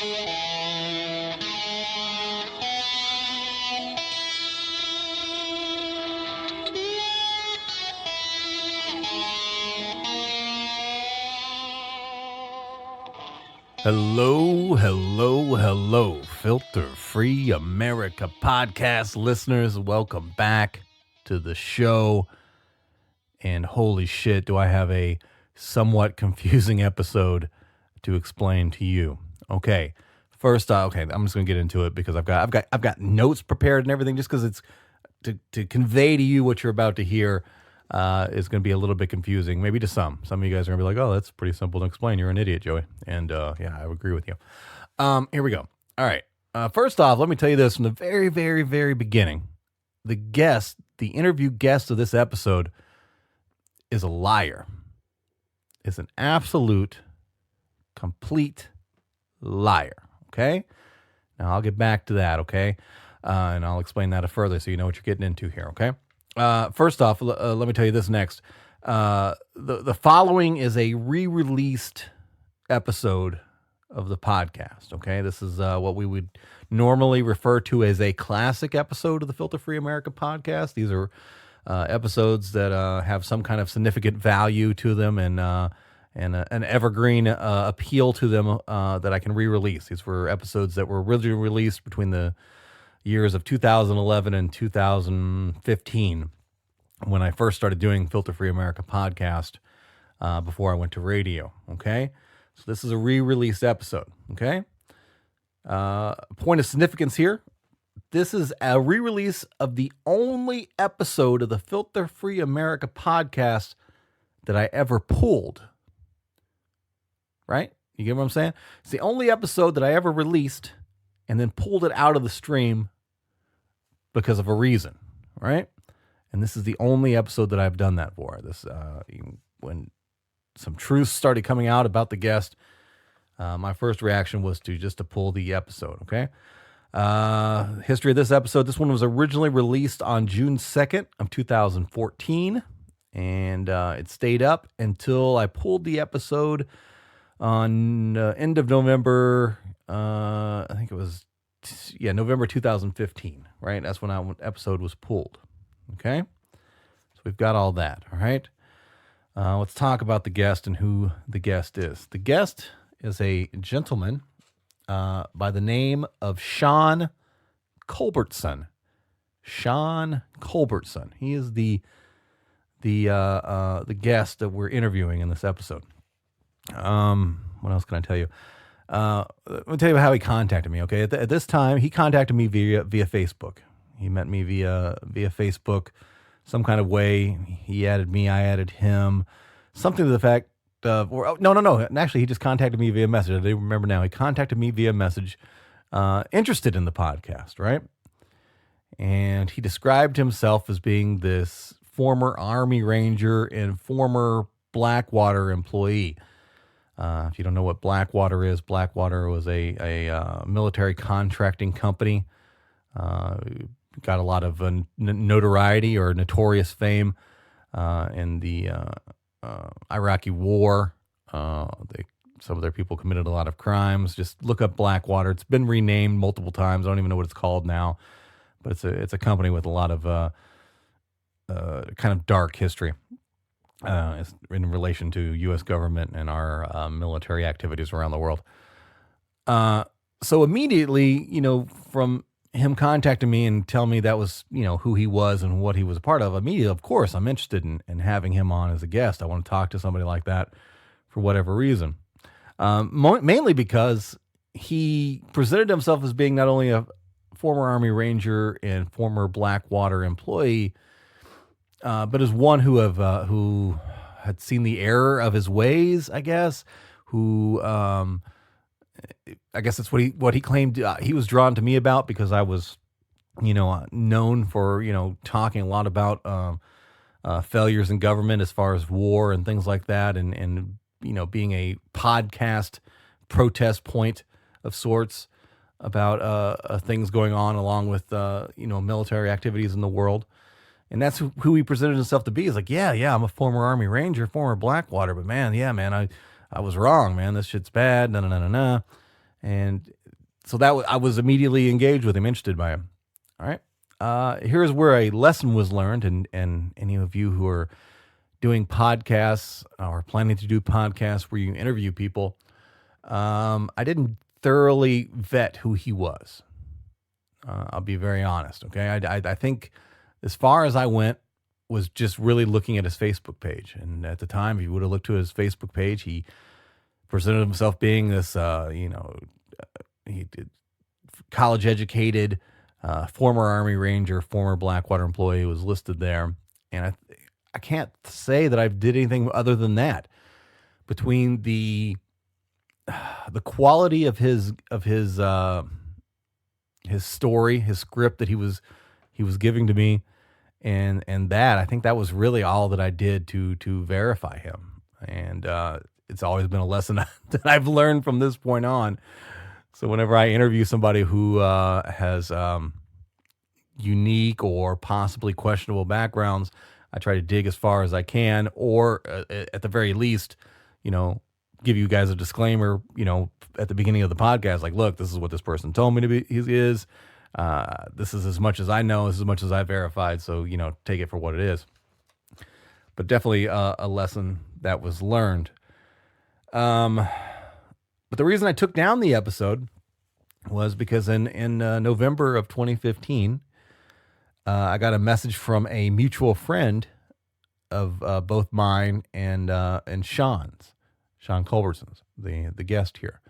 Hello, Filter-Free America podcast listeners. Welcome back to the show. And holy shit, do I have a somewhat confusing episode to explain to you. Okay, first, I'm just gonna get into it because I've got notes prepared and everything, just because it's to convey to you what you're about to hear. Is going to be a little bit confusing, maybe to some. Some of you guys are going to be like, oh, that's pretty simple to explain. You're an idiot, Joey. And yeah, I would agree with you. Here we go. All right. First off, let me tell you this from the very, very, very beginning. The interview guest of this episode is a liar. It's an absolute, complete liar. Okay? Now, I'll get back to that, okay? And I'll explain that further so you know what you're getting into here, okay? First off, let me tell you this next. The following is a re-released episode of the podcast, okay? This is what we would normally refer to as a classic episode of the Filter-Free America podcast. These are episodes that have some kind of significant value to them and an evergreen appeal to them that I can re-release. These were episodes that were originally released between the years of 2011 and 2015 when I first started doing Filter-Free America podcast before I went to radio, okay? So this is a re-released episode, okay? Point of significance here, this is a re-release of the only episode of the Filter-Free America podcast that I ever pulled, right? You get what I'm saying? It's the only episode that I ever released and then pulled it out of the stream because of a reason, right? And this is the only episode that I've done that for. This when some truths started coming out about the guest, my first reaction was to pull the episode, okay? History of this episode, this one was originally released on June 2nd of 2014, and it stayed up until I pulled the episode on end of November, I think it was, November 2015, right? That's when that episode was pulled, okay? So we've got all that, all right? Let's talk about the guest and who the guest is. The guest is a gentleman by the name of Shawn Culbertson. Shawn Culbertson. He is the guest that we're interviewing in this episode. What else can I tell you? Let me tell you how he contacted me. Okay, at this time, he contacted me via Facebook. He met me via Facebook, some kind of way. He added me, I added him. Something to the fact of, no. Actually, he just contacted me via message. I do remember now. He contacted me via message, interested in the podcast, right? And he described himself as being this former Army Ranger and former Blackwater employee. If you don't know what Blackwater is, Blackwater was a military contracting company. Got a lot of notoriety or notorious fame in the Iraqi war. Some of their people committed a lot of crimes. Just look up Blackwater. It's been renamed multiple times. I don't even know what it's called now, but it's a company with a lot of kind of dark history. In relation to U.S. government and our military activities around the world. So immediately, from him contacting me and telling me that was, who he was and what he was a part of, immediately, of course, I'm interested in having him on as a guest. I want to talk to somebody like that for whatever reason. Mainly because he presented himself as being not only a former Army Ranger and former Blackwater employee, but as one who had seen the error of his ways, I guess, who I guess that's what he claimed he was drawn to me about, because I was, known for, talking a lot about failures in government as far as war and things like that, and being a podcast protest point of sorts about things going on along with, military activities in the world. And that's who he presented himself to be. He's like, yeah, I'm a former Army Ranger, former Blackwater, but man, I was wrong, man. This shit's bad, no. And so I was immediately engaged with him, interested by him. All right. Here's where a lesson was learned, and any of you who are doing podcasts or planning to do podcasts where you interview people, I didn't thoroughly vet who he was. I'll be very honest. Okay. I think as far as I went was just really looking at his Facebook page. And at the time, if you would have looked to his Facebook page, he presented himself being this, he did college educated, former Army Ranger, former Blackwater employee was listed there. And I can't say that I did anything other than that. Between the quality of his story, his script that he was giving to me, and that, I think that was really all that I did to verify him. And it's always been a lesson that I've learned from this point on. So whenever I interview somebody who has unique or possibly questionable backgrounds, I try to dig as far as I can, or at the very least, give you guys a disclaimer, at the beginning of the podcast, like, look, this is what this person told me to be, he is. This is as much as I know, this is as much as I verified. So, take it for what it is. But definitely a lesson that was learned. But the reason I took down the episode was because in November of 2015, I got a message from a mutual friend of both mine and Shawn's, Shawn Culbertson's, the guest here.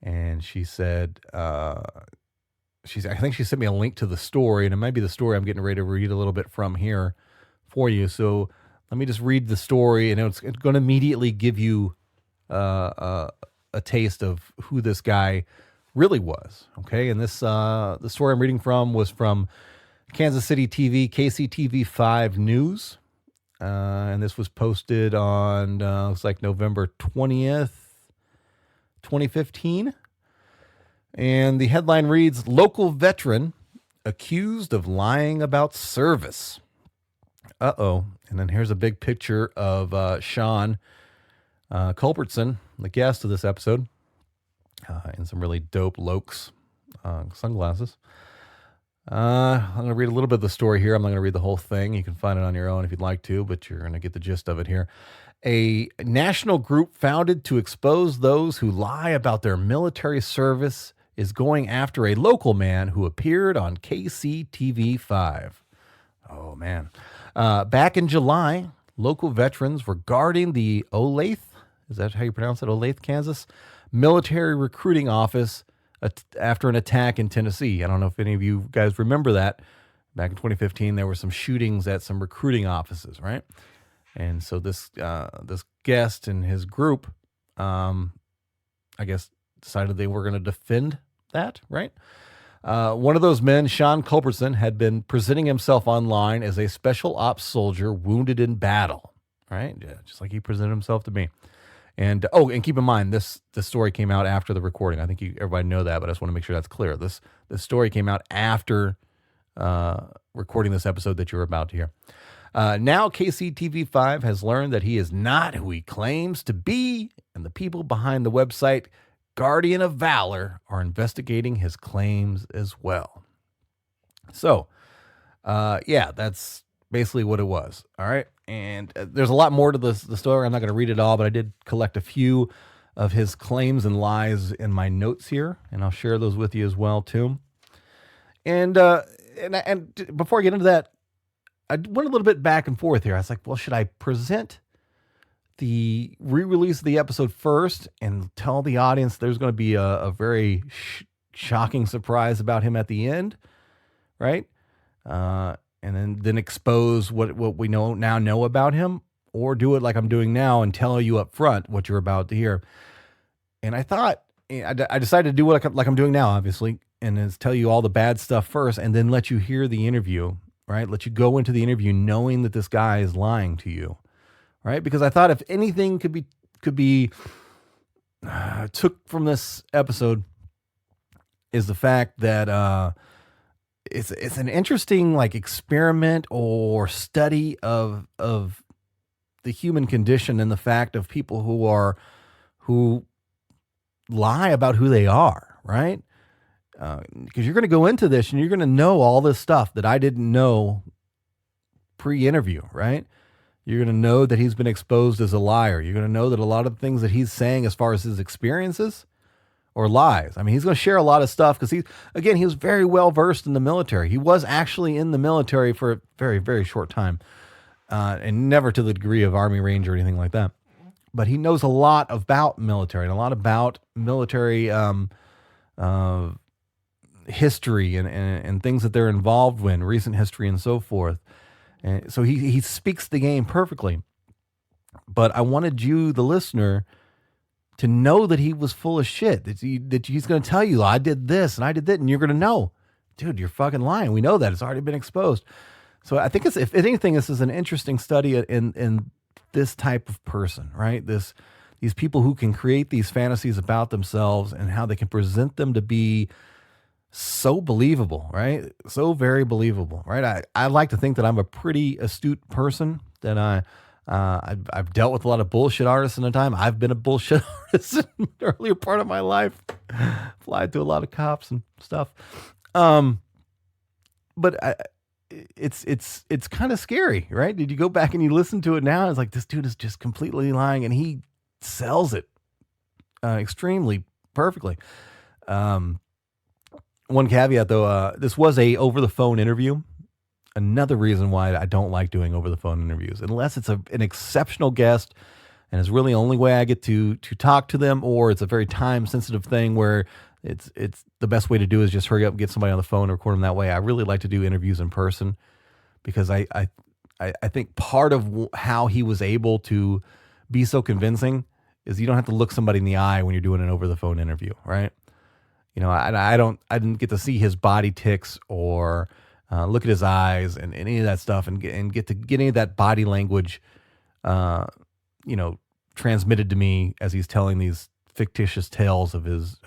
And she said, I think she sent me a link to the story, and it might be the story I'm getting ready to read a little bit from here for you. So let me just read the story, and it's going to immediately give you a taste of who this guy really was. Okay, and this the story I'm reading from was from Kansas City TV, KCTV 5 News, and this was posted on looks like November 20th, 2015. And the headline reads, "Local veteran accused of lying about service." Uh-oh. And then here's a big picture of Shawn Culbertson, the guest of this episode, in some really dope Lokes sunglasses. I'm going to read a little bit of the story here. I'm not going to read the whole thing. You can find it on your own if you'd like to, but you're going to get the gist of it here. A national group founded to expose those who lie about their military service is going after a local man who appeared on KCTV5. Oh, man. Back in July, local veterans were guarding the Olathe, is that how you pronounce it, Olathe, Kansas, military recruiting office after an attack in Tennessee. I don't know if any of you guys remember that. Back in 2015, there were some shootings at some recruiting offices, right? And so this guest and his group, I guess, decided they were going to defend that, right? One of those men, Shawn Culbertson, had been presenting himself online as a special ops soldier wounded in battle, right? Yeah, just like he presented himself to me. And and keep in mind, this story came out after the recording. I think everybody know that, but I just want to make sure that's clear. This story came out after recording this episode that you're about to hear. Now KCTV5 has learned that he is not who he claims to be, and the people behind the website Guardian of Valor are investigating his claims as well. So, that's basically what it was. All right. And there's a lot more to the story. I'm not going to read it all, but I did collect a few of his claims and lies in my notes here, and I'll share those with you as well, too. And before I get into that, I went a little bit back and forth here. I was like, well, should I present the re-release of the episode first and tell the audience there's going to be a very shocking surprise about him at the end, right? And then expose what we now know about him, or do it like I'm doing now and tell you up front what you're about to hear. And I thought, I decided to do what like I'm doing now, obviously, and is tell you all the bad stuff first, and then let you hear the interview, right? Let you go into the interview knowing that this guy is lying to you, right? Because I thought if anything could be took from this episode is the fact that it's an interesting like experiment or study of the human condition, and the fact of people who lie about who they are, right? Because you're going to go into this and you're going to know all this stuff that I didn't know pre-interview, right? You're going to know that he's been exposed as a liar. You're going to know that a lot of the things that he's saying as far as his experiences or lies. I mean, he's going to share a lot of stuff because he was very well versed in the military. He was actually in the military for a very, very short time, and never to the degree of Army Ranger or anything like that. But he knows a lot about military and a lot about military history and things that they're involved in, recent history and so forth. And so he speaks the game perfectly. But I wanted you, the listener, to know that he was full of shit, that he's going to tell you, I did this and I did that, and you're going to know, dude, you're fucking lying. We know that. It's already been exposed. So I think if anything, this is an interesting study in this type of person, right? These people who can create these fantasies about themselves and how they can present them to be so believable, right? So very believable, right? I like to think that I'm a pretty astute person, that I've dealt with a lot of bullshit artists in the time. I've been a bullshit artist in the earlier part of my life. Lied to a lot of cops and stuff. But it's kind of scary, right? Did you go back and you listen to it now? It's like, this dude is just completely lying, and he sells it extremely perfectly. One caveat though, this was a over the phone interview. Another reason why I don't like doing over the phone interviews, unless it's an exceptional guest and it's really the only way I get to talk to them, or it's a very time sensitive thing where it's the best way to do is just hurry up and get somebody on the phone and record them that way. I really like to do interviews in person because I think part of how he was able to be so convincing is you don't have to look somebody in the eye when you're doing an over the phone interview, right? You know, I didn't get to see his body tics or look at his eyes and any of that stuff and get any of that body language, transmitted to me as he's telling these fictitious tales of his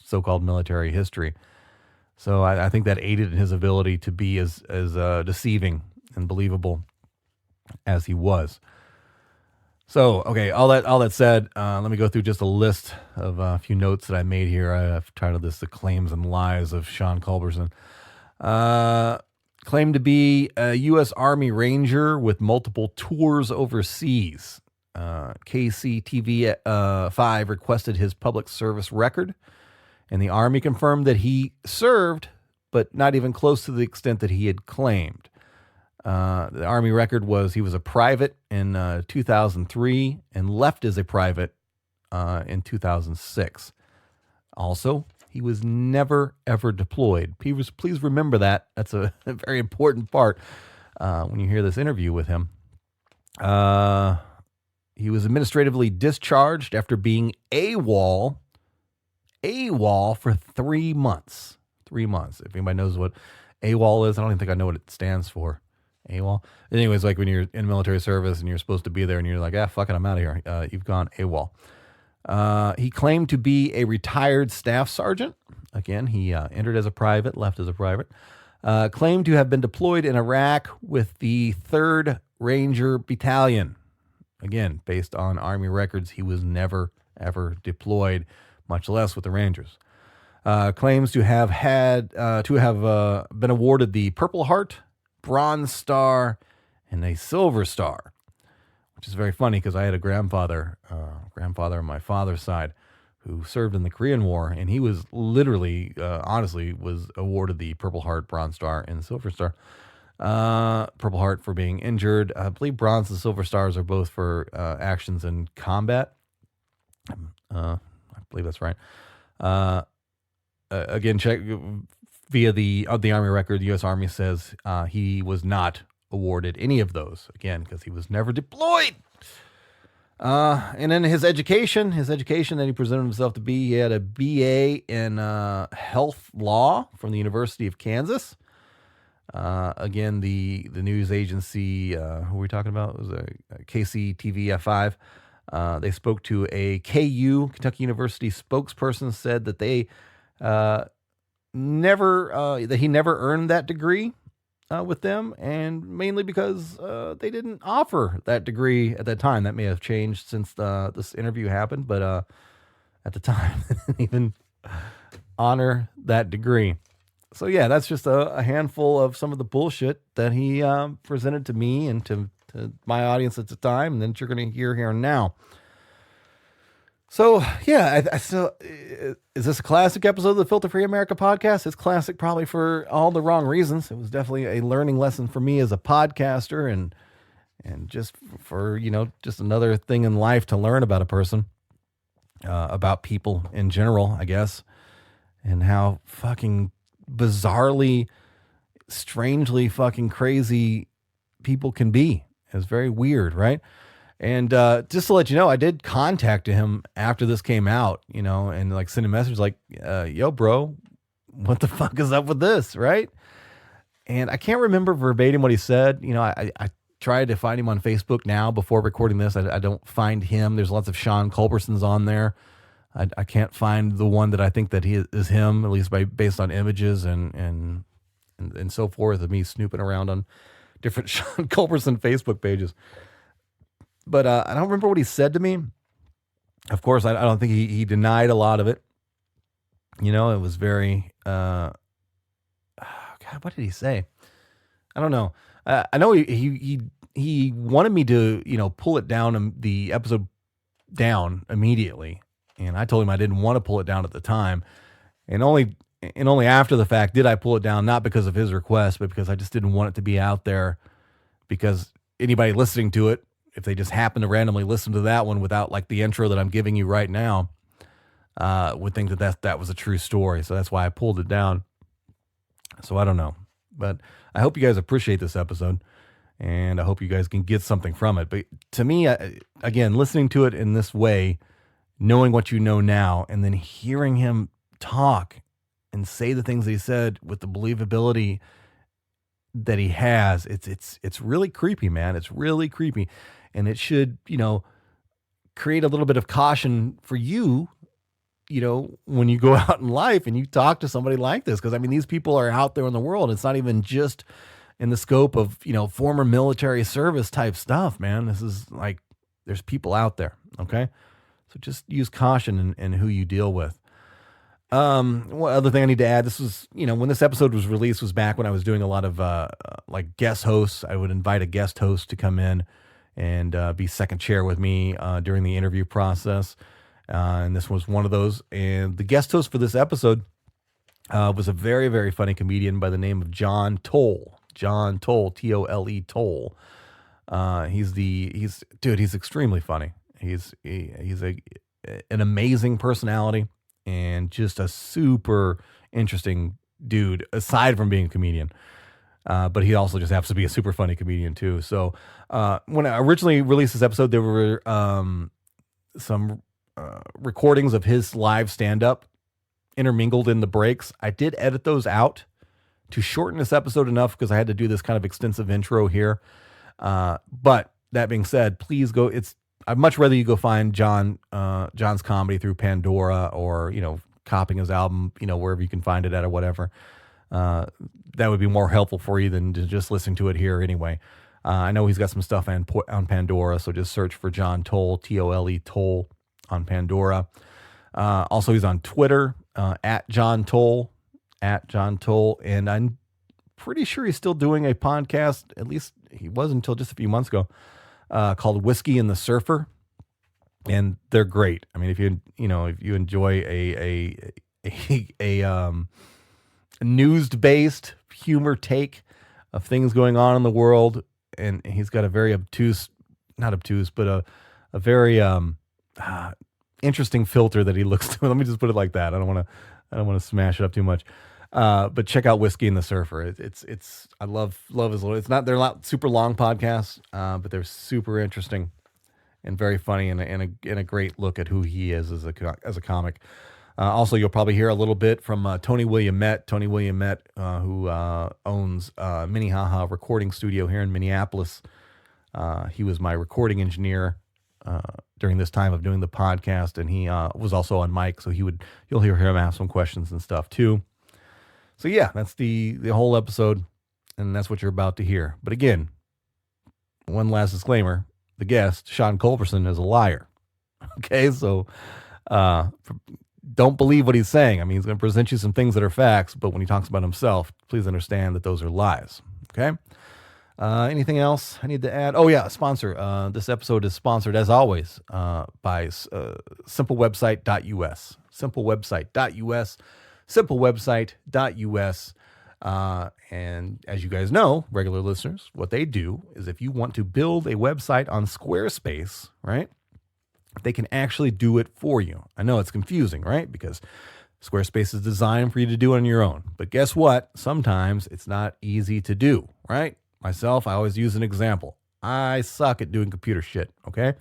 so-called military history. So I think that aided in his ability to be as deceiving and believable as he was. So, okay, all that said, let me go through just a list of a few notes that I made here. I've titled this The Claims and Lies of Shawn Culbertson. Claimed to be a U.S. Army Ranger with multiple tours overseas. KCTV 5 requested his public service record, and the Army confirmed that he served, but not even close to the extent that he had claimed. The Army record was he was a private in 2003 and left as a private in 2006. Also, he was never, ever deployed. Please remember that. That's a very important part when you hear this interview with him. He was administratively discharged after being AWOL for 3 months. 3 months. If anybody knows what AWOL is, I don't even think I know what it stands for. AWOL. Anyways, like when you're in military service and you're supposed to be there and you're like, fuck it, I'm out of here. You've gone AWOL. He claimed to be a retired staff sergeant. Again, he entered as a private, left as a private. Claimed to have been deployed in Iraq with the 3rd Ranger Battalion. Again, based on Army records, he was never, ever deployed, much less with the Rangers. Claims to have been awarded the Purple Heart, Bronze Star, and a Silver Star, which is very funny because I had a grandfather on my father's side who served in the Korean War, and he was literally, honestly, was awarded the Purple Heart, Bronze Star, and Silver Star. Purple Heart for being injured. I believe Bronze and Silver Stars are both for actions in combat. I believe that's right. Again, check via the Army record. The U.S. Army says he was not awarded any of those, again, because he was never deployed. And then his education that he presented himself to be, he had a BA in health law from the University of Kansas. Again, the news agency, who are we talking about? It was a KCTV 5. They spoke to a KU, Kentucky University spokesperson, said that they that he never earned that degree with them, and mainly because they didn't offer that degree at that time. That may have changed since this interview happened, but at the time. Even honor that degree. So yeah, that's just a handful of some of the bullshit that he presented to me and to my audience at the time, and then you're going to hear here and now. So yeah, I still, is this a classic episode of the Filter Free America podcast? It's classic probably for all the wrong reasons. It was definitely a learning lesson for me as a podcaster, and just for, just another thing in life to learn about a person, about people in general, I guess, and how fucking bizarrely, strangely fucking crazy people can be. It's very weird, right? And just to let you know, I did contact him after this came out, and like send a message like, yo, bro, what the fuck is up with this, right? And I can't remember verbatim what he said. I tried to find him on Facebook now before recording this. I don't find him. There's lots of Shawn Culbertsons on there. I can't find the one that I think that he is him, at least based on images and so forth, of me snooping around on different Shawn Culbertson Facebook pages. But I don't remember what he said to me. Of course, I don't think he denied a lot of it. It was very, God, what did he say? I don't know. I know he wanted me to, pull it down, the episode down immediately. And I told him I didn't want to pull it down at the time. And only after the fact did I pull it down, not because of his request, but because I just didn't want it to be out there, because anybody listening to it, if they just happen to randomly listen to that one without like the intro that I'm giving you right now, would think that was a true story. So that's why I pulled it down. So I don't know, but I hope you guys appreciate this episode, and I hope you guys can get something from it. But to me, again, listening to it in this way, knowing what you know now, and then hearing him talk and say the things that he said with the believability that he has, it's really creepy, man. It's really creepy. And it should, create a little bit of caution for you, when you go out in life and you talk to somebody like this. Because, these people are out there in the world. It's not even just in the scope of, former military service type stuff, man. This is like, there's people out there, okay? So just use caution in who you deal with. One other thing I need to add, this was, when this episode was released was back when I was doing a lot of, like guest hosts. I would invite a guest host to come in and, be second chair with me, during the interview process. And this was one of those. And the guest host for this episode, was a very, very funny comedian by the name of John Tole. John Tole, T-O-L-E, Tole. He's extremely funny. He's an amazing personality and just a super interesting dude, aside from being a comedian. But he also just happens to be a super funny comedian too. So when I originally released this episode, there were some recordings of his live stand-up intermingled in the breaks. I did edit those out to shorten this episode enough because I had to do this kind of extensive intro here. But that being said, please go. I'd much rather you go find John's comedy through Pandora, or, copying his album, wherever you can find it at or whatever. That would be more helpful for you than just listening to it here anyway. I know he's got some stuff on Pandora, so just search for John Tole, T-O-L-E, Tole on Pandora. Also, he's on Twitter, at John Tole, and I'm pretty sure he's still doing a podcast, at least he was until just a few months ago, called Whiskey and the Surfer, and they're great. If you enjoy a news-based humor take of things going on in the world, and he's got a very not obtuse, but a very interesting filter that he looks to. Let me just put it like that. I don't want to smash it up too much. But check out Whiskey and the Surfer. I love his little. They're not super long podcasts, but they're super interesting and very funny, and a great look at who he is as a comic. Also, you'll probably hear a little bit from Tony Williamette. Tony Williamette, who owns Minnehaha Recording Studio here in Minneapolis. He was my recording engineer during this time of doing the podcast, and he was also on mic, so you'll hear him ask some questions and stuff too. So yeah, that's the whole episode, and that's what you're about to hear. But again, one last disclaimer: the guest, Shawn Culbertson, is a liar. Okay, so Don't believe what he's saying. I mean, he's going to present you some things that are facts, but when he talks about himself, please understand that those are lies. Okay? Anything else I need to add? Oh, yeah, sponsor. This episode is sponsored, as always, by simplewebsite.us. Simplewebsite.us. Simplewebsite.us. And as you guys know, regular listeners, what they do is if you want to build a website on Squarespace, right, they can actually do it for you. I know it's confusing, right? Because Squarespace is designed for you to do it on your own. But guess what? Sometimes it's not easy to do, right? Myself, I always use an example. I suck at doing computer shit, okay?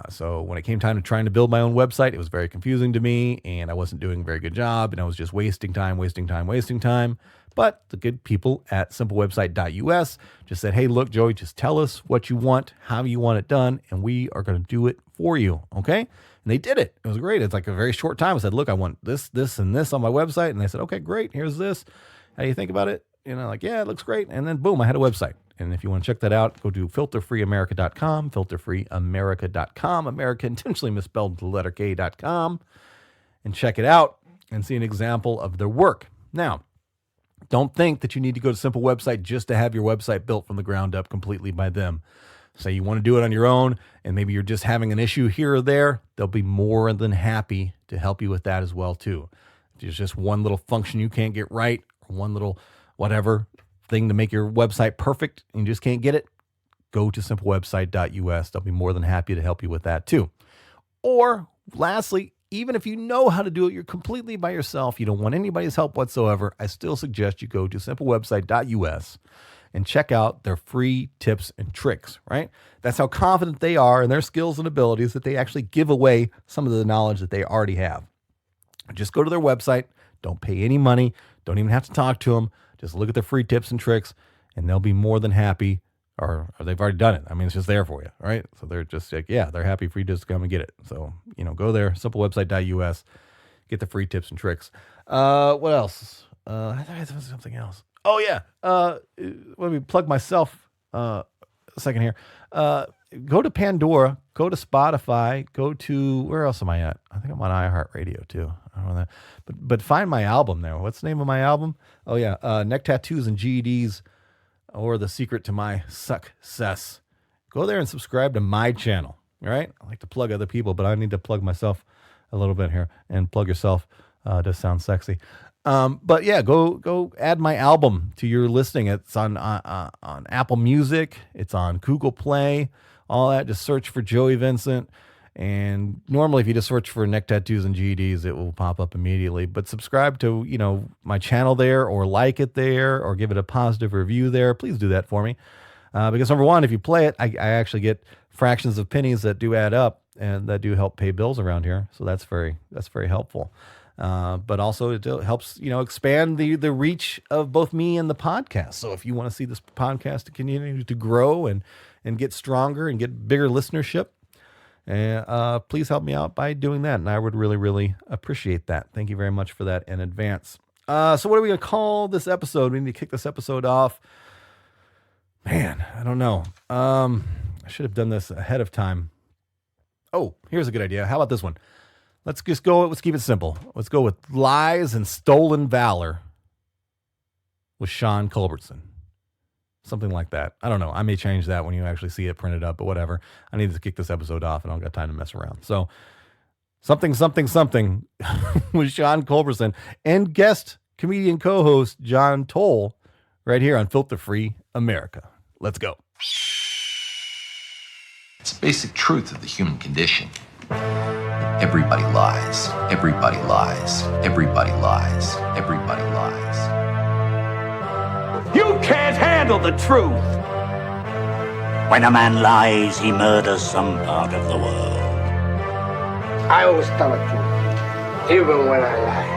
So when it came time to trying to build my own website, it was very confusing to me, and I wasn't doing a very good job, and I was just wasting time. But the good people at simplewebsite.us just said, hey, look, Joey, just tell us what you want, how you want it done, and we are going to do it for you, okay? And they did it. It was great. It's like a very short time. I said, look, I want this, and this on my website. And they said, okay, great. Here's this. How do you think about it? You know, like, yeah, it looks great. And then boom, I had a website. And if you want to check that out, go to filterfreeamerica.com, filterfreeamerica.com, America intentionally misspelled the letter K.com, and check it out and see an example of their work. Now, don't think that you need to go to Simple Website just to have your website built from the ground up completely by them. Say you want to do it on your own, and maybe you're just having an issue here or there, they'll be more than happy to help you with that as well, too. If there's just one little function you can't get right, or one little whatever thing to make your website perfect, and you just can't get it, go to simplewebsite.us. They'll be more than happy to help you with that, too. Or, lastly, even if you know how to do it, you're completely by yourself, you don't want anybody's help whatsoever, I still suggest you go to simplewebsite.us and check out their free tips and tricks, right? That's how confident they are in their skills and abilities that they actually give away some of the knowledge that they already have. Just go to their website, don't pay any money, don't even have to talk to them, just look at their free tips and tricks, and they'll be more than happy, or they've already done it. I mean, it's just there for you, right? So they're just like, yeah, they're happy for you to just come and get it. So, you know, go there, simplewebsite.us, get the free tips and tricks. What else? I thought there was something else. Oh, yeah. Let me plug myself a second here. Go to Pandora, go to Spotify, go to, where else am I at? I think I'm on iHeartRadio too. I don't know that. But find my album there. What's the name of my album? Oh, yeah. Neck Tattoos and GEDs, or The Secret to My Success. Go there and subscribe to my channel, all right? I like to plug other people, but I need to plug myself a little bit here. And plug yourself does sound sexy. But yeah, go add my album to your listing. It's on Apple Music. It's on Google Play, all that. Just search for Joey Vincent. And normally if you just search for Neck Tattoos and GEDs, it will pop up immediately. But subscribe to, you know, my channel there, or like it there, or give it a positive review there. Please do that for me. Because number one, if you play it, I actually get fractions of pennies that do add up and that do help pay bills around here. So that's very helpful. But also it helps, you know, expand the reach of both me and the podcast. So if you want to see this podcast to continue to grow and get stronger and get bigger listenership, please help me out by doing that. And I would really, really appreciate that. Thank you very much for that in advance. So what are we going to call this episode? We need to kick this episode off. Man, I don't know. I should have done this ahead of time. Oh, here's a good idea. How about this one? Let's keep it simple. Let's go with Lies and Stolen Valor with Shawn Culbertson. Something like that. I don't know. I may change that when you actually see it printed up, but whatever. I need to kick this episode off and I don't got time to mess around. So something with Shawn Culbertson and guest comedian co-host John Tole right here on Filter Free America. Let's go. It's the basic truth of the human condition. Everybody lies. Everybody lies. Everybody lies. Everybody lies. You can't handle the truth. When a man lies, he murders some part of the world. I always tell the truth, even when I lie.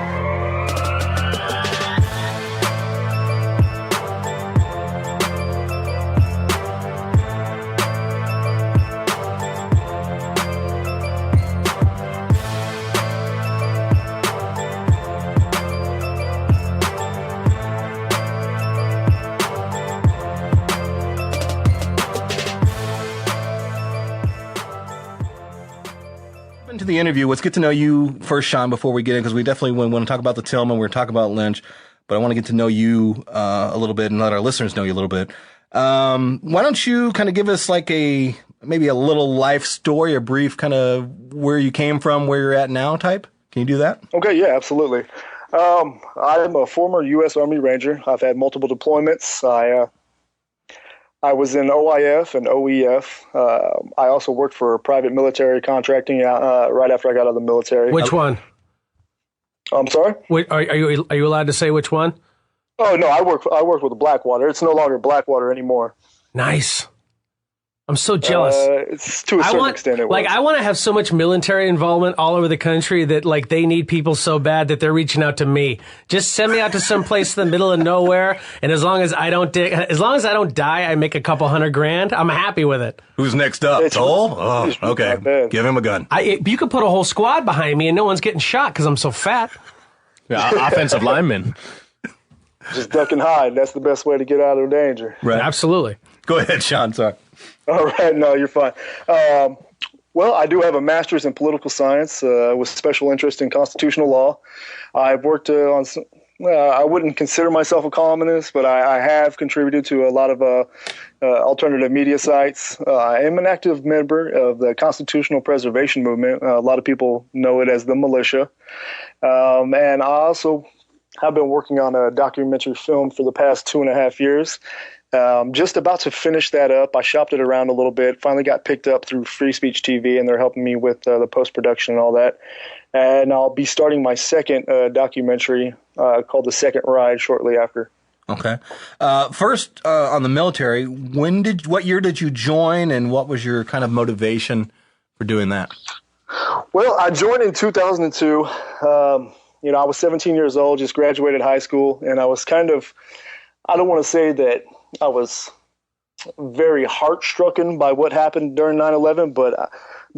into the interview, let's get to know you first, Shawn, before we get in, because we definitely want to talk about the Tillman. We're going to talk about Lynch, but I want to get to know you a little bit and let our listeners know you a little bit. Why don't you kind of give us like maybe a little life story, a brief kind of where you came from, where you're at now type? Can you do that? Okay, yeah, absolutely. I'm a former U.S. Army Ranger. I've had multiple deployments. I was in OIF and OEF. I also worked for private military contracting right after I got out of the military. Which one? I'm sorry? Wait, are you allowed to say which one? Oh, no, I work with Blackwater. It's no longer Blackwater anymore. Nice. I'm so jealous. It's to a certain extent it was. Like, I want to have so much military involvement all over the country that, like, they need people so bad that they're reaching out to me. Just send me out to some place in the middle of nowhere, and as long as I don't die, I make a couple $100,000. I'm happy with it. Who's next up? Tole? Oh, okay. Give him a gun. You could put a whole squad behind me, and no one's getting shot because I'm so fat. Yeah, offensive lineman. Just duck and hide. That's the best way to get out of danger. Right. Absolutely. Go ahead, Shawn. Sorry. All right. No, you're fine. Well, I do have a master's in political science with special interest in constitutional law. I've worked on I wouldn't consider myself a columnist, but I have contributed to a lot of alternative media sites. I am an active member of the Constitutional Preservation Movement. A lot of people know it as the militia. And I also have been working on a documentary film for the past 2.5 years. Just about to finish that up. I shopped it around a little bit, finally got picked up through Free Speech TV, and they're helping me with the post-production and all that. And I'll be starting my second documentary called The Second Ride shortly after. Okay. First, on the military, what year did you join, and what was your kind of motivation for doing that? Well, I joined in 2002. I was 17 years old, just graduated high school, and I was kind of, I don't want to say that I was very heart-stricken by what happened during 9/11, but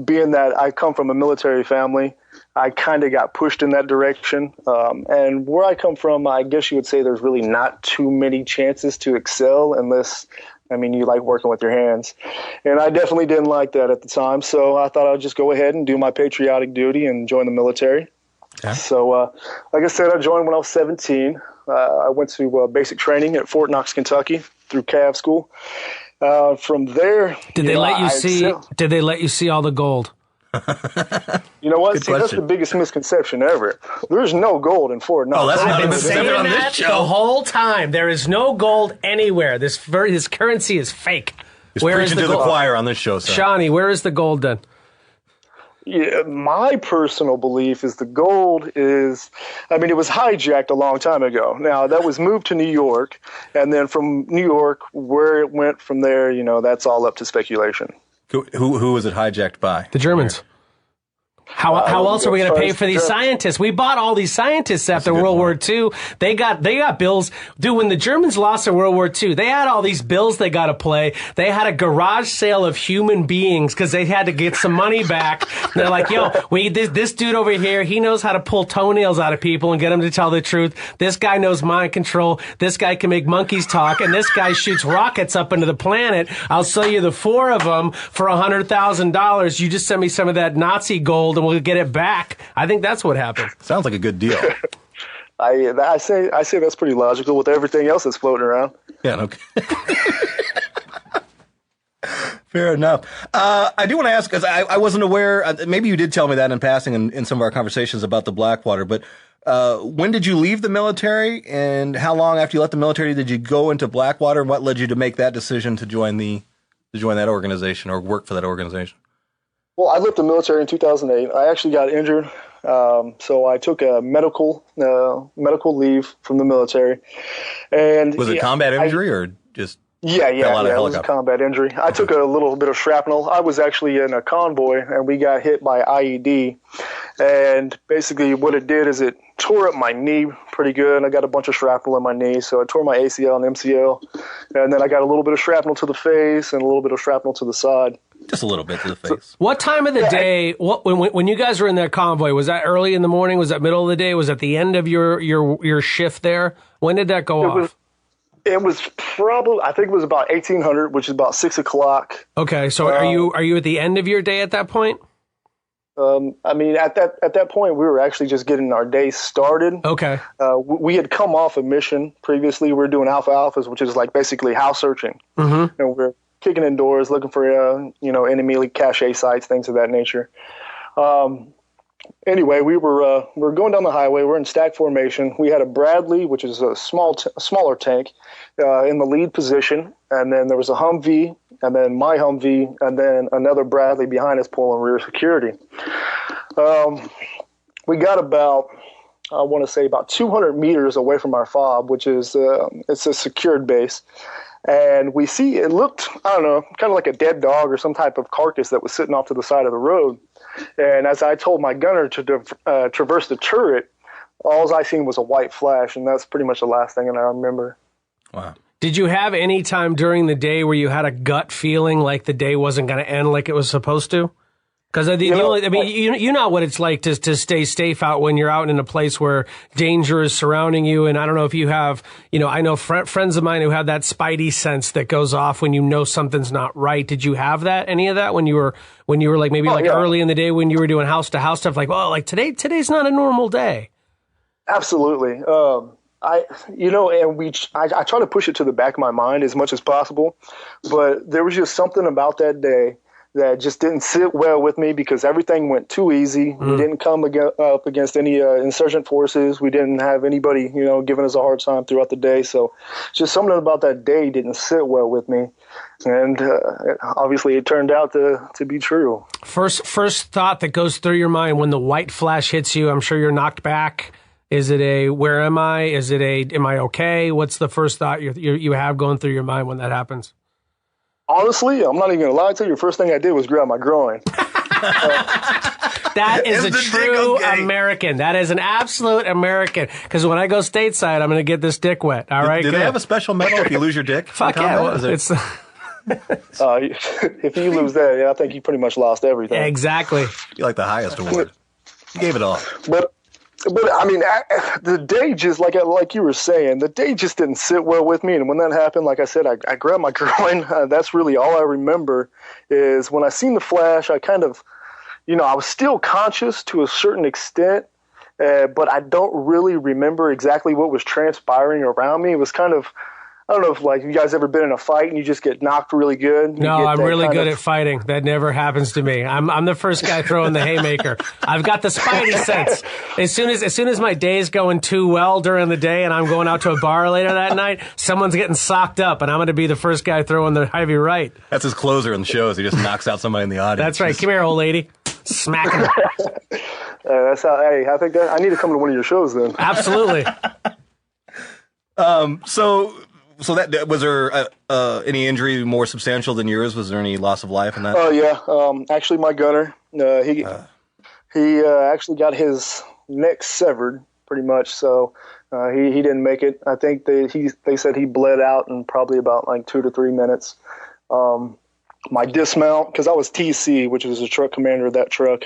being that I come from a military family, I kind of got pushed in that direction. And where I come from, I guess you would say there's really not too many chances to excel unless, you like working with your hands. And I definitely didn't like that at the time, so I thought I'd just go ahead and do my patriotic duty and join the military. Okay. So, like I said, I joined when I was 17. I went to basic training at Fort Knox, Kentucky, through Cav School. From there, did they let you see all the gold? You know what? That's the biggest misconception ever. There's no gold in Fort Knox. Oh, that's I've been saying on this show the whole time. There is no gold anywhere. This currency is fake. Where is the choir on this show, sir? Shawnee, where is the gold then? Yeah, my personal belief is the gold is, it was hijacked a long time ago. Now, that was moved to New York, and then from New York, where it went from there, that's all up to speculation. Who was it hijacked by? The Germans. How else are we going to pay for these scientists? We bought all these scientists after World War II. They got bills. Dude, when the Germans lost in World War II, they had all these bills they got to play. They had a garage sale of human beings because they had to get some money back. They're like, yo, this dude over here, he knows how to pull toenails out of people and get them to tell the truth. This guy knows mind control. This guy can make monkeys talk. And this guy shoots rockets up into the planet. I'll sell you the 4 of them for $100,000. You just send me some of that Nazi gold and we'll get it back. I think that's what happened. Sounds like a good deal. I say that's pretty logical with everything else that's floating around. Yeah, okay. Fair enough. I do want to ask, because I wasn't aware, maybe you did tell me that in passing in some of our conversations about the Blackwater, but when did you leave the military, and how long after you left the military did you go into Blackwater, and what led you to make that decision to join that organization or work for that organization? Well, I left the military in 2008. I actually got injured, so I took a medical leave from the military. And was it combat injury or just Yeah, it was a combat injury. I took a little bit of shrapnel. I was actually in a convoy, and we got hit by IED. And basically what it did is it tore up my knee pretty good. I got a bunch of shrapnel in my knee, so it tore my ACL and MCL. And then I got a little bit of shrapnel to the face and a little bit of shrapnel to the side. Just a little bit to the face. What time of the day, when you guys were in that convoy, was that early in the morning? Was that middle of the day? Was that the end of your shift there? When did that go off? It was probably, I think it was about 1800, which is about 6 o'clock. Okay, so are you at the end of your day at that point? I mean, at that point, we were actually just getting our day started. Okay. We had come off a mission previously. We were doing alphas, which is like basically house searching. Mm-hmm. And we're kicking in doors, looking for enemy cache sites, things of that nature. Anyway, we were going down the highway. We're in stack formation. We had a Bradley, which is a smaller tank, in the lead position, and then there was a Humvee, and then my Humvee, and then another Bradley behind us pulling rear security. We got about 200 meters away from our fob, which is it's a secured base. And we see it looked, I don't know, kind of like a dead dog or some type of carcass that was sitting off to the side of the road. And as I told my gunner to traverse the turret, all I seen was a white flash, and that's pretty much the last thing that I remember. Wow. Did you have any time during the day where you had a gut feeling like the day wasn't going to end like it was supposed to? Because you know what it's like to stay safe out when you're out in a place where danger is surrounding you. And I don't know if you have, I know friends of mine who have that spidey sense that goes off when you know something's not right. Did you have any of that when you were like maybe early in the day when you were doing house to house stuff? Like, well, like today's not a normal day. Absolutely. I try to push it to the back of my mind as much as possible, but there was just something about that day that just didn't sit well with me because everything went too easy. We didn't come up against any insurgent forces. We didn't have anybody, giving us a hard time throughout the day. So just something about that day didn't sit well with me. And obviously it turned out to be true. First thought that goes through your mind when the white flash hits you, I'm sure you're knocked back. Is it a, where am I? Is it a, am I okay? What's the first thought you have going through your mind when that happens? Honestly, I'm not even going to lie to you. The first thing I did was grab my groin. That is a true American. That is an absolute American. Because when I go stateside, I'm going to get this dick wet. All right. Do they have a special medal if you lose your dick? Fuck yeah. Well, it's if you lose that, I think you pretty much lost everything. Exactly. You like the highest award. You gave it all. But I mean, the day just like you were saying, the day just didn't sit well with me. And when that happened, like I said, I grabbed my groin. That's really all I remember is when I seen the flash, I kind of, I was still conscious to a certain extent, but I don't really remember exactly what was transpiring around me. It was kind of, I don't know if you guys ever been in a fight and you just get knocked really good. No, I'm really good at fighting. That never happens to me. I'm the first guy throwing the haymaker. I've got the spidey sense. As soon as my day's going too well during the day and I'm going out to a bar later that night, someone's getting socked up and I'm going to be the first guy throwing the heavy right. That's his closer in the shows. He just knocks out somebody in the audience. That's right. Come here, old lady. Smacking her. That's how. Hey, I think that I need to come to one of your shows then. Absolutely. So that was there any injury more substantial than yours? Was there any loss of life in that? Oh yeah, actually my gunner, he actually got his neck severed pretty much. So he didn't make it. I think they said he bled out in probably about 2 to 3 minutes. My dismount, because I was TC, which was the truck commander of that truck.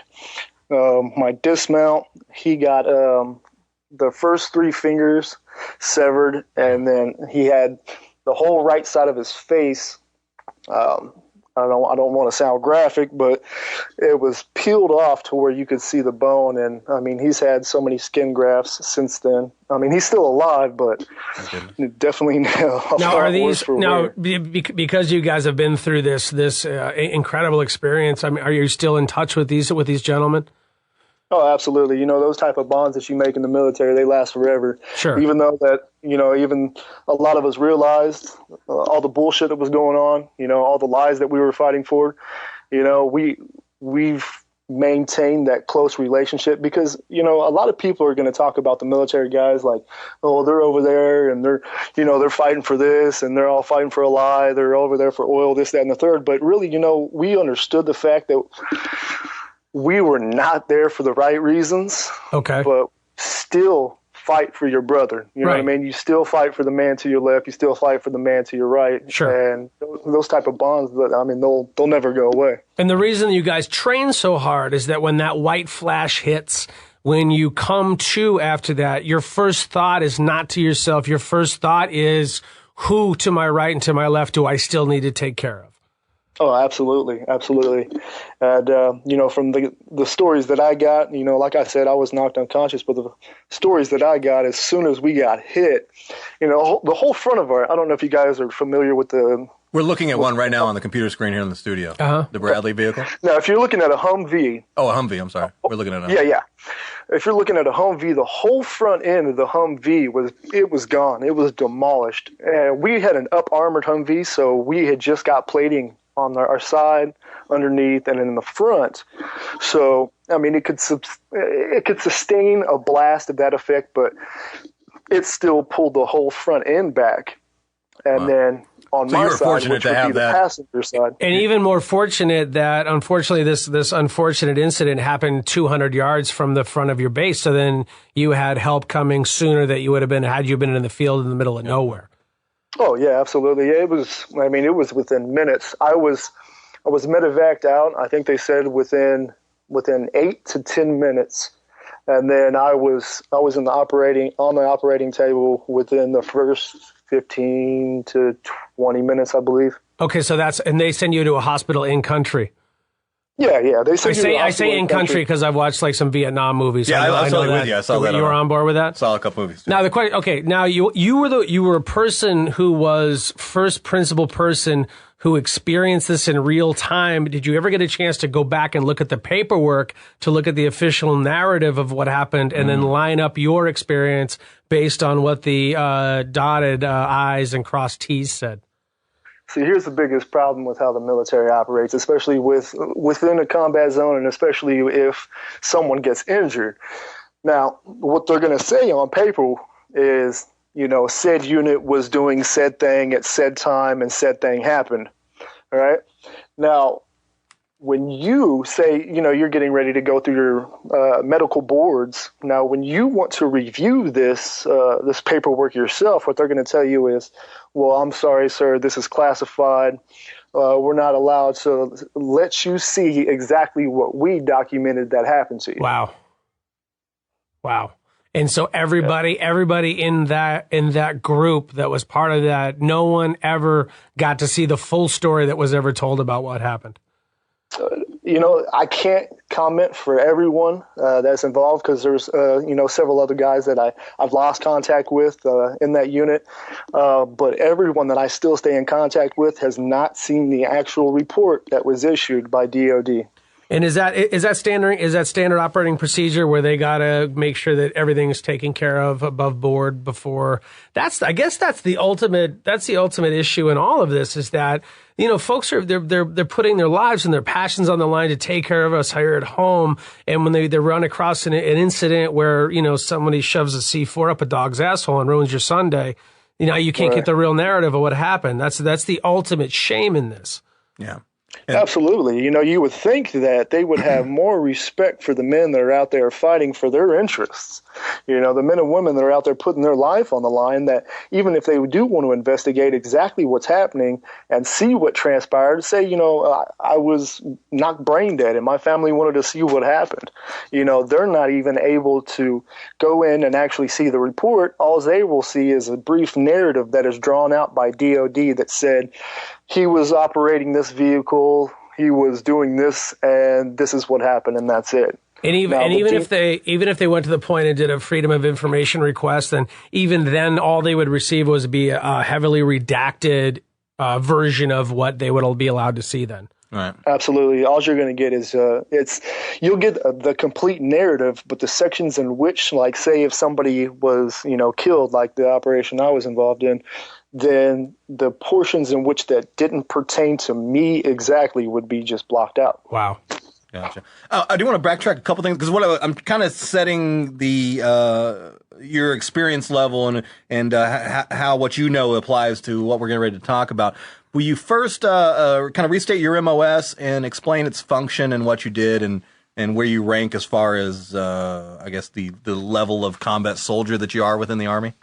My dismount, he got the first 3 fingers severed, and then he had the whole right side of his face. I don't want to sound graphic, but it was peeled off to where you could see the bone. And I mean, he's had so many skin grafts since then. I mean, he's still alive, but definitely now are these because you guys have been through this incredible experience? I mean, are you still in touch with these gentlemen? Oh, absolutely. Those type of bonds that you make in the military, they last forever. Sure. Even though that, even a lot of us realized all the bullshit that was going on, all the lies that we were fighting for, we've maintained that close relationship because, a lot of people are going to talk about the military guys like, oh, they're over there and they're fighting for this and they're all fighting for a lie. They're over there for oil, this, that, and the third. But really, we understood the fact that we were not there for the right reasons. Okay. But still fight for your brother. You know what I mean? You still fight for the man to your left. You still fight for the man to your right. Sure. And those type of bonds, they'll never go away. And the reason you guys train so hard is that when that white flash hits, when you come to after that, your first thought is not to yourself. Your first thought is, who to my right and to my left do I still need to take care of? Oh, absolutely, absolutely. And from the stories that I got, like I said, I was knocked unconscious, but the stories that I got as soon as we got hit, the whole front of I don't know if you guys are familiar with the. We're looking at one right now on the computer screen here in the studio. The Bradley vehicle. Now, if you're looking at a Humvee. Oh, a Humvee. I'm sorry. We're looking at Yeah. If you're looking at a Humvee, the whole front end of the Humvee was gone. It was demolished. And we had an up armored Humvee, so we had just got plating on our side, underneath, and in the front. So, I mean, it could sustain a blast of that effect, but it still pulled the whole front end back. And then on my side, which would be the passenger side. And even more fortunate that, unfortunately, this unfortunate incident happened 200 yards from the front of your base. So then you had help coming sooner that you would have been had you been in the field in the middle of nowhere. Oh yeah, absolutely. It was within minutes. I was medevaced out. I think they said within 8 to 10 minutes, and then I was on the operating table within the first 15 to 20 minutes, I believe. Okay, so and they send you to a hospital in country. Yeah. I say in country because I've watched like some Vietnam movies. Yeah, I saw that with you. I saw that. You were on board with that? Saw a couple movies. Too. Now the question. Okay, now you were a person who was first principal person who experienced this in real time. Did you ever get a chance to go back and look at the paperwork to look at the official narrative of what happened and then line up your experience based on what the dotted I's and crossed T's said? See, here's the biggest problem with how the military operates, especially within a combat zone, and especially if someone gets injured. Now, what they're going to say on paper is, said unit was doing said thing at said time and said thing happened. All right. Now, when you say, you're getting ready to go through your medical boards, now when you want to review this paperwork yourself, what they're going to tell you is, well, I'm sorry, sir, this is classified. We're not allowed to let you see exactly what we documented that happened to you. Wow. And so everybody in that group that was part of that, no one ever got to see the full story that was ever told about what happened. I can't comment for everyone that's involved because there's, several other guys that I've lost contact with in that unit. But everyone that I still stay in contact with has not seen the actual report that was issued by DOD. And is that standard operating procedure where they gotta make sure that everything's taken care of above board before? I guess that's the ultimate issue in all of this is that, folks they're putting their lives and their passions on the line to take care of us here at home. And when they run across an incident where, somebody shoves a C4 up a dog's asshole and ruins your Sunday, you can't get the real narrative of what happened. That's the ultimate shame in this. Yeah. Absolutely. You would think that they would have more respect for the men that are out there fighting for their interests. The men and women that are out there putting their life on the line, that even if they do want to investigate exactly what's happening and see what transpired, say, I was knocked brain dead and my family wanted to see what happened. They're not even able to go in and actually see the report. All they will see is a brief narrative that is drawn out by DOD that said, he was operating this vehicle, he was doing this, and this is what happened, and that's it. And even if they went to the point and did a freedom of information request, then even then all they would receive was a heavily redacted version of what they would be allowed to see then. Right. Absolutely. All you're going to get is you'll get the complete narrative, but the sections in which, like, say if somebody was killed, like the operation I was involved in, then the portions in which that didn't pertain to me exactly would be just blocked out. Wow. Gotcha. I do want to backtrack a couple things because I'm kind of setting the your experience level and how what applies to what we're getting ready to talk about. Will you first kind of restate your MOS and explain its function and what you did and where you rank as far as I guess the level of combat soldier that you are within the Army?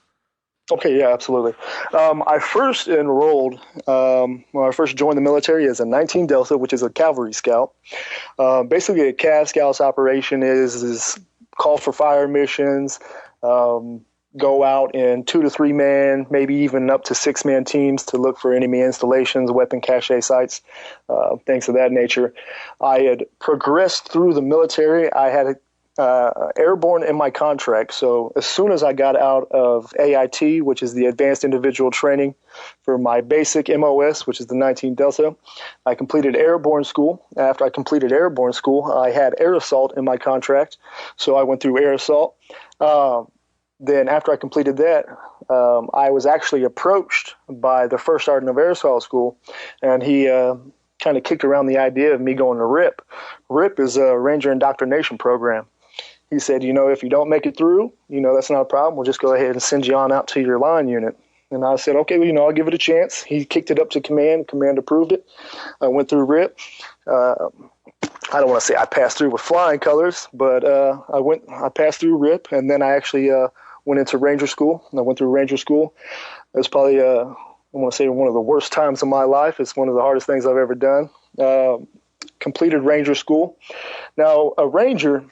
Okay, yeah, absolutely. I first enrolled, when I first joined the military as a 19 Delta, which is a cavalry scout. Basically, a CAV Scouts operation is call for fire missions, go out in 2 to 3 man, maybe even up to 6-man teams to look for enemy installations, weapon cache sites, things of that nature. I had progressed through the military. I had airborne in my contract. So as soon as I got out of AIT, which is the Advanced Individual Training, for my basic MOS, which is the 19 Delta, I completed airborne school. After I completed airborne school, I had air assault in my contract. So I went through air assault. Then after I completed that, I was actually approached by the first sergeant of air assault school, and he kind of kicked around the idea of me going to RIP. RIP is a Ranger Indoctrination Program. He said, if you don't make it through, that's not a problem. We'll just go ahead and send you on out to your line unit. And I said, okay, well, I'll give it a chance. He kicked it up to command. Command approved it. I went through RIP. I don't want to say I passed through with flying colors, but I passed through RIP, and then I actually went into Ranger School. I went through Ranger School. It was probably, I want to say, one of the worst times of my life. It's one of the hardest things I've ever done. Completed Ranger School. Now, a Ranger,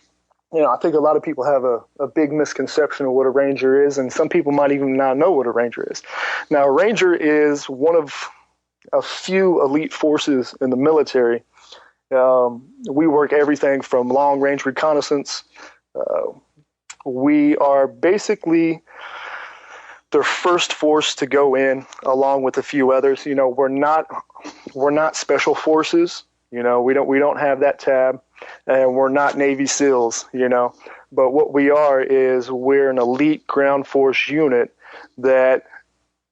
I think a lot of people have a big misconception of what a Ranger is, and some people might even not know what a Ranger is. Now, a Ranger is one of a few elite forces in the military. We work everything from long-range reconnaissance. We are basically the first force to go in, along with a few others. We're not special forces. We don't have that tab. And we're not Navy SEALs, but what we are is we're an elite ground force unit that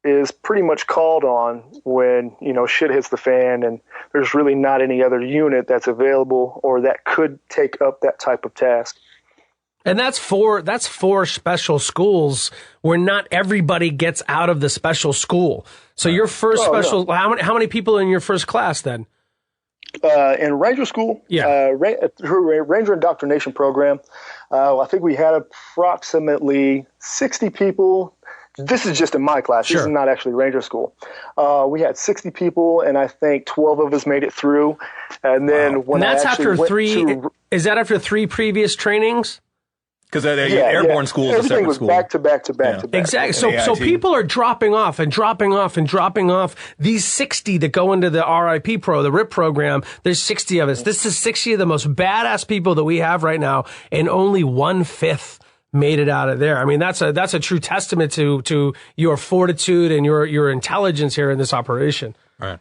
is pretty much called on when, shit hits the fan and there's really not any other unit that's available or that could take up that type of task. And that's for special schools where not everybody gets out of the special school. So your first how many people in your first class then? In Ranger School, Ranger Indoctrination Program, I think we had approximately 60 people. This is just in my class. Sure. This is not actually Ranger School. We had 60 people, and I think 12 of us made it through. And then when that's after three. Is that after 3 previous trainings? Because airborne school is a separate was school. Back to back to back to back. Exactly. So people are dropping off and dropping off and dropping off. These 60 that go into the the RIP program, there's 60 of us. This is 60 of the most badass people that we have right now, and only 1/5 made it out of there. I mean, that's a true testament to your fortitude and your intelligence here in this operation. Right.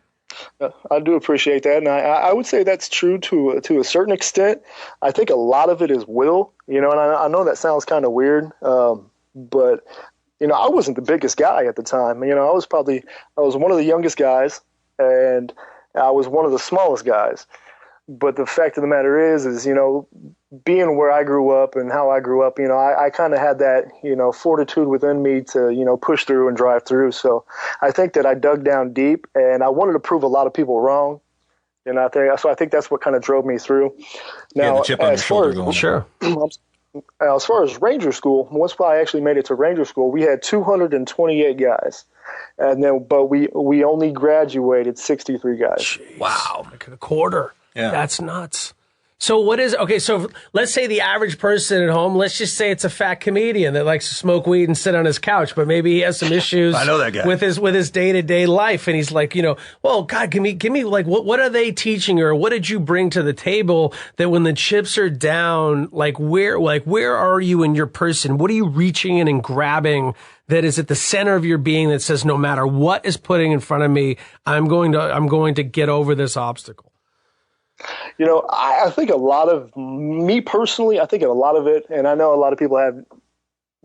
I do appreciate that, and I would say that's true to a certain extent. I think a lot of it is will, and I know that sounds kind of weird, but I wasn't the biggest guy at the time. I was one of the youngest guys, and I was one of the smallest guys. But the fact of the matter is being where I grew up and how I grew up, I kind of had that, fortitude within me to, push through and drive through. So I think that I dug down deep and I wanted to prove a lot of people wrong. And I think that's what kind of drove me through. Now, the chip on your shoulder going. Sure. As far as Ranger School, once I actually made it to Ranger School, we had 228 guys. And then, but we only graduated 63 guys. Jeez. Wow. Like a quarter. Yeah. That's nuts. So so let's say the average person at home, let's just say it's a fat comedian that likes to smoke weed and sit on his couch, but maybe he has some issues I know that guy. with his day-to-day life. And he's like, well, God, give me like, what are they teaching you, or what did you bring to the table that when the chips are down, where are you in your person? What are you reaching in and grabbing that is at the center of your being that says, no matter what is putting in front of me, I'm going to get over this obstacle? I think a lot of me personally, I think a lot of it, and I know a lot of people have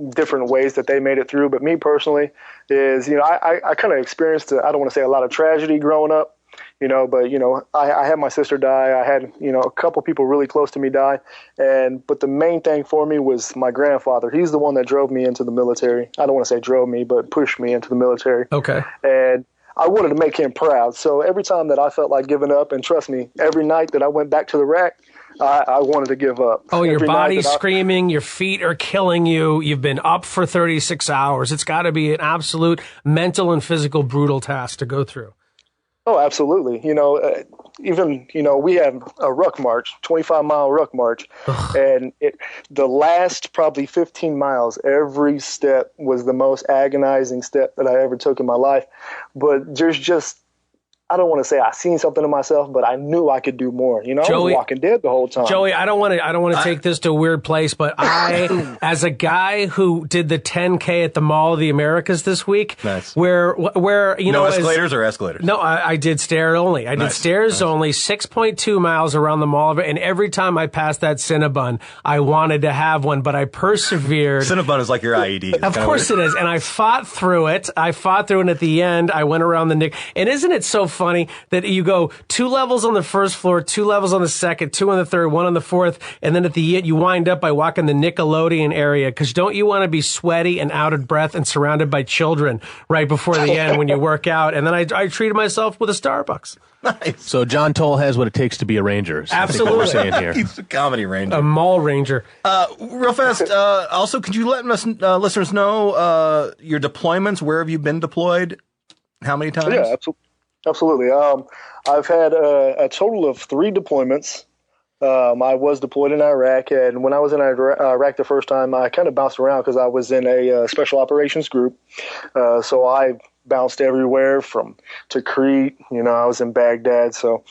different ways that they made it through, but me personally is, I kind of experienced, I don't want to say a lot of tragedy growing up, but, I had my sister die. I had, a couple people really close to me die. But the main thing for me was my grandfather. He's the one that drove me into the military. I don't want to say drove me, but pushed me into the military. Okay. And I wanted to make him proud. So every time that I felt like giving up, and trust me, every night that I went back to the rack, I wanted to give up. Oh, your body's screaming, your feet are killing you, you've been up for 36 hours. It's got to be an absolute mental and physical brutal task to go through. Oh, absolutely. even, we have a ruck march, 25-mile ruck march, and the last probably 15 miles, every step was the most agonizing step that I ever took in my life. But there's just, I don't want to say I seen something in myself, but I knew I could do more. I was walking dead the whole time. Joey, I don't want to take this to a weird place, but I, as a guy who did the 10K at the Mall of the Americas this week, nice. where no escalators or escalators? No, I did stair only. I did stairs only, 6.2 miles around the mall, and every time I passed that Cinnabon, I wanted to have one, but I persevered. Cinnabon is like your IED. Of course it is, and I fought through it. And at the end, I went around the nick. And isn't it so funny that you go 2 levels on the first floor, 2 levels on the second, 2 on the third, 1 on the fourth, and then at the end you wind up by walking the Nickelodeon area, because don't you want to be sweaty and out of breath and surrounded by children right before the end when you work out? And then I treated myself with a Starbucks. Nice. So John Tole has what it takes to be a ranger. Absolutely. What we're saying here. He's a comedy ranger. A mall ranger. Real fast, also, could you let us listeners know your deployments? Where have you been deployed? How many times? Yeah, absolutely. I've had a total of 3 deployments. I was deployed in Iraq, and when I was in Iraq the first time, I kind of bounced around because I was in a special operations group. So I bounced everywhere to Crete. I was in Baghdad. So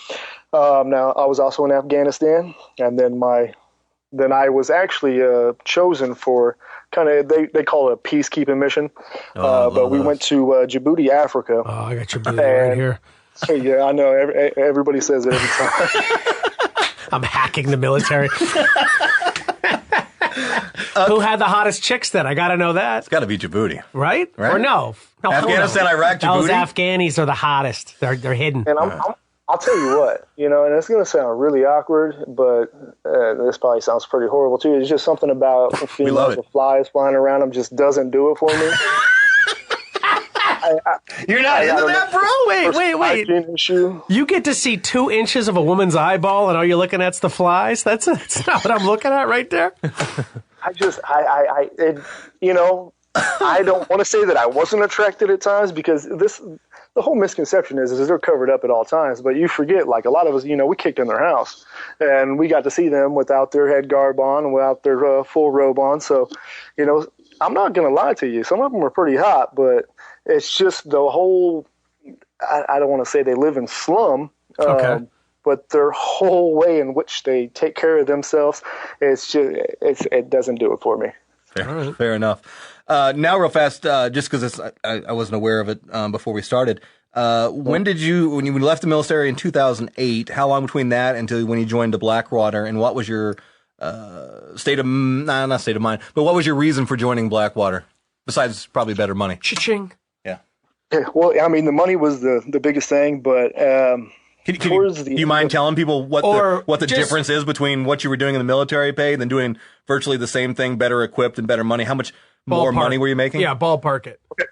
now I was also in Afghanistan, and then I was actually chosen for kind of, they call it a peacekeeping mission. But we went to Djibouti, Africa. Oh, I got Djibouti right here. Yeah, I know. Everybody says it every time. I'm hacking the military. Who had the hottest chicks then? I got to know that. It's got to be Djibouti. Right? Or no? Afghanistan, Iraq, Djibouti? Those Afghanis are the hottest. They're hidden. And I'll tell you what, and it's going to sound really awkward, but this probably sounds pretty horrible too. It's just something about females with flies flying around them just doesn't do it for me. You're not into that, bro? Wait. You get to see 2 inches of a woman's eyeball, and all you're looking at's the flies? That's not what I'm looking at right there. I don't want to say that I wasn't attracted at times, because the whole misconception is they're covered up at all times. But you forget, like a lot of us, we kicked in their house, and we got to see them without their head garb on and without their full robe on. So, I'm not going to lie to you. Some of them are pretty hot, but it's just the whole, I don't want to say they live in slum, but their whole way in which they take care of themselves, it doesn't do it for me. Fair enough. Now, real fast, just because I wasn't aware of it before we started, when you left the military in 2008, how long between that until when you joined the Blackwater, and what was your not state of mind, but what was your reason for joining Blackwater, besides probably better money? Cha-ching. Yeah, well, I mean, the money was the biggest thing, but do you mind telling people what the difference is between what you were doing in the military pay than doing virtually the same thing, better equipped and better money? How much more money were you making? Yeah, ballpark it. Okay.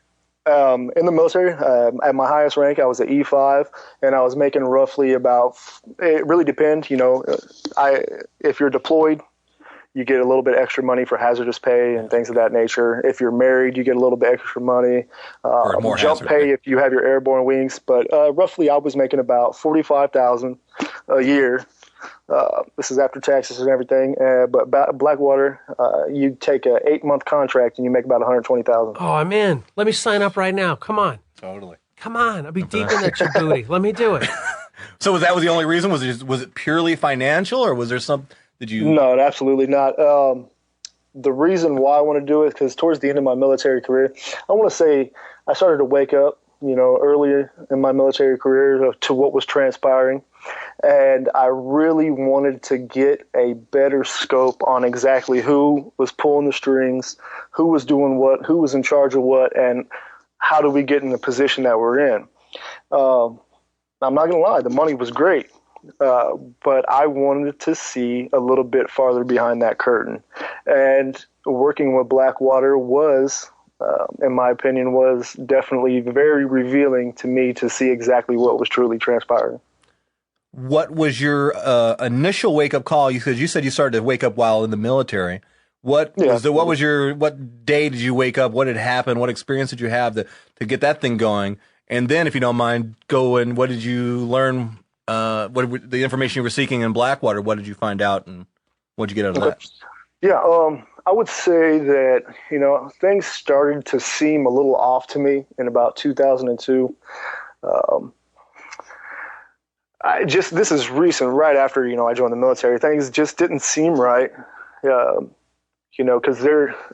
In the military, at my highest rank, I was at E5, and I was making roughly about, it really depends, if you're deployed, you get a little bit extra money for hazardous pay and things of that nature. If you're married, you get a little bit extra money. More jump pay if you have your airborne wings. But roughly, I was making about $45,000 a year. This is after taxes and everything. But Blackwater, you take an 8-month contract and you make about $120,000. Oh, I'm in. Let me sign up right now. Come on. Totally. Come on. I'll be deep in that Djibouti. Let me do it. So was the only reason? Was it purely financial, or was there some? No, absolutely not. The reason why I want to do it is because towards the end of my military career, I want to say I started to wake up, earlier in my military career to what was transpiring. And I really wanted to get a better scope on exactly who was pulling the strings, who was doing what, who was in charge of what, and how do we get in the position that we're in. I'm not going to lie, the money was great. But I wanted to see a little bit farther behind that curtain. And working with Blackwater was, in my opinion, was definitely very revealing to me to see exactly what was truly transpiring. What was your initial wake-up call? Because you said you started to wake up while in the military. What day did you wake up? What had happened? What experience did you have to get that thing going? And then, if you don't mind, what did you learn the information you were seeking in Blackwater? What did you find out, and what did you get out of that? Yeah, I wowould say that, things started to seem a little off to me in about 2002. This is recent, right after, I joined the military. Things just didn't seem right, because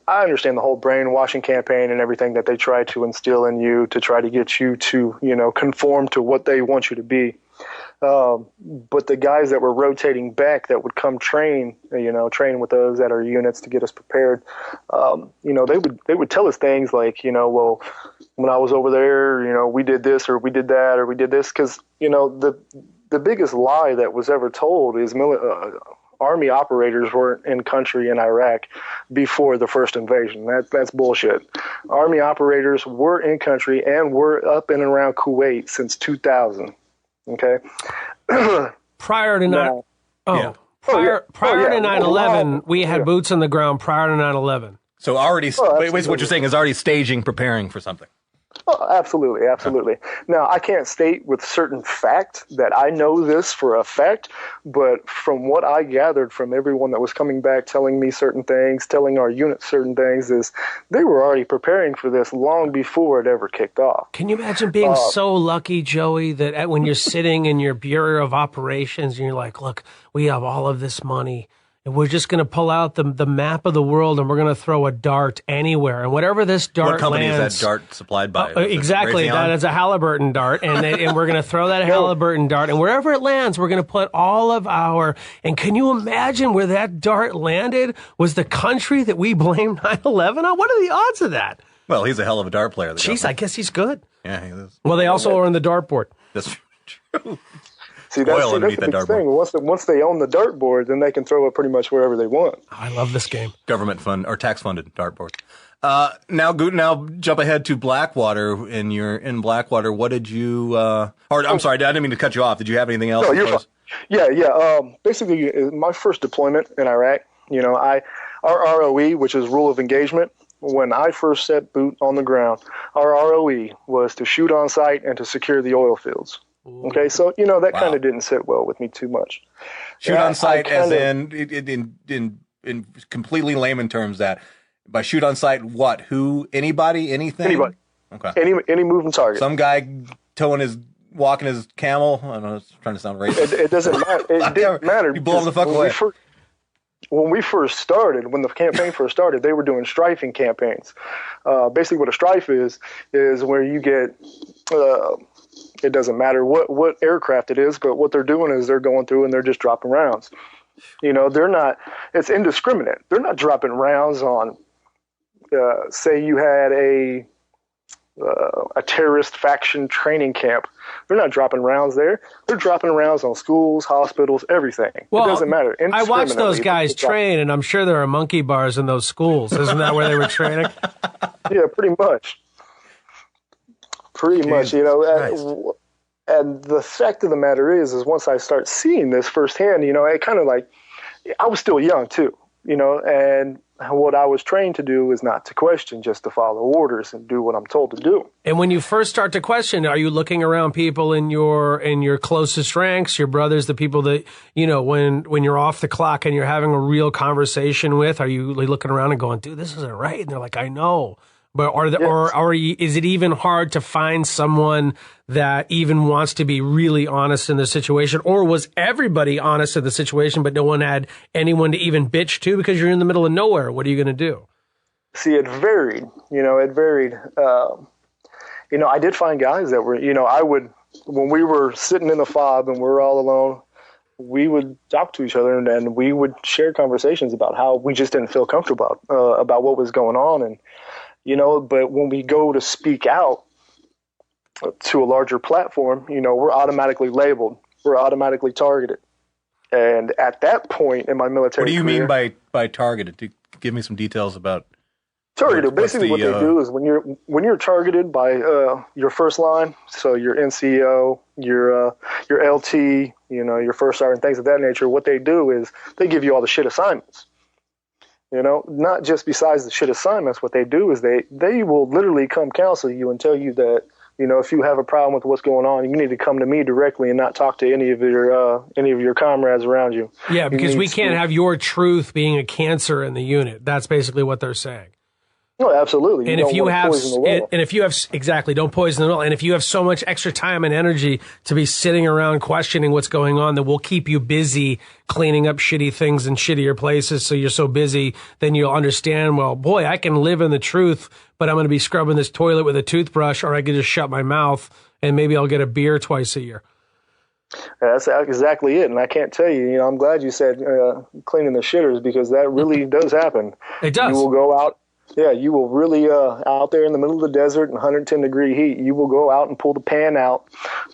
I understand the whole brainwashing campaign and everything that they try to instill in you to try to get you to, conform to what they want you to be. But the guys that were rotating back that would come train with us at our units to get us prepared, they would tell us things like, well, when I was over there, we did this or we did that or we did this. Because, the biggest lie that was ever told is Army operators weren't in country in Iraq before the first invasion. That's bullshit. Army operators were in country and were up and around Kuwait since 2000. Okay. Prior to 9/11, we had boots on the ground prior to 9/11. So already, what you're saying is already staging, preparing for something. Oh, absolutely. Now, I can't state with certain fact that I know this for a fact, but from what I gathered from everyone that was coming back telling me certain things, telling our unit certain things, is they were already preparing for this long before it ever kicked off. Can you imagine being so lucky, Joey, that when you're sitting in your Bureau of Operations and you're like, look, we have all of this money, and we're just going to pull out the map of the world and we're going to throw a dart anywhere. And whatever this dart What company lands, is that dart supplied by? Exactly. That is a Halliburton dart. And we're going to throw that Halliburton dart. And wherever it lands, we're going to put all of our... And can you imagine where that dart landed was the country that we blamed 9/11 on? What are the odds of that? Well, he's a hell of a dart player. Jeez, I guess he's good. Yeah, he is. Well, they also are on the dartboard. That's true. See, that's the big thing. Once they own the dartboard, then they can throw it pretty much wherever they want. Oh, I love this game. Government fund or tax funded dartboard. Now jump ahead to Blackwater. And you're in Blackwater. What did you? I'm sorry, I didn't mean to cut you off. Did you have anything else? No, you're fine. Yeah. Basically, my first deployment in Iraq. Our ROE, which is rule of engagement. When I first set boot on the ground, our ROE was to shoot on sight and to secure the oil fields. Okay, so that kind of didn't sit well with me too much. Shoot on sight, as in completely layman terms. That by shoot on sight, what? Who? Anybody? Anything? Anybody. Okay. Any moving target. Some guy walking his camel. I don't know. It's trying to sound racist. It doesn't matter. It didn't matter. You blow him the fuck away. When we first started, when the campaign first started, they were doing strafing campaigns. Basically, what a strife is where you get. It doesn't matter what aircraft it is, but what they're doing is they're going through and they're just dropping rounds. They're not, it's indiscriminate. They're not dropping rounds on, say you had a terrorist faction training camp. They're not dropping rounds there. They're dropping rounds on schools, hospitals, everything. Well, it doesn't matter. I watched those guys train, and I'm sure there are monkey bars in those schools. Isn't that where they were training? Yeah, pretty much. Pretty much, and the fact of the matter is once I start seeing this firsthand, it kind of like, I was still young too, and what I was trained to do is not to question, just to follow orders and do what I'm told to do. And when you first start to question, are you looking around people in your closest ranks, your brothers, the people that, when you're off the clock and you're having a real conversation with, are you looking around and going, dude, this isn't right? And they're like, I know. But is it even hard to find someone that even wants to be really honest in the situation? Or was everybody honest in the situation, but no one had anyone to even bitch to because you're in the middle of nowhere? What are you going to do? See, it varied. It varied. I did find guys that were, when we were sitting in the fob and we're all alone, we would talk to each other and we would share conversations about how we just didn't feel comfortable about what was going on. And, but when we go to speak out to a larger platform, we're automatically labeled, we're automatically targeted. And at that point in my military What do you career, mean by targeted? Give me some details about targeted. Basically, what they do is when you're targeted by your first line, so your NCO, your LT, your first sergeant, things of that nature. What they do is they give you all the shit assignments. Not just besides the shit assignments. What they do is they will literally come counsel you and tell you that if you have a problem with what's going on, you need to come to me directly and not talk to any of your comrades around you. Yeah, because we can't have your truth being a cancer in the unit. That's basically what they're saying. No, absolutely. And if you have, exactly, don't poison the well. And if you have so much extra time and energy to be sitting around questioning what's going on, that will keep you busy cleaning up shitty things in shittier places. So you're so busy, then you'll understand, well, boy, I can live in the truth, but I'm going to be scrubbing this toilet with a toothbrush, or I can just shut my mouth and maybe I'll get a beer twice a year. That's exactly it. And I can't tell you, I'm glad you said cleaning the shitters, because that really does happen. It does. You will go out. Yeah, you will really, out there in the middle of the desert in 110-degree heat, you will go out and pull the pan out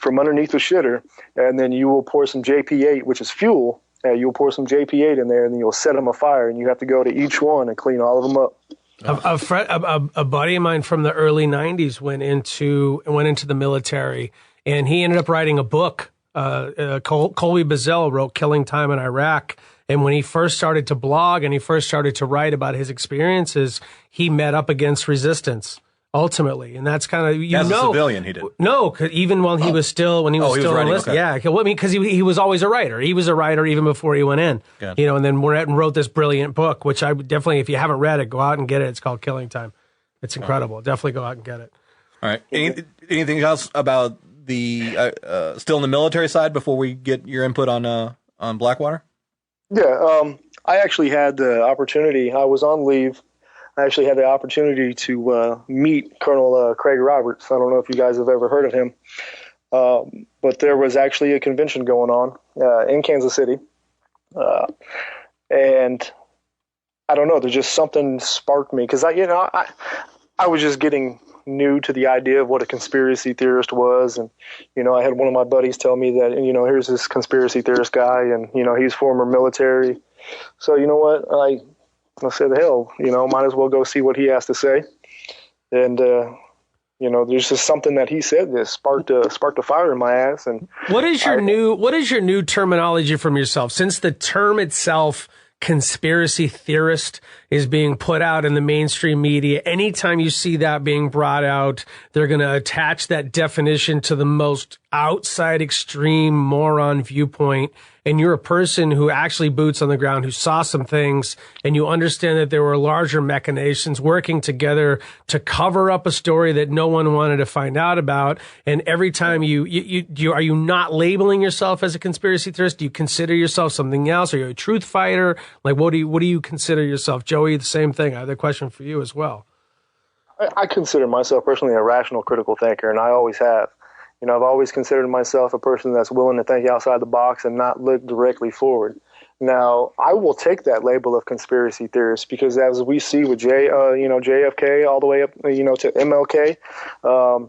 from underneath the shitter, and then you will pour some JP8, which is fuel. You'll pour some JP8 in there, and then you'll set them afire, and you have to go to each one and clean all of them up. A buddy of mine from the early 90s went into the military, and he ended up writing a book. Colby Bazell wrote Killing Time in Iraq. And when he first started to blog and he first started to write about his experiences, he met up against resistance ultimately. And that's kind of, as a civilian, he did. No, even while he was still, enlisted. Okay. Yeah. Well, I mean, because he was always a writer. He was a writer even before he went in, and then wrote this brilliant book, which I would definitely, if you haven't read it, go out and get it. It's called Killing Time. It's incredible. Definitely go out and get it. All right. Anything else about the, still in the military side before we get your input on Blackwater? Yeah, I actually had the opportunity. I was on leave. I actually had the opportunity to meet Colonel Craig Roberts. I don't know if you guys have ever heard of him, but there was actually a convention going on in Kansas City, and I don't know. There's just something sparked me, because I was just getting new to the idea of what a conspiracy theorist was. And, I had one of my buddies tell me that, here's this conspiracy theorist guy, and, he's former military. So, you know what? I said, hell, might as well go see what he has to say. And, there's just something that he said that sparked a fire in my ass. And what is your new terminology from yourself? Since the term itself, conspiracy theorist, is being put out in the mainstream media, anytime you see that being brought out, they're going to attach that definition to the most outside extreme moron viewpoint. And you're a person who actually boots on the ground, who saw some things, and you understand that there were larger machinations working together to cover up a story that no one wanted to find out about. And every time are you not labeling yourself as a conspiracy theorist? Do you consider yourself something else? Are you a truth fighter? Like, what do you consider yourself? Joey, the same thing. I have a question for you as well. I consider myself personally a rational, critical thinker, and I always have. I've always considered myself a person that's willing to think outside the box and not look directly forward. Now, I will take that label of conspiracy theorist, because as we see with JFK all the way up, to MLK,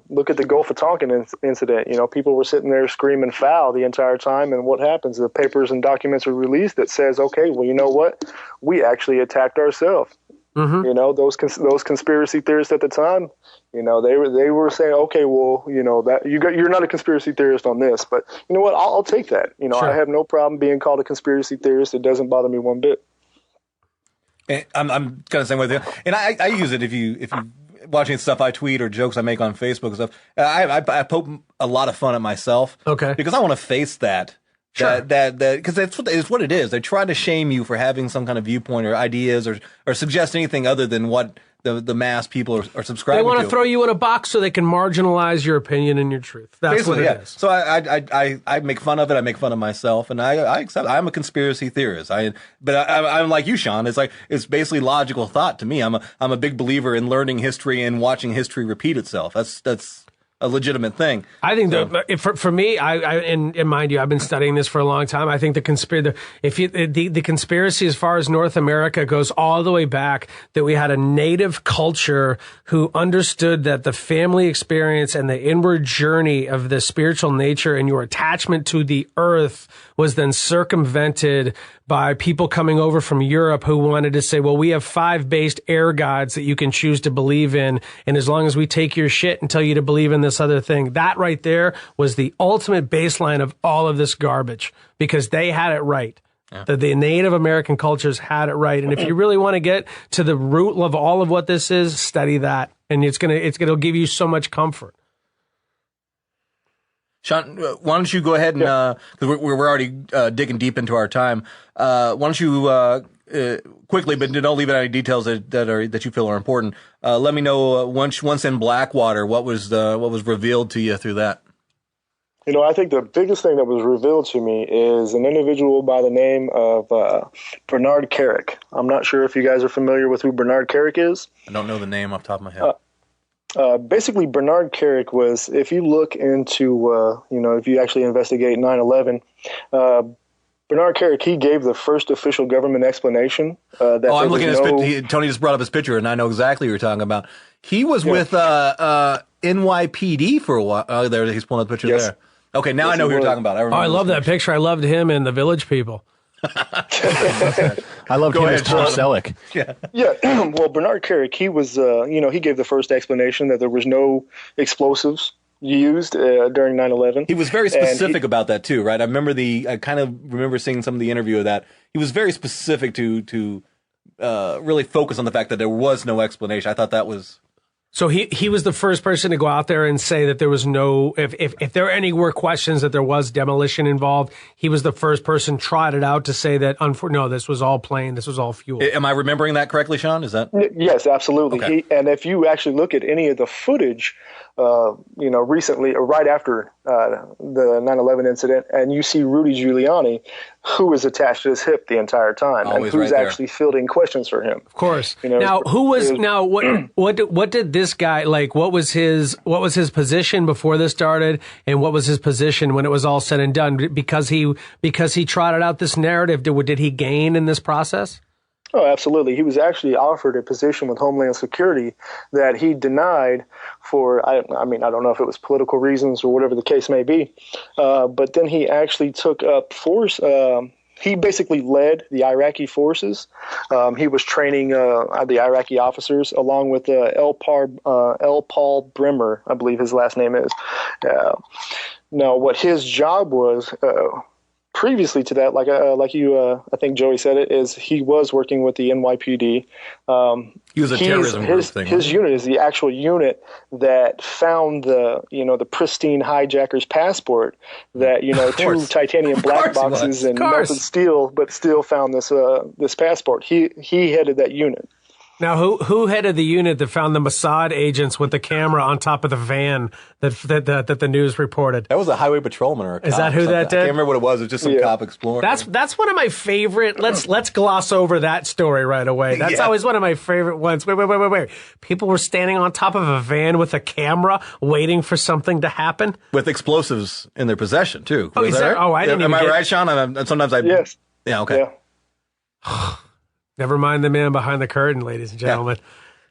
look at the Gulf of Tonkin incident. People were sitting there screaming foul the entire time, and what happens? The papers and documents are released that says, okay, well, you know what? We actually attacked ourselves. Mm-hmm. Those conspiracy theorists at the time, they were saying, okay, well, that you're not a conspiracy theorist on this, but you know what? I'll take that. Sure. I have no problem being called a conspiracy theorist. It doesn't bother me one bit. And I'm kind of the same way with you. And I use it if you watching stuff I tweet or jokes I make on Facebook and stuff. I poke a lot of fun at myself. Okay. Because I want to face that. Sure. Because it's what it is. They try to shame you for having some kind of viewpoint or ideas or suggest anything other than what the mass people are subscribing to. They want to throw you in a box so they can marginalize your opinion and your truth. That's basically what it is. So I make fun of it. I make fun of myself, and I accept. I'm a conspiracy theorist. But I'm like you, Shawn. It's basically logical thought to me. I'm a big believer in learning history and watching history repeat itself. That's a legitimate thing. I think for me, and mind you, I've been studying this for a long time. I think the conspiracy as far as North America goes all the way back, that we had a native culture who understood that the family experience and the inward journey of the spiritual nature and your attachment to the earth was then circumvented by people coming over from Europe who wanted to say, well, we have 5 based air gods that you can choose to believe in. And as long as we take your shit and tell you to believe in this other thing, that right there was the ultimate baseline of all of this garbage, because they had it right. Yeah. The Native American cultures had it right. And if you really want to get to the root of all of what this is, study that. And it'll give you so much comfort. Shawn, why don't you go ahead and, because we're already digging deep into our time, why don't you quickly, but don't leave out any details that you feel are important. Let me know once in Blackwater, what was revealed to you through that. I think the biggest thing that was revealed to me is an individual by the name of Bernard Carrick. I'm not sure if you guys are familiar with who Bernard Carrick is. I don't know the name off the top of my head. Basically, Bernard Carrick was, if you look into, if you actually investigate 9/11, Bernard Carrick, he gave the first official government explanation. That I'm looking at his picture. Tony just brought up his picture, and I know exactly what you're talking about. He was with NYPD for a while. Oh, there, he's pulling up the picture there. Okay, now I know who you're talking about. I love that picture. I loved him and the Village People. I loved him as Tom Selleck. Yeah. Well, Bernard Carrick, he was, he gave the first explanation that there was no explosives used during 9/11. He was very specific about that too, right? I kind of remember seeing some of the interview of that. He was very specific to really focus on the fact that there was no explanation. I thought that was. So he was the first person to go out there and say that there was no, if there were questions that there was demolition involved, he was the first person trotted out to say that, no, this was all plane, this was all fuel. Am I remembering that correctly, Shawn? Is that? Yes, absolutely. Okay. And if you actually look at any of the footage, recently, or right after the 9/11 incident, and you see Rudy Giuliani, who is attached to his hip the entire time, always and who's right actually fielding questions for him. Of course. Now, what did this guy, like, what was his position before this started, and what was his position when it was all said and done? Because he trotted out this narrative, did he gain in this process? Oh, absolutely. He was actually offered a position with Homeland Security that he denied for, I don't know if it was political reasons or whatever the case may be, but then he actually took up force. He basically led the Iraqi forces. He was training the Iraqi officers along with L. Paul Bremer, I believe his last name is. Now, what his job was previously to that, I think Joey said it, is he was working with the NYPD. He was a terrorism group thing. His unit is the actual unit that found the pristine hijacker's passport that, two titanium black boxes and melted steel, but still found this passport. He headed that unit. Now, who headed the unit that found the Mossad agents with the camera on top of the van that the news reported? That was a highway patrolman or a cop. Is that who that did? I can't remember what it was. It was just some cop exploring. That's one of my favorite. Let's gloss over that story right away. That's always one of my favorite ones. Wait. People were standing on top of a van with a camera waiting for something to happen. With explosives in their possession, too. Oh, is there? Oh, I didn't Am I right, Shawn? Sometimes I... Yes. Yeah, okay. Yeah. Never mind the man behind the curtain, ladies and gentlemen.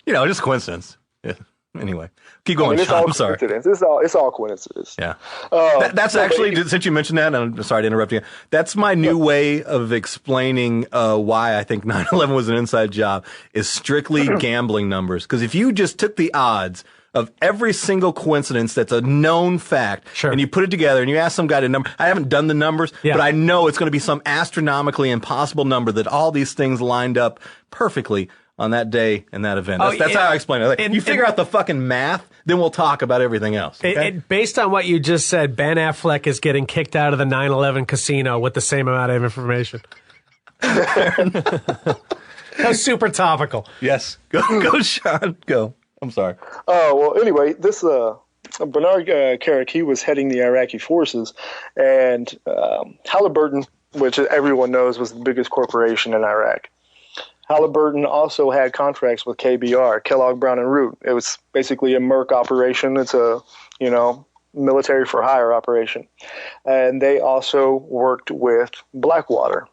Yeah. Just coincidence. Yeah. Anyway, keep going, Shawn. I'm sorry. It's all coincidence. Yeah. That's actually, since you mentioned that, and I'm sorry to interrupt you, that's my new way of explaining why I think 9/11 was an inside job, is strictly gambling numbers. Because if you just took the odds of every single coincidence that's a known fact, and you put it together and you ask some guy to number, I haven't done the numbers, but I know it's going to be some astronomically impossible number that all these things lined up perfectly on that day and that event. That's how I explain it. You figure out the fucking math, then we'll talk about everything else. Okay? Based on what you just said, Ben Affleck is getting kicked out of the 9/11 casino with the same amount of information. That was super topical. Yes. Go, Shawn. Go. I'm sorry. Well, anyway, this Bernard Carrick, he was heading the Iraqi forces, and Halliburton, which everyone knows was the biggest corporation in Iraq. Halliburton also had contracts with KBR, Kellogg Brown and Root. It was basically a Merc operation. It's a military for hire operation, and they also worked with Blackwater.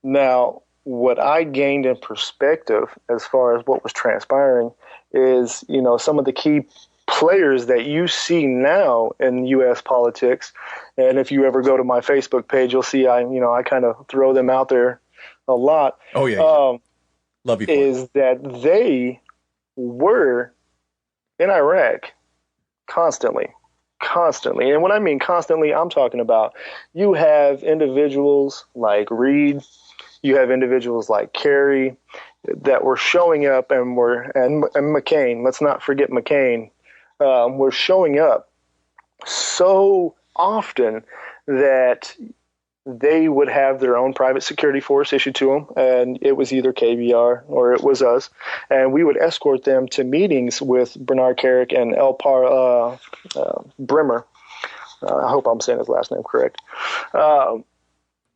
Now, what I gained in perspective as far as what was transpiring is, some of the key players that you see now in U.S. politics. And if you ever go to my Facebook page, you'll see I kind of throw them out there a lot. Oh, yeah. Love you for is that they were in Iraq constantly. And when I mean constantly, I'm talking about you have individuals like Reed, you have individuals like Kerry that were showing up and McCain. Let's not forget McCain. Were showing up so often that they would have their own private security force issued to them, and it was either KBR or it was us, and we would escort them to meetings with Bernard Carrick and Brimmer. I hope I'm saying his last name correct.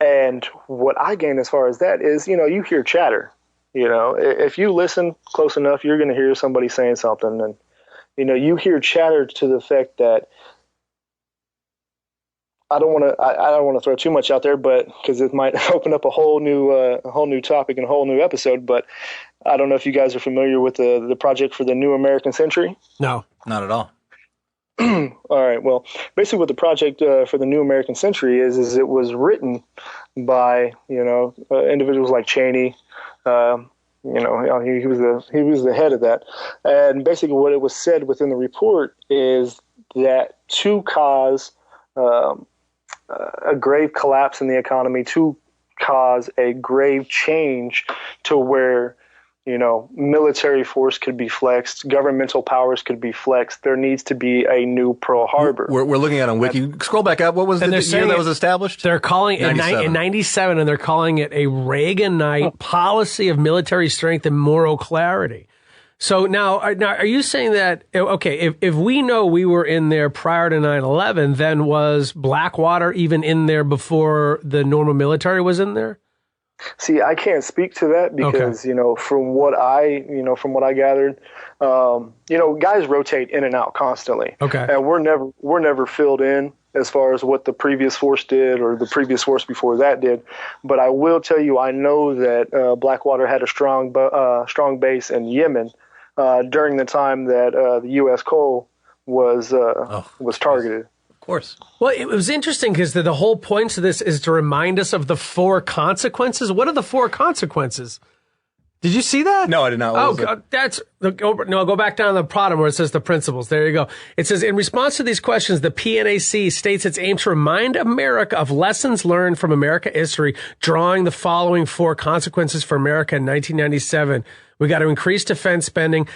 And what I gain as far as that is, you hear chatter. If you listen close enough, you're going to hear somebody saying something, and you hear chatter to the effect that I don't want to throw too much out there, but because it might open up a whole new topic and a whole new episode. But I don't know if you guys are familiar with the project for the New American Century. No, not at all. All right. Well, basically, what the project for the New American Century is it was written by individuals like Cheney. He was the head of that, and basically, what it was said within the report is that to cause a grave collapse in the economy, to cause a grave change to where, military force could be flexed, governmental powers could be flexed. There needs to be a new Pearl Harbor. We're looking at on Wiki. Scroll back up. What was the year that was established? They're calling it in 97, and they're calling it a Reaganite policy of military strength and moral clarity. So now, are you saying that, okay, if we know we were in there prior to 9/11, then was Blackwater even in there before the normal military was in there? See, I can't speak to that because, from what I gathered, guys rotate in and out constantly. Okay. And we're never filled in as far as what the previous force did or the previous force before that did. But I will tell you, I know that Blackwater had a strong base in Yemen during the time that the U.S. coal was targeted. Of course. Well, it was interesting because the whole point of this is to remind us of the 4 consequences. What are the 4 consequences? Did you see that? No, I did not. Go back down to the bottom where it says the principles. There you go. It says, in response to these questions, the PNAC states its aim to remind America of lessons learned from America history, drawing the following 4 consequences for America in 1997. We got to increase defense spending,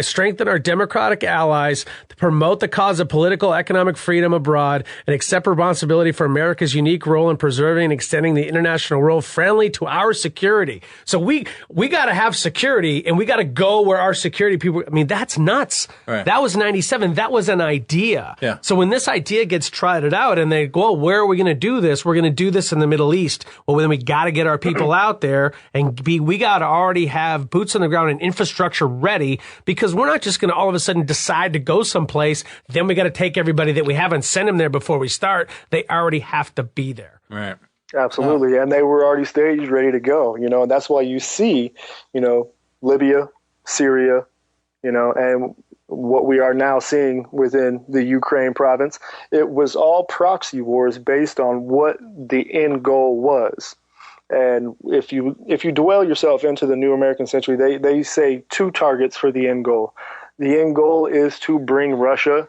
strengthen our democratic allies, to promote the cause of political economic freedom abroad, and accept responsibility for America's unique role in preserving and extending the international world friendly to our security. So we got to have security, and we got to go where our security people. I mean, that's nuts. Right. That was 97. That was an idea. Yeah. So when this idea gets trotted out, and they go, well, where are we going to do this? We're going to do this in the Middle East. Well, then we got to get our people out there, and we got to already have boots on the ground and infrastructure ready, because we're not just going to all of a sudden decide to go someplace. Then we got to take everybody that we haven't sent them there before we start. They already have to be there. Right. Absolutely. And they were already staged, ready to go, and that's why you see, Libya, Syria, and what we are now seeing within the Ukraine province. It was all proxy wars based on what the end goal was. And if you dwell yourself into the New American Century, they say 2 targets for the end goal. The end goal is to bring Russia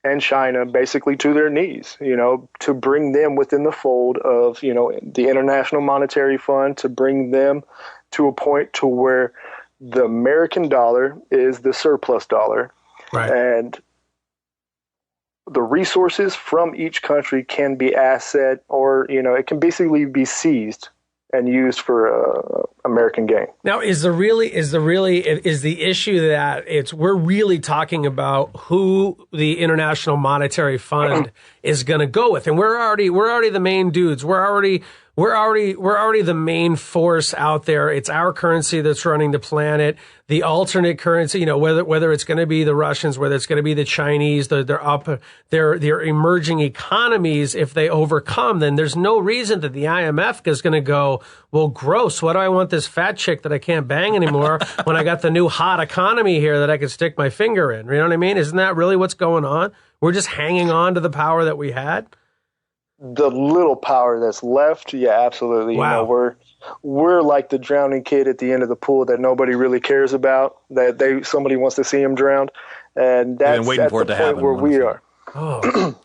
and China basically to their knees, to bring them within the fold of, the International Monetary Fund, to bring them to a point to where the American dollar is the surplus dollar. Right. And the resources from each country can be asset or, it can basically be seized and used for American gain. Now, is the issue that we're really talking about who the International Monetary Fund is going to go with, and we're already the main dudes. We're already the main force out there. It's our currency that's running the planet. The alternate currency, whether it's going to be the Russians, whether it's going to be the Chinese, they're emerging economies. If they overcome, then there's no reason that the IMF is going to go, well, gross. Why do I want this fat chick that I can't bang anymore when I got the new hot economy here that I can stick my finger in? You know what I mean? Isn't that really what's going on? We're just hanging on to the power that we had. The little power that's left, yeah, absolutely. Wow. We're like the drowning kid at the end of the pool that nobody really cares about. That somebody wants to see him drowned, and that's waiting for it to the point happen where we are. Oh,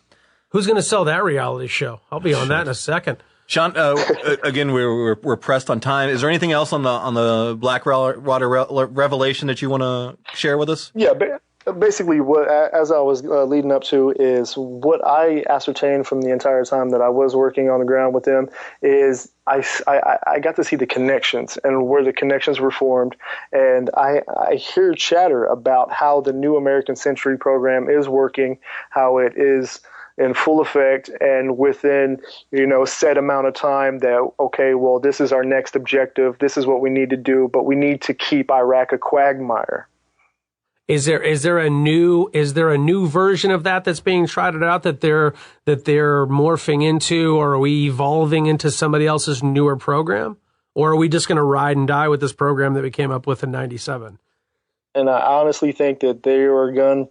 who's going to sell that reality show? I'll be on that in a second. Shawn, again, we're pressed on time. Is there anything else on the Blackwater revelation that you want to share with us? Yeah, basically, what as I was leading up to is what I ascertained from the entire time that I was working on the ground with them is I got to see the connections and where the connections were formed, and I hear chatter about how the New American Century program is working, how it is in full effect, and within set amount of time that, okay, well, this is our next objective, this is what we need to do, but we need to keep Iraq a quagmire. Is there a new version of that that's being trotted out that they're morphing into, or are we evolving into somebody else's newer program, or are we just going to ride and die with this program that we came up with in '97? And I honestly think that they are going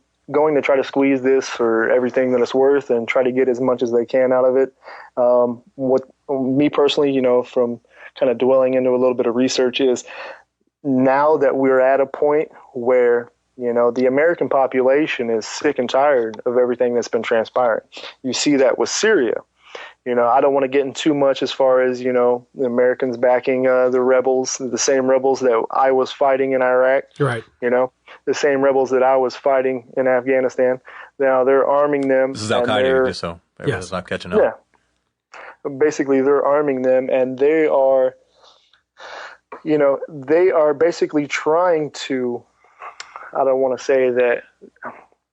to try to squeeze this for everything that it's worth and try to get as much as they can out of it. What me personally, from kind of dwelling into a little bit of research, is now that we're at a point where the American population is sick and tired of everything that's been transpiring. You see that with Syria. I don't want to get in too much as far as, the Americans backing the rebels, the same rebels that I was fighting in Iraq. Right. The same rebels that I was fighting in Afghanistan. Now they're arming them. This is Al-Qaeda, just so everyone's not catching up. Yeah. Basically, they're arming them, and they are, they are basically trying to, I don't want to say that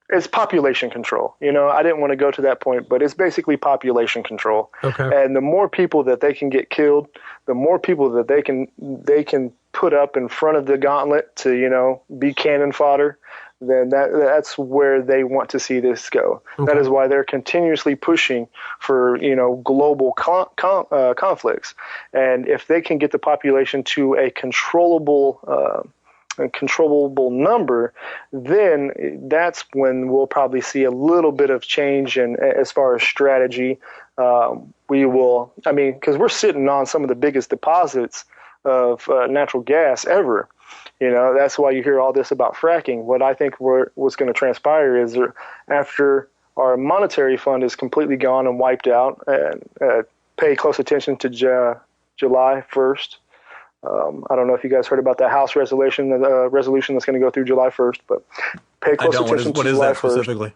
it's population control. I didn't want to go to that point, but it's basically population control. Okay. And the more people that they can get killed, the more people that they can put up in front of the gauntlet to, be cannon fodder, then that's where they want to see this go. Okay. That is why they're continuously pushing for, global conflicts. And if they can get the population to a controllable number, then that's when we'll probably see a little bit of change in as far as strategy. We will, because we're sitting on some of the biggest deposits of natural gas ever. That's why you hear all this about fracking. What I think what's going to transpire is after our monetary fund is completely gone and wiped out, and pay close attention to July 1st. I don't know if you guys heard about the House resolution that's going to go through July 1st, but pay close attention to July 1st. What is that specifically?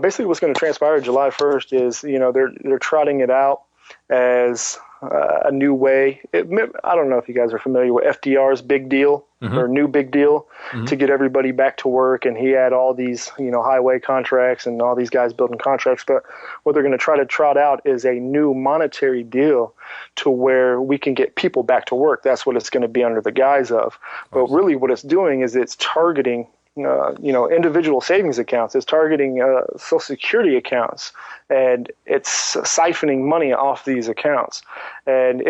Basically, what's going to transpire July 1st is, they're trotting it out as a new way. I don't know if you guys are familiar with FDR's big deal, or new big deal, to get everybody back to work. And he had all these, highway contracts and all these guys building contracts. But what they're going to try to trot out is a new monetary deal to where we can get people back to work. That's what it's going to be under the guise of. But really what it's doing is it's targeting individual savings accounts. It's targeting Social Security accounts, and it's siphoning money off these accounts. And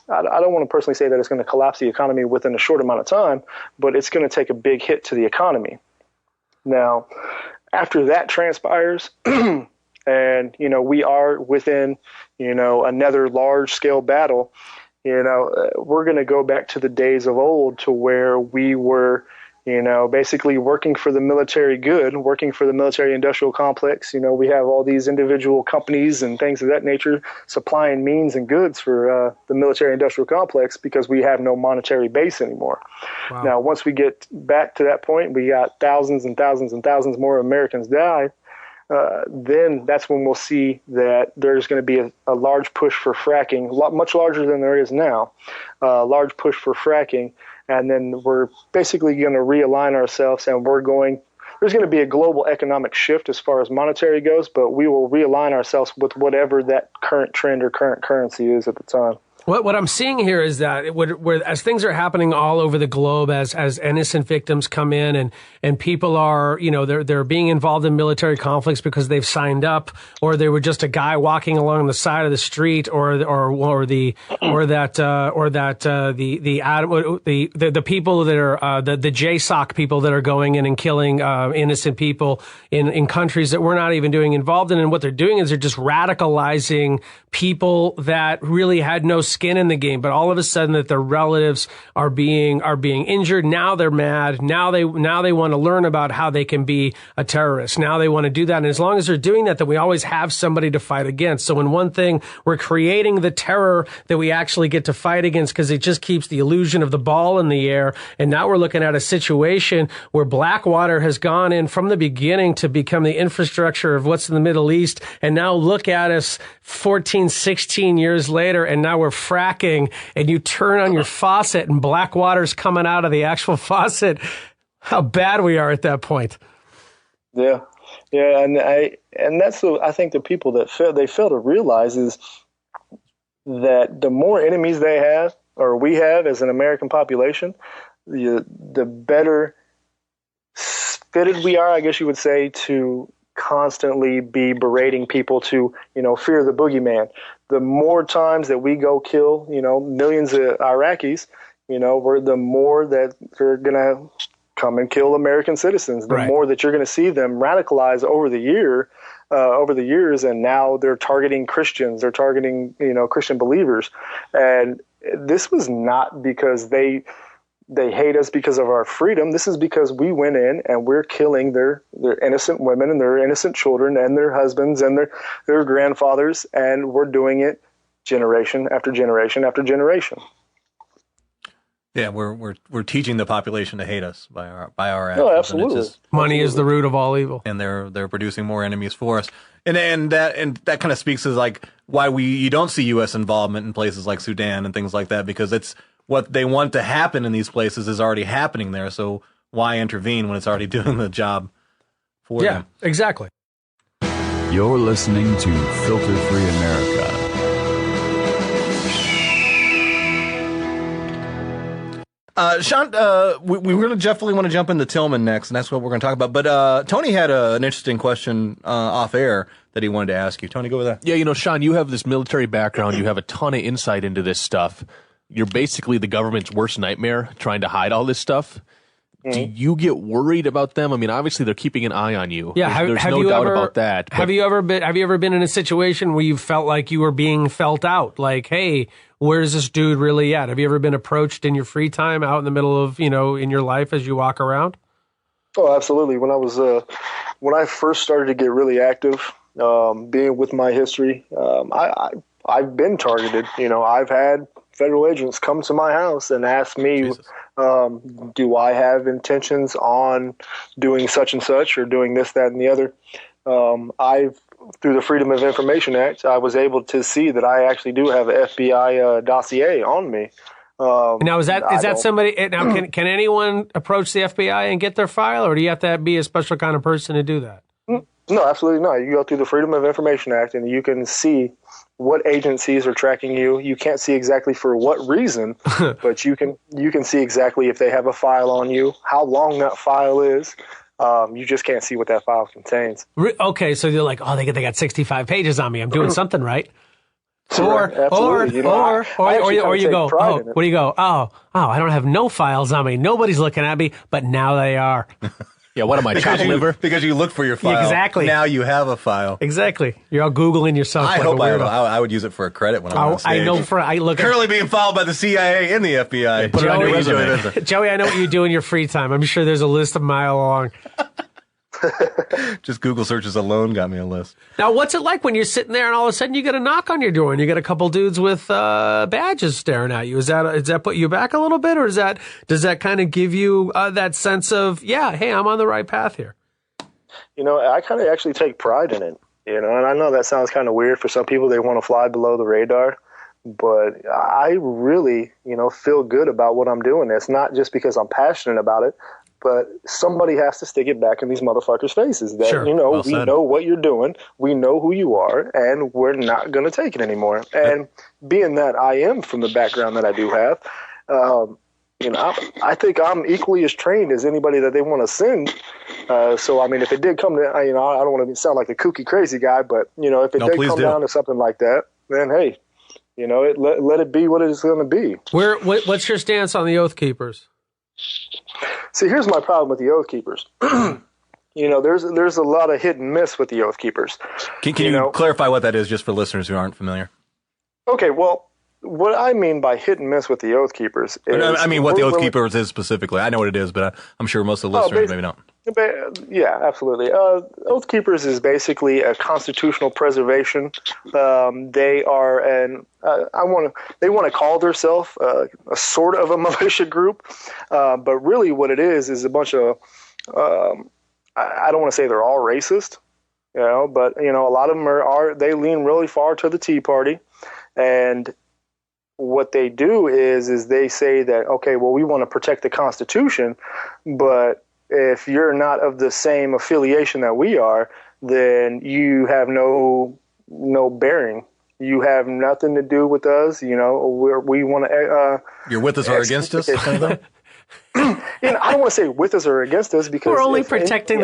I don't want to personally say that it's going to collapse the economy within a short amount of time, but it's going to take a big hit to the economy. Now, after that transpires, and, we are within, another large scale battle, we're going to go back to the days of old to where we were, basically working for the military good, working for the military industrial complex. We have all these individual companies and things of that nature supplying means and goods for the military industrial complex because we have no monetary base anymore. Wow. Now, once we get back to that point, we got thousands and thousands and thousands more Americans die. Then that's when we'll see that there's going to be a large push for fracking, much larger than there is now, a large push for fracking. And then we're basically going to realign ourselves, and there's going to be a global economic shift as far as monetary goes, but we will realign ourselves with whatever that current trend or current currency is at the time. What I'm seeing here is that as things are happening all over the globe, as innocent victims come in and people are, they're being involved in military conflicts because they've signed up, or they were just a guy walking along the side of the street, or the people that are the JSOC people that are going in and killing innocent people in countries that we're not even involved in. And what they're doing is they're just radicalizing people that really had no skin in the game, but all of a sudden that their relatives are being injured. Now they're mad. Now they want to learn about how they can be a terrorist. Now they want to do that. And as long as they're doing that, then we always have somebody to fight against. So in one thing, we're creating the terror that we actually get to fight against because it just keeps the illusion of the ball in the air. And now we're looking at a situation where Blackwater has gone in from the beginning to become the infrastructure of what's in the Middle East. And now look at us 14, 16 years later, and now we're fracking, and you turn on your faucet and black water's coming out of the actual faucet. How bad we are at that point. Yeah. Yeah. And that's I think the people that fail to realize is that the more enemies they have, or we have as an American population, the better fitted we are, I guess you would say, to constantly be berating people to, fear the boogeyman. The more times that we go kill, millions of Iraqis, the more that they're going to come and kill American citizens, the more that you're going to see them radicalize over the years. And now they're targeting Christians, they're targeting, Christian believers. And this was not because they hate us because of our freedom. This is because we went in and we're killing their innocent women and their innocent children and their husbands and their grandfathers. And we're doing it generation after generation after generation. Yeah, we're teaching the population to hate us by our actions. No, absolutely. Money is the root of all evil, and they're producing more enemies for us. And that kind of speaks to like why you don't see U.S. involvement in places like Sudan and things like that, because it's what they want to happen in these places is already happening there. So why intervene when it's already doing the job for them? Yeah, exactly. You're listening to Filter Free America. Shawn, we really definitely want to jump into Tillman next, and that's what we're going to talk about. But Tony had an interesting question off air that he wanted to ask you. Tony, go with that. Yeah, Shawn, you have this military background. You have a ton of insight into this stuff. You're basically the government's worst nightmare trying to hide all this stuff. Mm-hmm. Do you get worried about them? I mean, obviously they're keeping an eye on you. Yeah, there's no doubt about that. Have you ever been in a situation where you felt like you were being felt out? Like, hey, where's this dude really at? Have you ever been approached in your free time out in the middle of, in your life as you walk around? Oh, absolutely. When I first started to get really active, being with my history, I've been targeted. I've had federal agents come to my house and ask me, do I have intentions on doing such and such or doing this, that, and the other? Through the Freedom of Information Act, I was able to see that I actually do have an FBI dossier on me. Now, is that somebody? Now, can anyone approach the FBI and get their file, or do you have to be a special kind of person to do that? No, absolutely not. You go through the Freedom of Information Act, and you can see what agencies are tracking you. You can't see exactly for what reason, but you can see exactly if they have a file on you, how long that file is. You just can't see what that file contains. Okay, so you're like, oh, they got 65 pages on me. I'm doing something right. Or you go, oh, what do you go? Oh, I don't have no files on me. Nobody's looking at me, but now they are. Yeah, what am I, chopped liver? Because you looked for your file. Exactly. Now you have a file. Exactly. You're all Googling yourself. I hope I would use it for a credit when I'm on stage. I know currently being followed by the CIA and the FBI. Put it on your resume. Joey, I know what you do in your free time. I'm sure there's a list a mile long. Just Google searches alone got me a list. Now, what's it like when you're sitting there and all of a sudden you get a knock on your door and you get a couple dudes with badges staring at you? Does that put you back a little bit, or does that kind of give you that sense of, yeah, hey, I'm on the right path here? I kind of actually take pride in it. And I know that sounds kind of weird for some people. They want to fly below the radar, but I really, feel good about what I'm doing. It's not just because I'm passionate about it, but somebody has to stick it back in these motherfuckers' faces that, sure. we know what you're doing. We know who you are, and we're not going to take it anymore. And being that I am from the background that I do have, I think I'm equally as trained as anybody that they want to send. So, I mean, if it did come to, I don't want to sound like the kooky crazy guy, but, if it did come down to something like that, then, hey, let it be what it is going to be. What's your stance on the Oath Keepers? See, here's my problem with the Oath Keepers. There's a lot of hit and miss with the Oath Keepers. Can you clarify what that is just for listeners who aren't familiar? Okay, well, what I mean by hit and miss with the Oath Keepers is... I mean, what the Oath Keepers is specifically. I know what it is, but I'm sure most of the listeners maybe don't. Yeah, absolutely. Oath Keepers is basically a constitutional preservation. They are they want to call themselves a sort of a militia group, but really what it is a bunch of, I don't want to say they're all racist, but a lot of them they lean really far to the Tea Party, and what they do is they say that, okay, well, we want to protect the Constitution, but if you're not of the same affiliation that we are, then you have no bearing. You have nothing to do with us. We want to. You're with us or against us? I don't want to say with us or against us because we're only protecting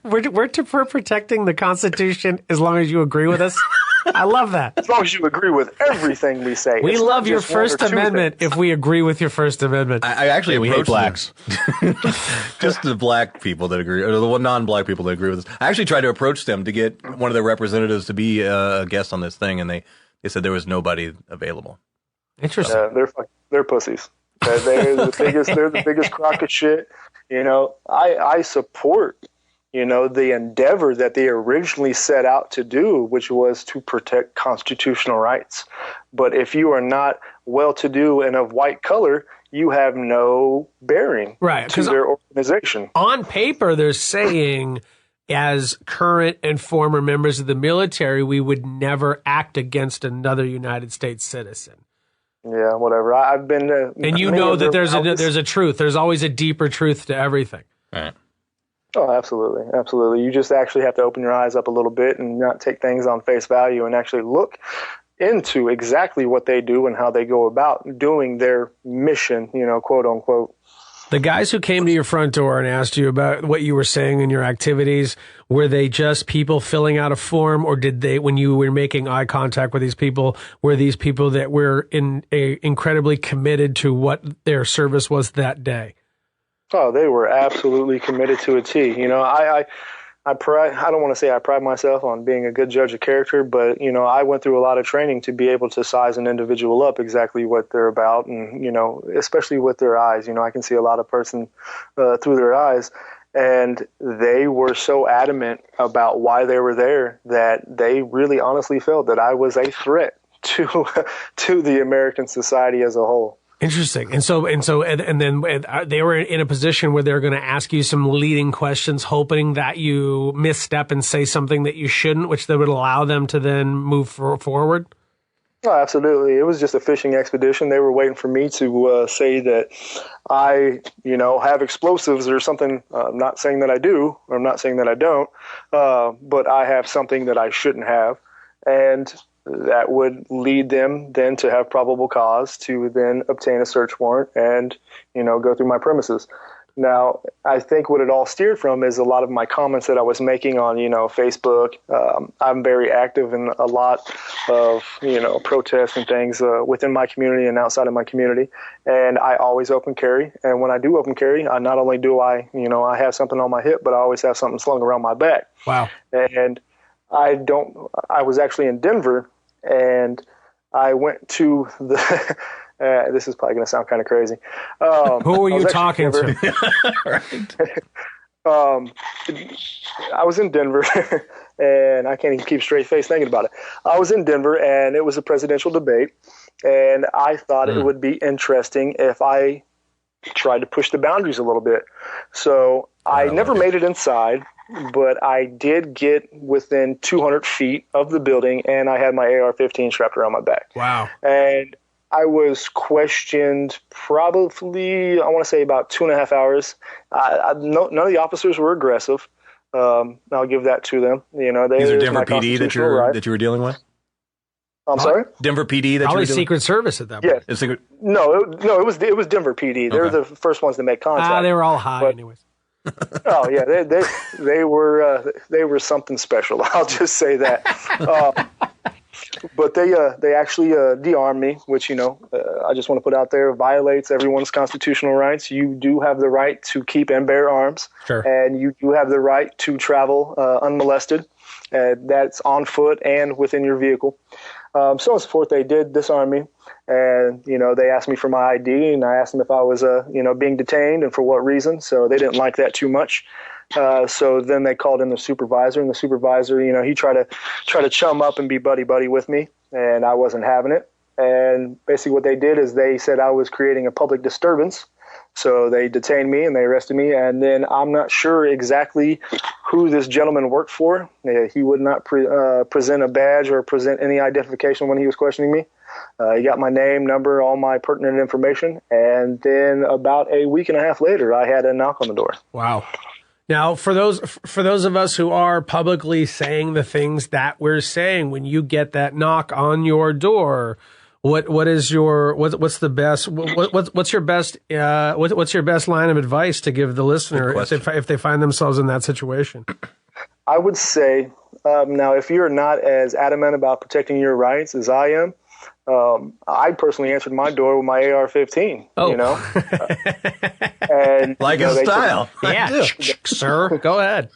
we're protecting the Constitution as long as you agree with us. I love that. As long as you agree with everything we say. We love your First Amendment if we agree with your First Amendment. I actually we hate blacks. Just the black people that agree, or the non-black people that agree with us. I actually tried to approach them to get one of their representatives to be a guest on this thing, and they said there was nobody available. Interesting. They're pussies. They're the biggest. They're the biggest crock of shit. I support the endeavor that they originally set out to do, which was to protect constitutional rights. But if you are not well-to-do and of white color, you have no bearing to their organization. On paper, they're saying, as current and former members of the military, we would never act against another United States citizen. Yeah, whatever. I've been to, and that there's a truth. There's always a deeper truth to everything. Right. Oh, absolutely. Absolutely. You just actually have to open your eyes up a little bit and not take things on face value and actually look into exactly what they do and how they go about doing their mission, quote unquote. The guys who came to your front door and asked you about what you were saying in your activities, were they just people filling out a form, or did they, when you were making eye contact with these people, were these people that were incredibly committed to what their service was that day? Oh, they were absolutely committed to a T. I don't want to say I pride myself on being a good judge of character, but, I went through a lot of training to be able to size an individual up exactly what they're about. And, especially with their eyes, I can see a lot of person through their eyes. And they were so adamant about why they were there that they really honestly felt that I was a threat to the American society as a whole. Interesting. And then they were in a position where they're going to ask you some leading questions, hoping that you misstep and say something that you shouldn't, which they would allow them to then move forward. Oh, absolutely. It was just a fishing expedition. They were waiting for me to say that I, have explosives or something. I'm not saying that I do, or I'm not saying that I don't, but I have something that I shouldn't have. And that would lead them then to have probable cause to then obtain a search warrant and, go through my premises. Now, I think what it all steered from is a lot of my comments that I was making on, Facebook. I'm very active in a lot of, protests and things within my community and outside of my community. And I always open carry. And when I do open carry, not only do I have something on my hip, but I always have something slung around my back. Wow. And I was actually in Denver, and I went to the, this is probably going to sound kind of crazy. Who were you talking to? I was in Denver, and I can't even keep a straight face thinking about it. I was in Denver, and it was a presidential debate, and I thought it would be interesting if I tried to push the boundaries a little bit. So I never made it inside, but I did get within 200 feet of the building, and I had my AR-15 strapped around my back. Wow. And I was questioned probably, I want to say about 2.5 hours. None of the officers were aggressive. I'll give that to them. These are Denver PD that you were dealing with? I'm sorry? Denver PD that probably you were doing? Secret Service at that point. Yes. No, it was Denver PD. They were the first ones to make contact. They were all high anyways. Oh yeah, they were something special. I'll just say that. But they actually de-armed me, which I just want to put out there violates everyone's constitutional rights. You do have the right to keep and bear arms, sure, and you do have the right to travel unmolested. That's on foot and within your vehicle. So on and so forth. They did disarm me, and they asked me for my ID, and I asked them if I was being detained and for what reason. So they didn't like that too much. So then they called in the supervisor, and the supervisor, he tried to chum up and be buddy with me, and I wasn't having it. And basically what they did is they said I was creating a public disturbance. So they detained me and they arrested me. And then I'm not sure exactly who this gentleman worked for. He would not present a badge or present any identification when he was questioning me. He got my name, number, all my pertinent information. And then about a week and a half later, I had a knock on the door. Wow. Now, for those of us who are publicly saying the things that we're saying, when you get that knock on your door, what's your best line of advice to give the listener if they find themselves in that situation? I would say, now, if you're not as adamant about protecting your rights as I am, I personally answered my door with my AR-15. And like a style. Yeah, sir, go ahead.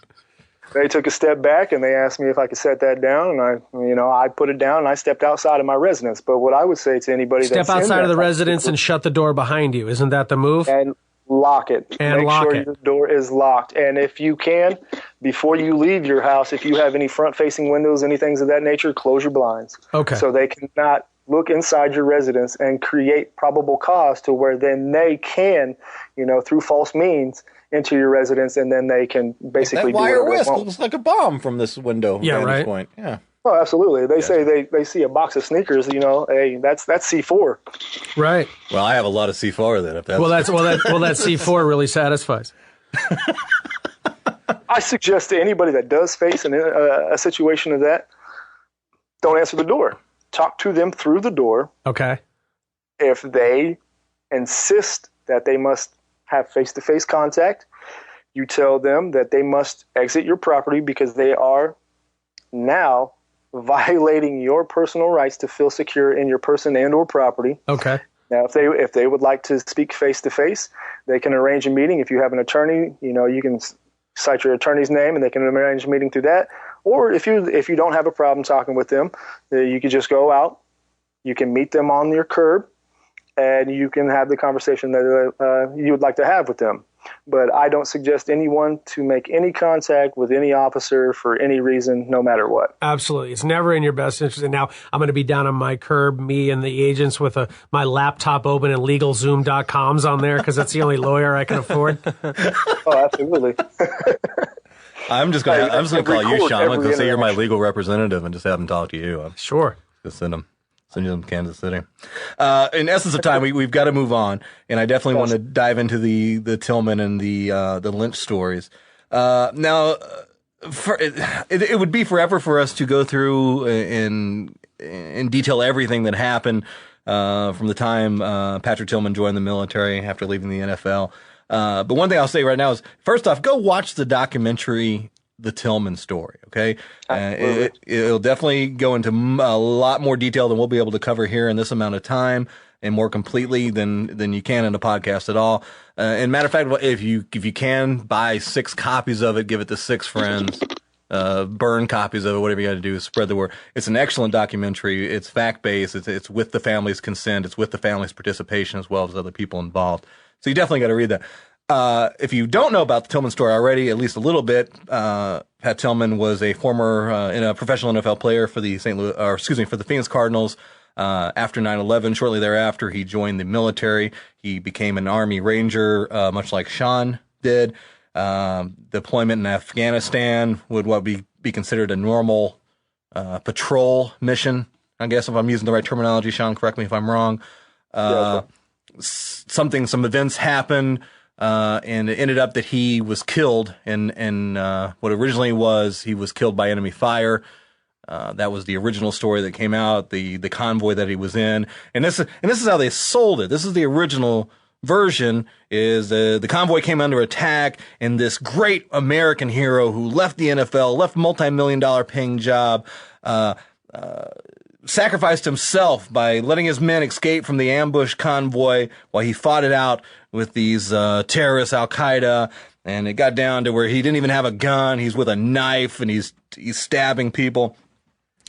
They took a step back and they asked me if I could set that down, and I put it down and I stepped outside of my residence. But what I would say to anybody step outside of the residence and shut the door behind you. Isn't that the move? And lock it. And make sure your door is locked. And if you can, before you leave your house, if you have any front-facing windows, any things of that nature, close your blinds. Okay. So they cannot look inside your residence and create probable cause to where then they can, through false means, enter your residence, and then they can basically that wire do whatever whisk they want. looks like a bomb from this window. Yeah, right. Point. Yeah. Oh, absolutely. They say they see a box of sneakers. Hey, that's C4. Right. Well, I have a lot of C4 then. If that's that C4 really satisfies. I suggest to anybody that does face a situation of that, don't answer the door. Talk to them through the door. Okay. If they insist that they must have face-to-face contact, you tell them that they must exit your property because they are now violating your personal rights to feel secure in your person and or property. Okay. Now, if they would like to speak face-to-face, they can arrange a meeting. If you have an attorney, you can cite your attorney's name and they can arrange a meeting through that. Or if you don't have a problem talking with them, you could just go out. You can meet them on your curb, and you can have the conversation that you would like to have with them. But I don't suggest anyone to make any contact with any officer for any reason, no matter what. Absolutely. It's never in your best interest. And now I'm going to be down on my curb, me and the agents with my laptop open and LegalZoom.com's on there because that's the only lawyer I can afford. Oh, absolutely. I'm just going to call you, Shawn. I'm going to say you're my legal representative and just have them talk to you. Sure. Just send you them to Kansas City. In essence of time, we've got to move on, and I definitely want to dive into the Tillman and the Lynch stories. Now, it would be forever for us to go through in detail everything that happened from the time Patrick Tillman joined the military after leaving the NFL. But one thing I'll say right now is, first off, go watch the documentary The Tillman Story, okay? It'll definitely go into a lot more detail than we'll be able to cover here in this amount of time, and more completely than you can in a podcast at all. And matter of fact, if you can, buy 6 copies of it, give it to 6 friends, burn copies of it, whatever you got to do, spread the word. It's an excellent documentary. It's fact-based. It's with the family's consent. It's with the family's participation as well as other people involved. So you definitely got to read that. If you don't know about the Tillman story already, at least a little bit, Pat Tillman was a former professional NFL player for the for the Phoenix Cardinals. After 9/11, shortly thereafter, he joined the military. He became an Army Ranger, much like Shawn did. Deployment in Afghanistan would be considered a normal patrol mission, I guess, if I'm using the right terminology. Shawn, correct me if I'm wrong. Some events happened, and it ended up that he was killed in what originally he was killed by enemy fire. That was the original story that came out, the convoy that he was in. And this is how they sold it. This is the original version, is the convoy came under attack, and this great American hero who left the NFL, left a multi-million-dollar paying job, sacrificed himself by letting his men escape from the ambush convoy while he fought it out with these terrorists, Al-Qaeda, and it got down to where he didn't even have a gun. He's with a knife, and he's stabbing people.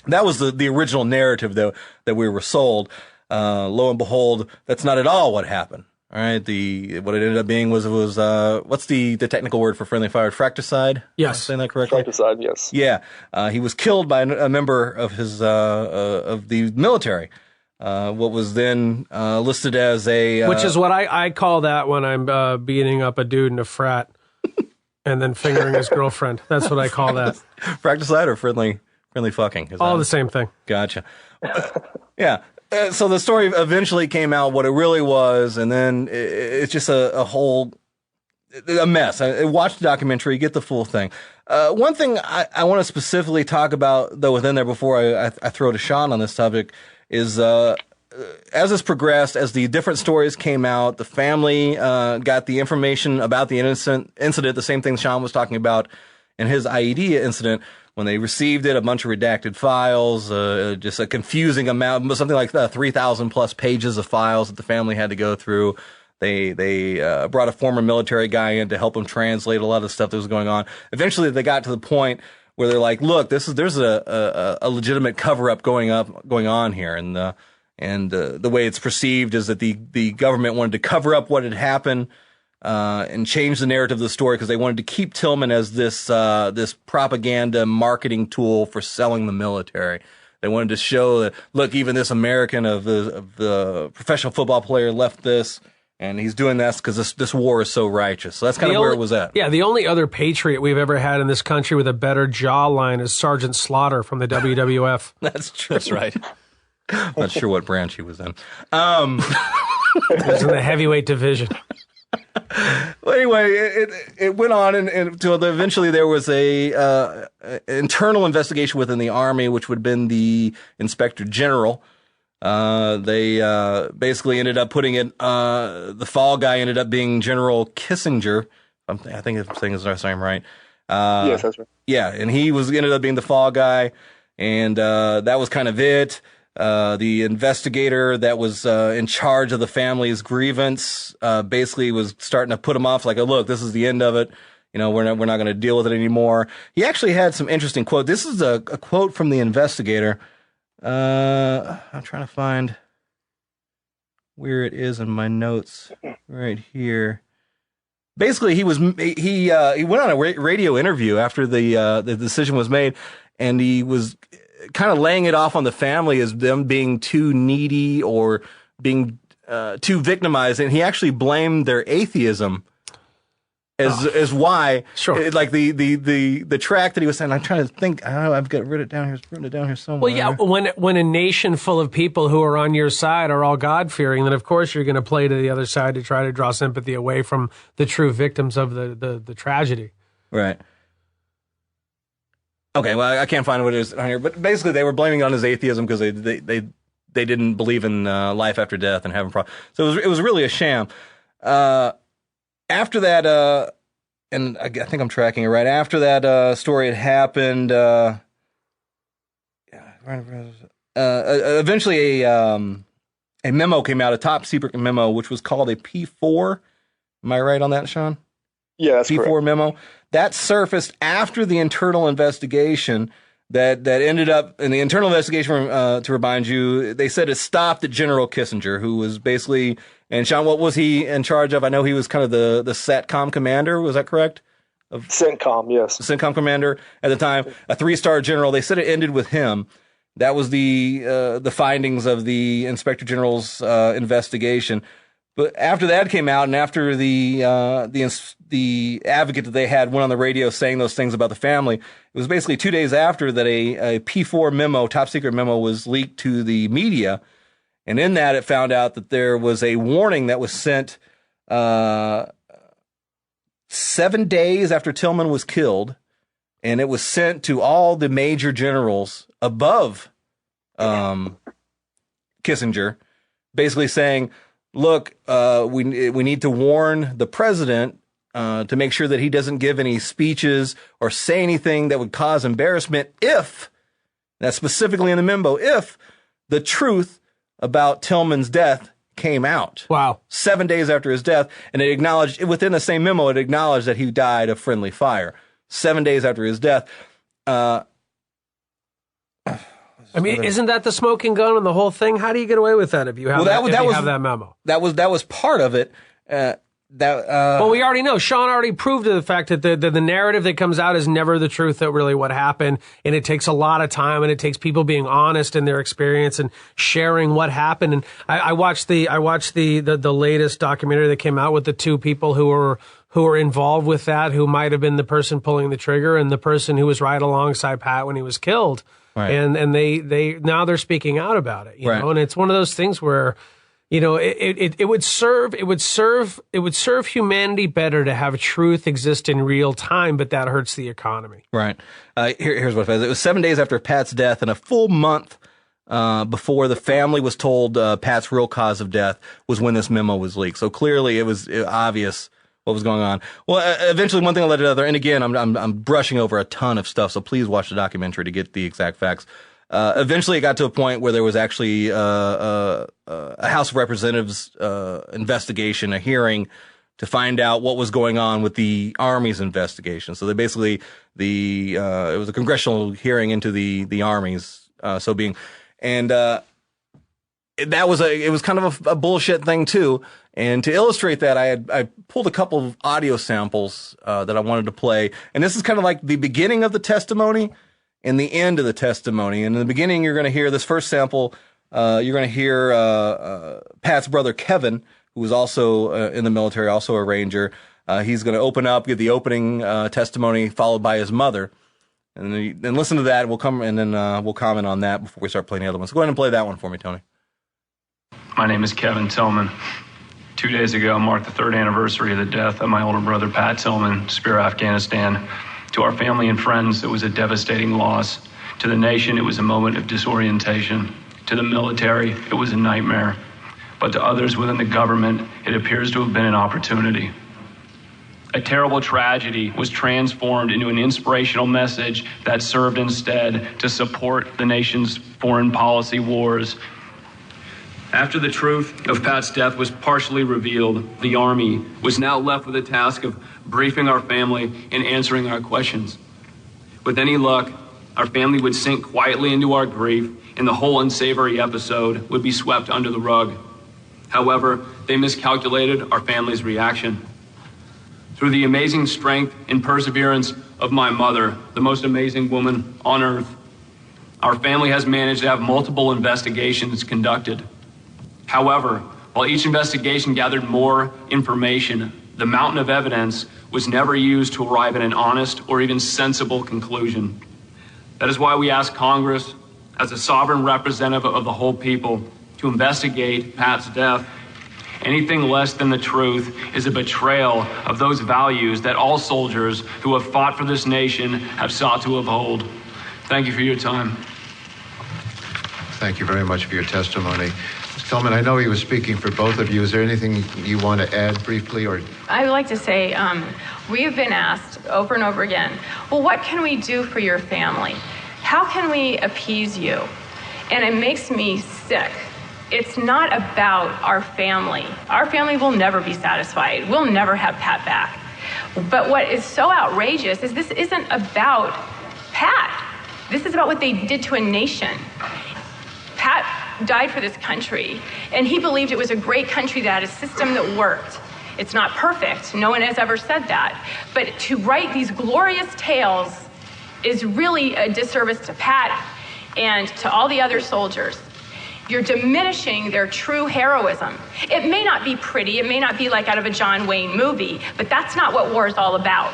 That was the original narrative, though, that we were sold. Lo and behold, that's not at all what happened. All right. What it ended up being was what's the technical word for friendly fire? Fratricide? Yes. Am I saying that correctly? Fratricide, yes. Yeah. He was killed by a member of his of the military. What was then listed as a which is what I call that when I'm beating up a dude in a frat and then fingering his girlfriend. That's what I call that. Fratricide or friendly fucking? All the same thing. Gotcha. Yeah. So the story eventually came out what it really was, and then it's just a whole mess. I watched the documentary, get the full thing. One thing I want to specifically talk about, though, within there before I throw to Shawn on this topic is as this progressed, as the different stories came out, the family got the information about the incident, the same thing Shawn was talking about in his IED incident. When they received it, a bunch of redacted files, just a confusing amount, something like 3,000 plus pages of files that the family had to go through. They brought a former military guy in to help them translate a lot of the stuff that was going on. Eventually, they got to the point where they're like, "Look, there's a legitimate cover up going on here," and the way it's perceived is that the government wanted to cover up what had happened. And change the narrative of the story because they wanted to keep Tillman as this propaganda marketing tool for selling the military. They wanted to show that, look, even this American of the professional football player left this, and he's doing this because this war is so righteous. So that's kind of where it was at. Yeah, the only other patriot we've ever had in this country with a better jawline is Sergeant Slaughter from the WWF. That's true. That's right. Not sure what branch he was in. He was in the heavyweight division. Well, anyway, it went on until eventually there was a internal investigation within the Army, which would have been the Inspector General. They basically ended up putting it. The fall guy ended up being General Kissinger. I think I'm saying his last name right. Yes, that's right. Yeah, and he ended up being the fall guy, and that was kind of it. The investigator that was in charge of the family's grievance basically was starting to put him off like, oh, look, this is the end of it. You know, we're not going to deal with it anymore. He actually had some interesting quote. This is a quote from the investigator. I'm trying to find where it is in my notes right here. Basically, he went on a radio interview after the decision was made, and he was kind of laying it off on the family as them being too needy or being too victimized, and he actually blamed their atheism as why. Sure. Like the track that he was saying. I'm trying to think. I've got written it down here somewhere. Well, yeah. When a nation full of people who are on your side are all God-fearing, then of course you're going to play to the other side to try to draw sympathy away from the true victims of the tragedy. Right. Okay, well, I can't find what it is on here, but basically they were blaming it on his atheism because they didn't believe in life after death and having problems. So it was really a sham. After that, and I think I'm tracking it right. After that story had happened, eventually a memo came out, a top secret memo, which was called a P4. Am I right on that, Shawn? Yeah, that's P4 correct. memo. That surfaced after the internal investigation that ended up in the internal investigation, to remind you, they said it stopped at General Kissinger, who was basically, and Shawn, what was he in charge of? I know he was kind of the CENTCOM commander. Was that correct? CENTCOM, yes. CENTCOM commander at the time, a 3-star general. They said it ended with him. That was the findings of the Inspector General's investigation. But after that came out, and after the advocate that they had went on the radio saying those things about the family, it was basically 2 days after that a P4 memo, top secret memo, was leaked to the media, and in that it found out that there was a warning that was sent 7 days after Tillman was killed, and it was sent to all the major generals above Kissinger, basically saying, look, we need to warn the president to make sure that he doesn't give any speeches or say anything that would cause embarrassment if, that's specifically in the memo, if the truth about Tillman's death came out. Wow. 7 days after his death, and it acknowledged, within the same memo, it acknowledged that he died of friendly fire. 7 days after his death. Let's I mean, isn't that the smoking gun and the whole thing? How do you get away with that if you have have that memo? That was part of it. Well, we already know. Shawn already proved to the fact that the narrative that comes out is never the truth that really what happened, and it takes a lot of time, and it takes people being honest in their experience and sharing what happened. And I watched the latest documentary that came out with the two people who were involved with that, who might have been the person pulling the trigger and the person who was right alongside Pat when he was killed. Right. And they now they're speaking out about it, you know, and it's one of those things where, you know, it would serve humanity better to have truth exist in real time, but that hurts the economy. Right. Here's what it was. It was 7 days after Pat's death and a full month before the family was told Pat's real cause of death was when this memo was leaked. So clearly it was obvious what was going on. Well, eventually one thing led to another. And again, I'm brushing over a ton of stuff, so please watch the documentary to get the exact facts. Eventually it got to a point where there was actually a House of Representatives investigation, a hearing to find out what was going on with the Army's investigation. So they basically, it was a congressional hearing into the Army's, it was kind of a bullshit thing too. And to illustrate that, I pulled a couple of audio samples that I wanted to play. And this is kind of like the beginning of the testimony and the end of the testimony. And in the beginning, you're going to hear this first sample. You're going to hear Pat's brother Kevin, who was also in the military, also a Ranger. He's going to open up, give the opening testimony, followed by his mother. And then listen to that. We'll comment on that before we start playing the other ones. So go ahead and play that one for me, Tony. My name is Kevin Tillman. 2 days ago marked the third anniversary of the death of my older brother, Pat Tillman, Spear, Afghanistan. To our family and friends, it was a devastating loss. To the nation, it was a moment of disorientation. To the military, it was a nightmare. But to others within the government, it appears to have been an opportunity. A terrible tragedy was transformed into an inspirational message that served instead to support the nation's foreign policy wars. After the truth of Pat's death was partially revealed, the Army was now left with the task of briefing our family and answering our questions. With any luck, our family would sink quietly into our grief, and the whole unsavory episode would be swept under the rug. However, they miscalculated our family's reaction. Through the amazing strength and perseverance of my mother, the most amazing woman on earth, our family has managed to have multiple investigations conducted. However, while each investigation gathered more information, the mountain of evidence was never used to arrive at an honest or even sensible conclusion. That is why we ask Congress, as a sovereign representative of the whole people, to investigate Pat's death. Anything less than the truth is a betrayal of those values that all soldiers who have fought for this nation have sought to uphold. Thank you for your time. Thank you very much for your testimony. Ms. Tillman, I know he was speaking for both of you. Is there anything you want to add briefly? Or I would like to say we have been asked over and over again, well, what can we do for your family? How can we appease you? And it makes me sick. It's not about our family. Our family will never be satisfied. We'll never have Pat back. But what is so outrageous is this isn't about Pat. This is about what they did to a nation. Pat died for this country, and he believed it was a great country that had a system that worked. It's not perfect. No one has ever said that. But to write these glorious tales is really a disservice to Pat and to all the other soldiers. You're diminishing their true heroism. It may not be pretty, it may not be like out of a John Wayne movie, but that's not what war is all about.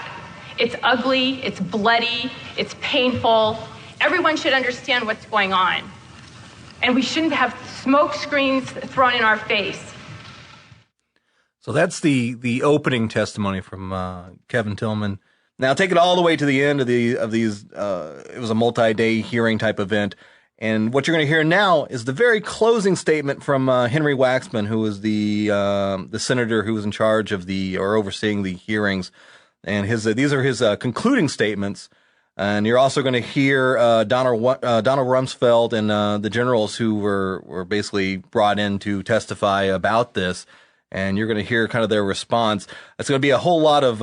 It's ugly, it's bloody, it's painful. Everyone should understand what's going on. And we shouldn't have smoke screens thrown in our face. So that's the opening testimony from Kevin Tillman. Now take it all the way to the end of these. It was a multi-day hearing type event, and what you're going to hear now is the very closing statement from Henry Waxman, who was the senator who was in charge of or overseeing the hearings, and these are his concluding statements. And you're also going to hear Donald Rumsfeld and the generals who were basically brought in to testify about this. And you're going to hear kind of their response. It's going to be a whole lot of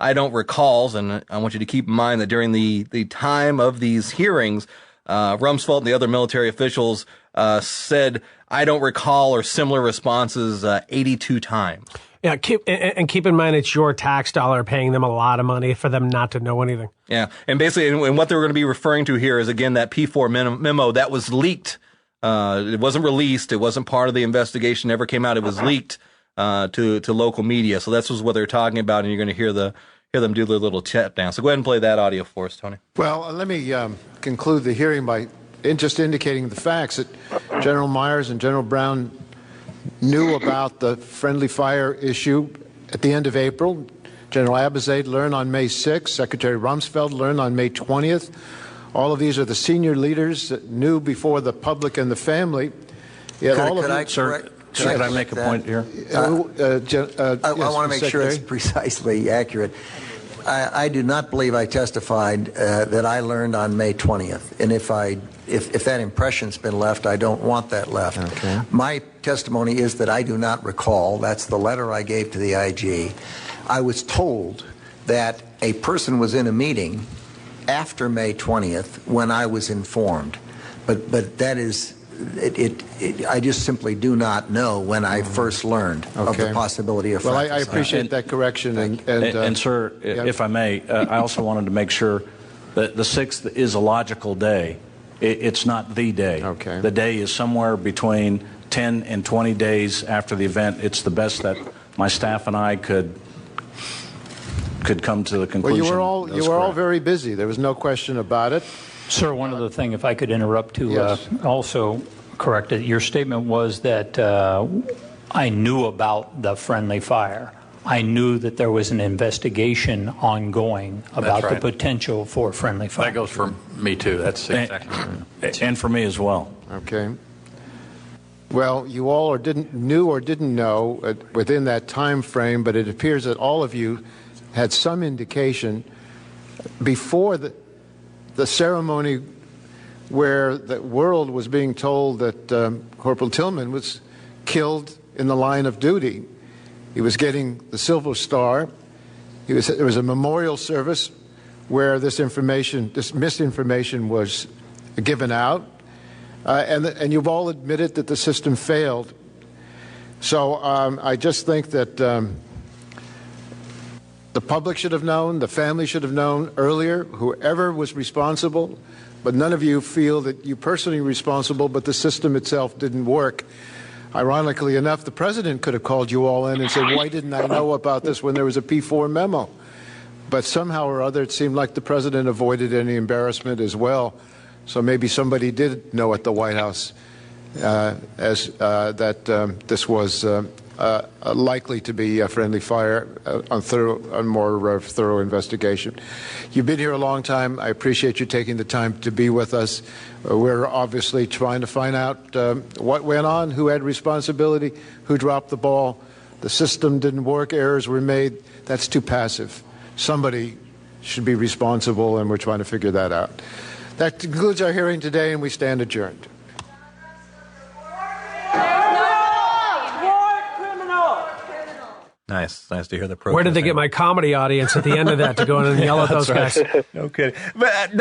I don't recalls, and I want you to keep in mind that during the time of these hearings, Rumsfeld and the other military officials said, "I don't recall," or similar responses 82 times. Yeah, keep in mind it's your tax dollar paying them a lot of money for them not to know anything. Yeah, and basically, and what they're going to be referring to here is, again, that P4 memo that was leaked. It wasn't released. It wasn't part of the investigation. Never came out. It was leaked to local media. So that's what they're talking about, and you're going to hear them do their little chat down. So go ahead and play that audio for us, Tony. Well, let me conclude the hearing by just indicating the facts that General Myers and General Brown knew about the friendly fire issue at the end of April. General Abizaid learned on May 6th. Secretary Rumsfeld learned on May 20th. All of these are the senior leaders that knew before the public and the family. Yet Could I make a point here? I want to make sure it's precisely accurate. I do not believe I testified that I learned on May 20th. And if that impression's been left, I don't want that left. Okay. My testimony is that I do not recall. That's the letter I gave to the IG. I was told that a person was in a meeting after May 20th when I was informed. But that is, I just simply do not know when I first learned of the possibility of fratricide. Well, I appreciate that correction. And sir, if I may, I also wanted to make sure that the 6th is a logical day. It's not the day. Okay. The day is somewhere between 10 and 20 days after the event. It's the best that my staff and I could come to the conclusion. Well, you were all very busy. There was no question about it. Sir, one other thing, if I could interrupt to also correct it. Your statement was that I knew about the friendly fire. I knew that there was an investigation ongoing about the potential for friendly fire. That goes for me too. That's exactly right. And for me as well. Okay. Well, you all knew or didn't know within that time frame, but it appears that all of you had some indication before the ceremony where the world was being told that Corporal Tillman was killed in the line of duty. He was getting the Silver Star. There was a memorial service where this misinformation was given out, and you've all admitted that the system failed. So I just think that the public should have known, the family should have known earlier, whoever was responsible, but none of you feel that you personally were responsible, but the system itself didn't work. Ironically enough, the president could have called you all in and said, why didn't I know about this when there was a P4 memo? But somehow or other, it seemed like the president avoided any embarrassment as well. So maybe somebody did know at the White House that this was likely to be a friendly fire on more thorough investigation. You've been here a long time. I appreciate you taking the time to be with us. We're obviously trying to find out what went on, who had responsibility, who dropped the ball. The system didn't work, errors were made. That's too passive. Somebody should be responsible, and we're trying to figure that out. That concludes our hearing today, and we stand adjourned. Nice to hear the protest. Where did they get my comedy audience at the end of that to go in and yell at those guys? No kidding. But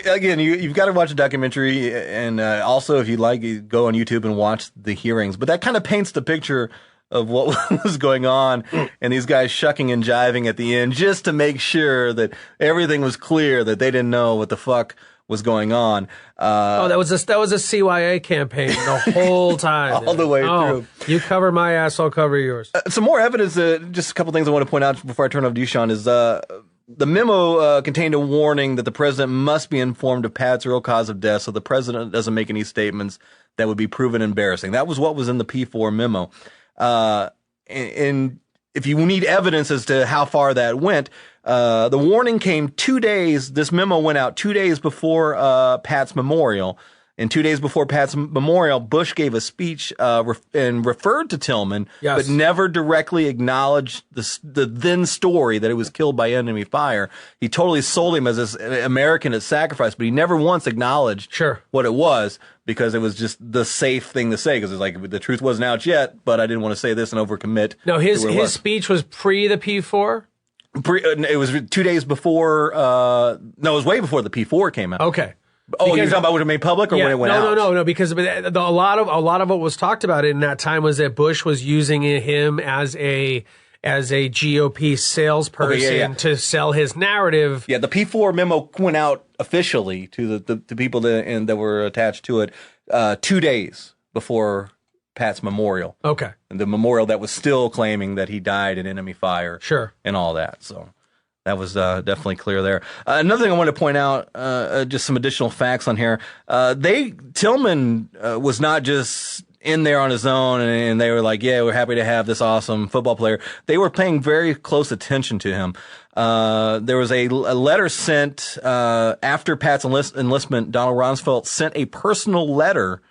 again, you've got to watch the documentary, and also if you like, you go on YouTube and watch the hearings. But that kind of paints the picture of what was going on, and these guys shucking and jiving at the end just to make sure that everything was clear, that they didn't know what the fuck was going on. That was a CYA campaign the whole time. All the way through. You cover my ass, I'll cover yours. Some more evidence, just a couple things I want to point out before I turn over to you, Shawn, is the memo contained a warning that the president must be informed of Pat's real cause of death, so the president doesn't make any statements that would be proven embarrassing. That was what was in the P4 memo. And if you need evidence as to how far that went, the warning came 2 days. This memo went out 2 days before Pat's memorial. And 2 days before Pat's memorial, Bush gave a speech and referred to Tillman, but never directly acknowledged the then story that it was killed by enemy fire. He totally sold him as this American at sacrifice, but he never once acknowledged what it was, because it was just the safe thing to say, because it's like the truth wasn't out yet, but I didn't want to say this and overcommit. No, his speech was pre the P4? It was 2 days before, no, it was way before the P4 came out. Okay. Oh, you're talking about when it made public or when it went out? No, because a lot of what was talked about in that time was that Bush was using him as a GOP salesperson to sell his narrative. Yeah, the P4 memo went out officially to the people that were attached to it 2 days before Pat's memorial. Okay. And the memorial that was still claiming that he died in enemy fire. Sure. And all that. So that was definitely clear there. Another thing I wanted to point out, just some additional facts on here. Tillman was not just in there on his own and they were like, yeah, we're happy to have this awesome football player. They were paying very close attention to him. There was a letter sent after Pat's enlistment. Donald Rumsfeld sent a personal letter,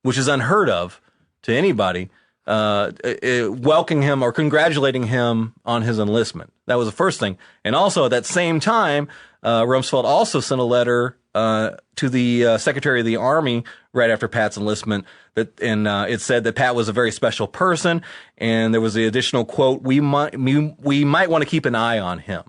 which is unheard of to anybody, welcoming him or congratulating him on his enlistment. That was the first thing. And also at that same time, Rumsfeld also sent a letter to the Secretary of the Army right after Pat's enlistment, it said that Pat was a very special person, and there was the additional quote, we might want to keep an eye on him.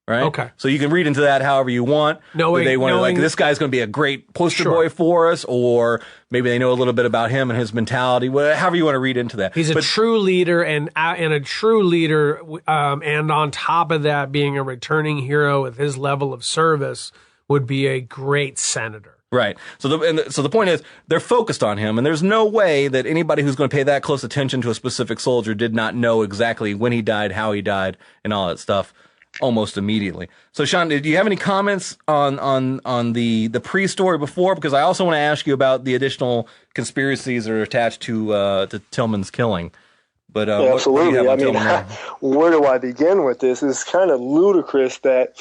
Right? Okay. So you can read into that however you want. They want to, like, this guy's going to be a great poster boy for us, or maybe they know a little bit about him and his mentality. However you want to read into that. He's a true leader, and on top of that, being a returning hero with his level of service would be a great senator. Right. So the point is, they're focused on him, and there's no way that anybody who's going to pay that close attention to a specific soldier did not know exactly when he died, how he died, and all that stuff almost immediately. So, Shawn, do you have any comments on the pre-story before? Because I also want to ask you about the additional conspiracies that are attached to Tillman's killing. But absolutely. I mean, where do I begin with this? It's kind of ludicrous that.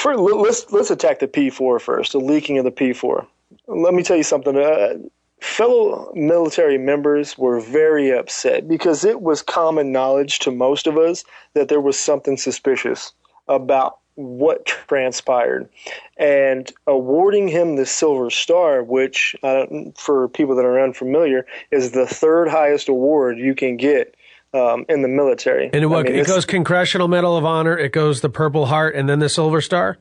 Let's attack the P4 first, the leaking of the P4. Let me tell you something. Fellow military members were very upset because it was common knowledge to most of us that there was something suspicious about what transpired. And awarding him the Silver Star, which, for people that are unfamiliar, is the third highest award you can get in the military. And it goes Congressional Medal of Honor, it goes the Purple Heart, and then the Silver Star?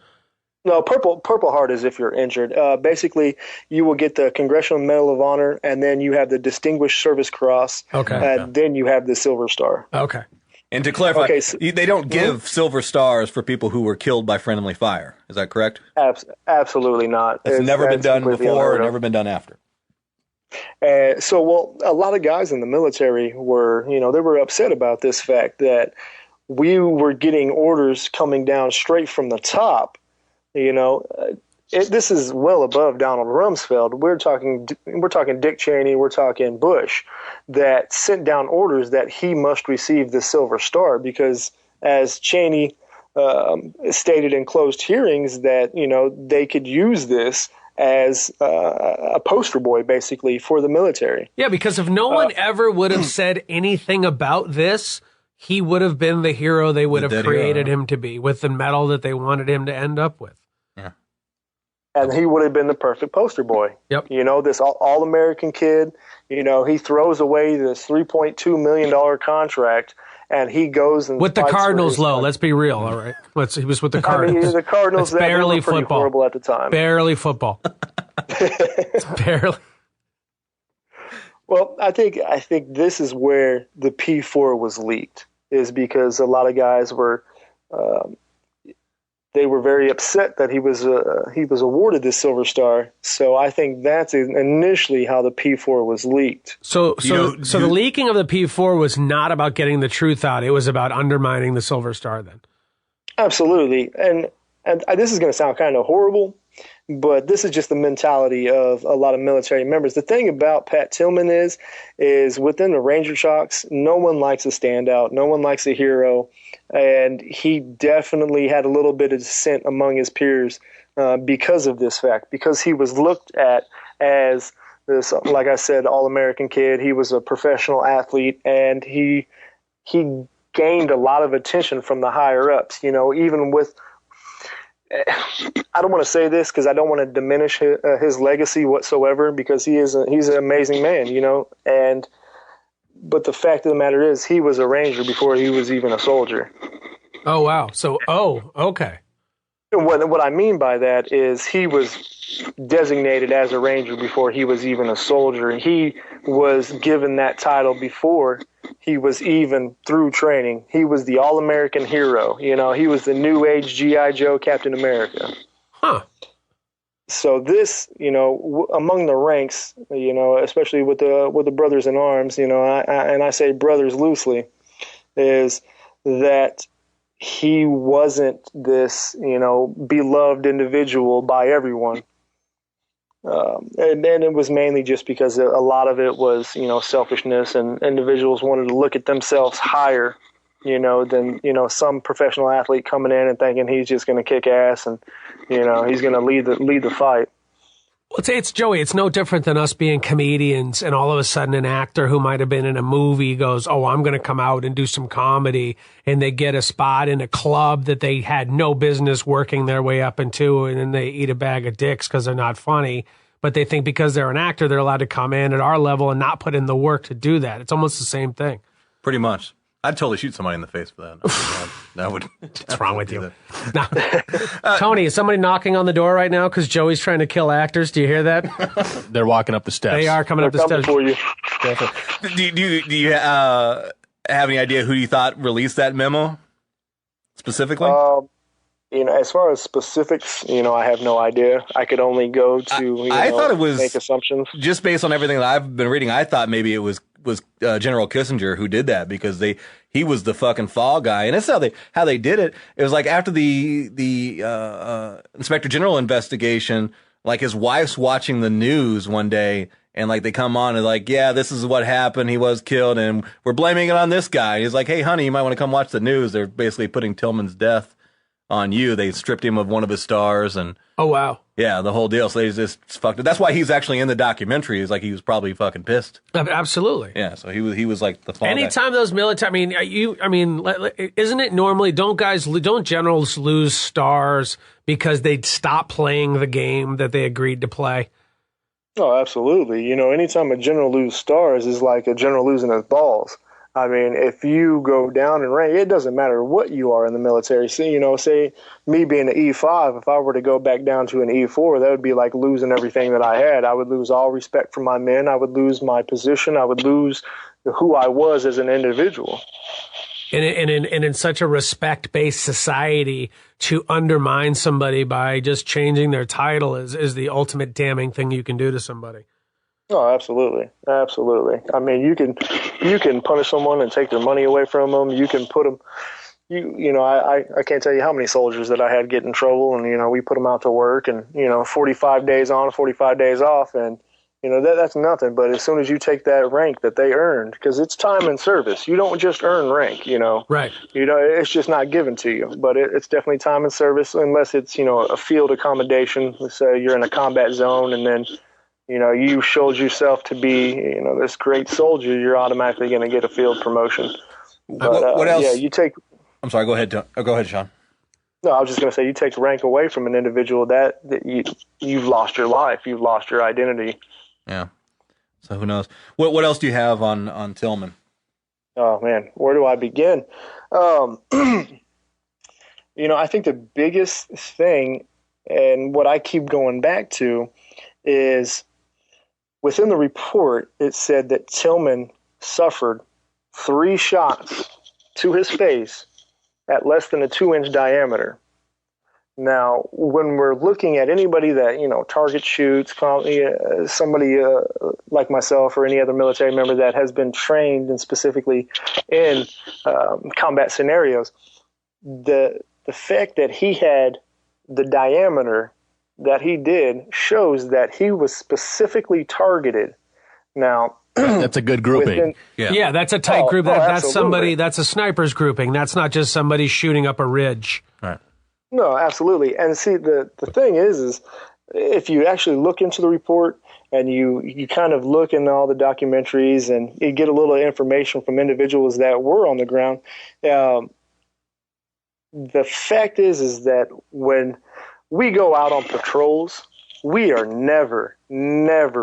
No, Purple Heart is if you're injured. Basically, you will get the Congressional Medal of Honor, and then you have the Distinguished Service Cross. Okay. And then you have the Silver Star. Okay. And to clarify, they don't give Silver Stars for people who were killed by friendly fire. Is that correct? Absolutely not. It's never been done before, or never been done after. A lot of guys in the military were, they were upset about this fact that we were getting orders coming down straight from the top. This is well above Donald Rumsfeld. We're talking Dick Cheney, we're talking Bush, that sent down orders that he must receive the Silver Star because, as Cheney stated in closed hearings, that they could use this as a poster boy, basically, for the military. Yeah, because if no one ever would have said anything about this, he would have been the hero they would have created him to be, with the medal that they wanted him to end up with. Yeah. And he would have been the perfect poster boy. Yep. This all-American kid, he throws away this $3.2 million contract, and he goes and with the Cardinals low. Let's be real, all right. He was with the Cardinals. I mean, the Cardinals barely were pretty football. Horrible at the time. Barely football. It's barely. Well, I think this is where the P4 was leaked, is because a lot of guys were they were very upset that he was awarded this Silver Star. So I think that's initially how the P4 was leaked. So the leaking of the P4 was not about getting the truth out. It was about undermining the Silver Star then. Absolutely. And this is going to sound kind of horrible, but this is just the mentality of a lot of military members. The thing about Pat Tillman is within the Ranger Shocks, no one likes a standout. No one likes a hero. And he definitely had a little bit of dissent among his peers because of this fact, because he was looked at as this, like I said, all-American kid. He was a professional athlete, and he gained a lot of attention from the higher-ups, even with I don't want to say this because I don't want to diminish his legacy whatsoever, because he's an amazing man, but the fact of the matter is he was a Ranger before he was even a soldier. Oh, wow. So, okay. And what I mean by that is he was designated as a Ranger before he was even a soldier. He was given that title before he was even through training. He was the All-American hero. You know, he was the new age G.I. Joe Captain America. Huh. So this, you know, among the ranks, you know, especially with the brothers in arms, you know, and I say brothers loosely, is that he wasn't this, you know, beloved individual by everyone. And it was mainly just because a lot of it was, you know, selfishness, and individuals wanted to look at themselves higher, you know, than, you know, some professional athlete coming in and thinking he's just going to kick ass and, you know, he's going to lead the fight. Well, it's Joey. It's no different than us being comedians, and all of a sudden an actor who might have been in a movie goes, "Oh, I'm going to come out and do some comedy," and they get a spot in a club that they had no business working their way up into, and then they eat a bag of dicks because they're not funny. But they think because they're an actor, they're allowed to come in at our level and not put in the work to do that. It's almost the same thing. Pretty much. I'd totally shoot somebody in the face for that. That would. What's wrong with you? No. Tony, is somebody knocking on the door right now because Joey's trying to kill actors? Do you hear that? They're walking up the steps. They are coming up the steps. For you. Do you have any idea who you thought released that memo specifically? You know, as far as specifics, you know, I have no idea. I could only go to, I thought it was, make assumptions. Just based on everything that I've been reading, I thought maybe it was General Kissinger who did that, because he was the fucking fall guy. And that's how they did it. It was like after the Inspector General investigation, like his wife's watching the news one day, and like they come on and like, yeah, this is what happened. He was killed, and we're blaming it on this guy. He's like, hey, honey, you might want to come watch the news. They're basically putting Tillman's death on you. They stripped him of one of his stars, and oh wow, yeah, the whole deal. So they just fucked it. That's why he's actually in the documentary. He's like, he was probably fucking pissed. Absolutely. Yeah. So he was like the fall anytime guy. Those military, isn't it normally, don't generals lose stars because they'd stop playing the game that they agreed to play? Oh, absolutely. You know, anytime a general loses stars is like a general losing his balls. I mean, if you go down in rank, it doesn't matter what you are in the military. So, you know, say me being an E5, if I were to go back down to an E4, that would be like losing everything that I had. I would lose all respect for my men. I would lose my position. I would lose who I was as an individual. And in such a respect-based society, to undermine somebody by just changing their title is the ultimate damning thing you can do to somebody. Oh, absolutely. Absolutely. I mean, you can punish someone and take their money away from them. You can put them, you know, I can't tell you how many soldiers that I had get in trouble, and, you know, we put them out to work, and, you know, 45 days on, 45 days off. And, you know, that's nothing. But as soon as you take that rank that they earned, because it's time and service, you don't just earn rank, you know. Right. You know, it's just not given to you. But it's definitely time and service, unless it's, you know, a field accommodation. Let's say you're in a combat zone, and then, you know, you showed yourself to be, you know, this great soldier, you're automatically going to get a field promotion. But, what else? Yeah, you take. I'm sorry. Go ahead. Go ahead, Sean. No, I was just going to say, you take rank away from an individual, that you've lost your life, you've lost your identity. Yeah. So who knows? What else do you have on Tillman? Oh man, where do I begin? You know, I think the biggest thing, and what I keep going back to, is within the report, it said that Tillman suffered 3 shots to his face at less than a 2-inch diameter. Now, when we're looking at anybody that, you know, target shoots, somebody like myself or any other military member that has been trained and specifically in combat scenarios, the fact that he had the diameter that he did shows that he was specifically targeted. Now, that's a good grouping. Yeah, that's a tight group. That's somebody. That's a sniper's grouping. That's not just somebody shooting up a ridge. Right. No, absolutely. And see, the thing is if you actually look into the report and you kind of look in all the documentaries and you get a little information from individuals that were on the ground, the fact is that when we go out on patrols, we are never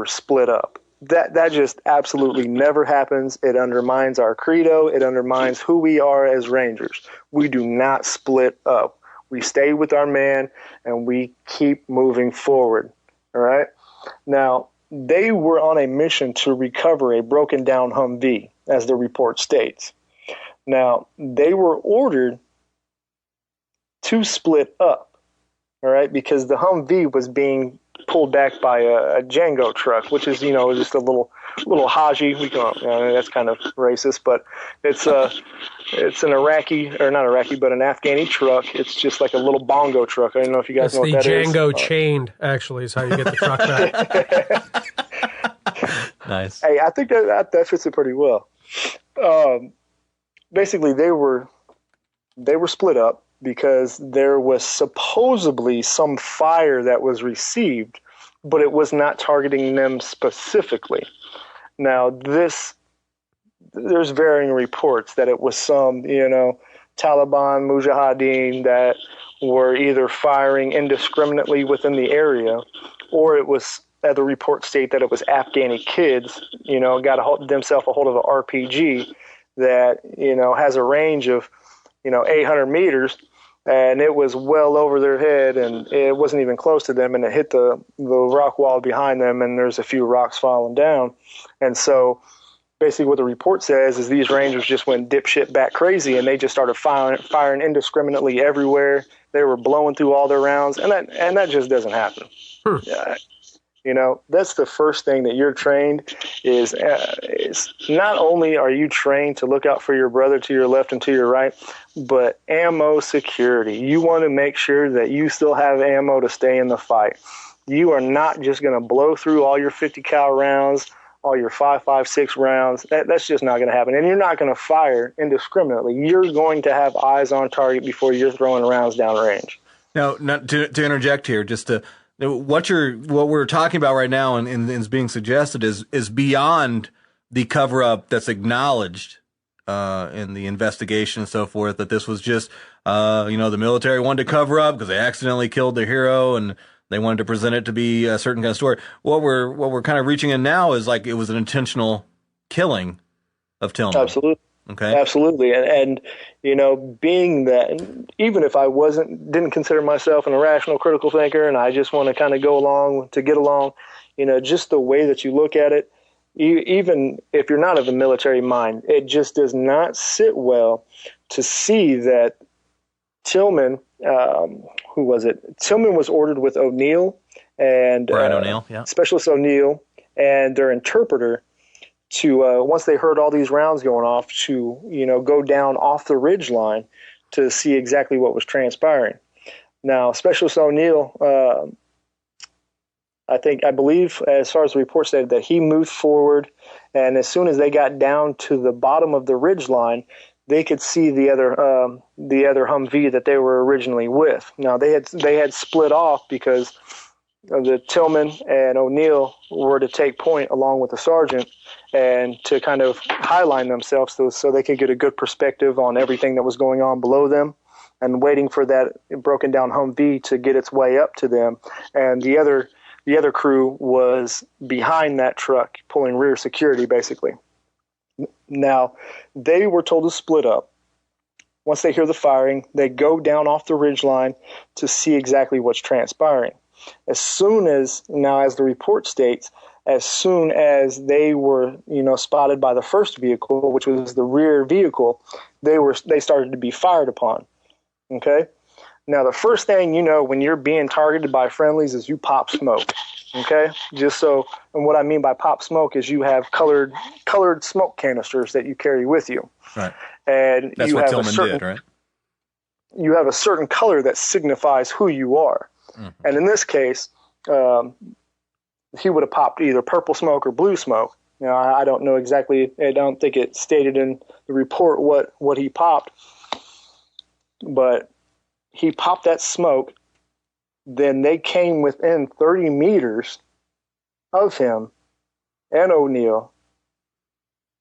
split up. That just absolutely never happens. It undermines our credo. It undermines who we are as Rangers. We do not split up. We stay with our man, and we keep moving forward. All right? Now, they were on a mission to recover a broken down Humvee, as the report states. Now, they were ordered to split up, all right, because the Humvee was being pulled back by a Django truck, which is, just a little Haji. We can, that's kind of racist, but it's an Iraqi, or not Iraqi, but an Afghani truck. It's just like a little bongo truck. I don't know if you guys know what that is. It's the Django chained, actually, is how you get the truck back. Nice. Hey, I think that fits it pretty well. Basically, they were split up because there was supposedly some fire that was received, but it was not targeting them specifically. Now, there's varying reports that it was some, Taliban Mujahideen that were either firing indiscriminately within the area, or it was, the reports state that it was Afghani kids, got themselves a hold of an RPG that, has a range of, 800 meters, and it was well over their head, and it wasn't even close to them, and it hit the rock wall behind them, and there's a few rocks falling down. And so basically what the report says is these Rangers just went dipshit back crazy, and they just started firing indiscriminately everywhere. They were blowing through all their rounds, and that just doesn't happen. That's the first thing that you're trained is not only are you trained to look out for your brother to your left and to your right, but ammo security. You want to make sure that you still have ammo to stay in the fight. You are not just going to blow through all your 50 cal rounds, all your 5.56 rounds. That's just not going to happen. And you're not going to fire indiscriminately. You're going to have eyes on target before you're throwing rounds downrange. Now, not to interject here, just to what we're talking about right now and is being suggested is beyond the cover up that's acknowledged in the investigation and so forth, that this was just the military wanted to cover up because they accidentally killed their hero and they wanted to present it to be a certain kind of story. What we're kind of reaching in now is like it was an intentional killing of Tillman. Absolutely. Okay. Absolutely. And being that, even if I didn't consider myself an irrational critical thinker and I just want to kind of go along to get along, just the way that you look at it, even if you're not of a military mind, it just does not sit well to see that Tillman, who was it? Tillman was ordered with O'Neill and Brian O'Neill, yeah. Specialist O'Neill and their interpreter to once they heard all these rounds going off to go down off the ridge line to see exactly what was transpiring. Now, Specialist O'Neill, I believe, as far as the report said, that he moved forward, and as soon as they got down to the bottom of the ridge line, they could see the other Humvee that they were originally with. Now they had split off because the Tillman and O'Neill were to take point along with the sergeant and to kind of highline themselves so they could get a good perspective on everything that was going on below them and waiting for that broken down Humvee to get its way up to them. And the other crew was behind that truck pulling rear security, basically. Now, they were told to split up. Once they hear the firing, they go down off the ridgeline to see exactly what's transpiring. As soon as, now as the report states, as soon as they were, spotted by the first vehicle, which was the rear vehicle, they started to be fired upon. Okay? Now, the first thing when you're being targeted by friendlies is you pop smoke. Okay? And what I mean by pop smoke is you have colored smoke canisters that you carry with you. Right. And that's you what have Tillman did, right? You have a certain color that signifies who you are. Mm-hmm. And in this case, he would have popped either purple smoke or blue smoke. I don't know exactly. I don't think it stated in the report what he popped, but he popped that smoke. Then they came within 30 meters of him and O'Neill,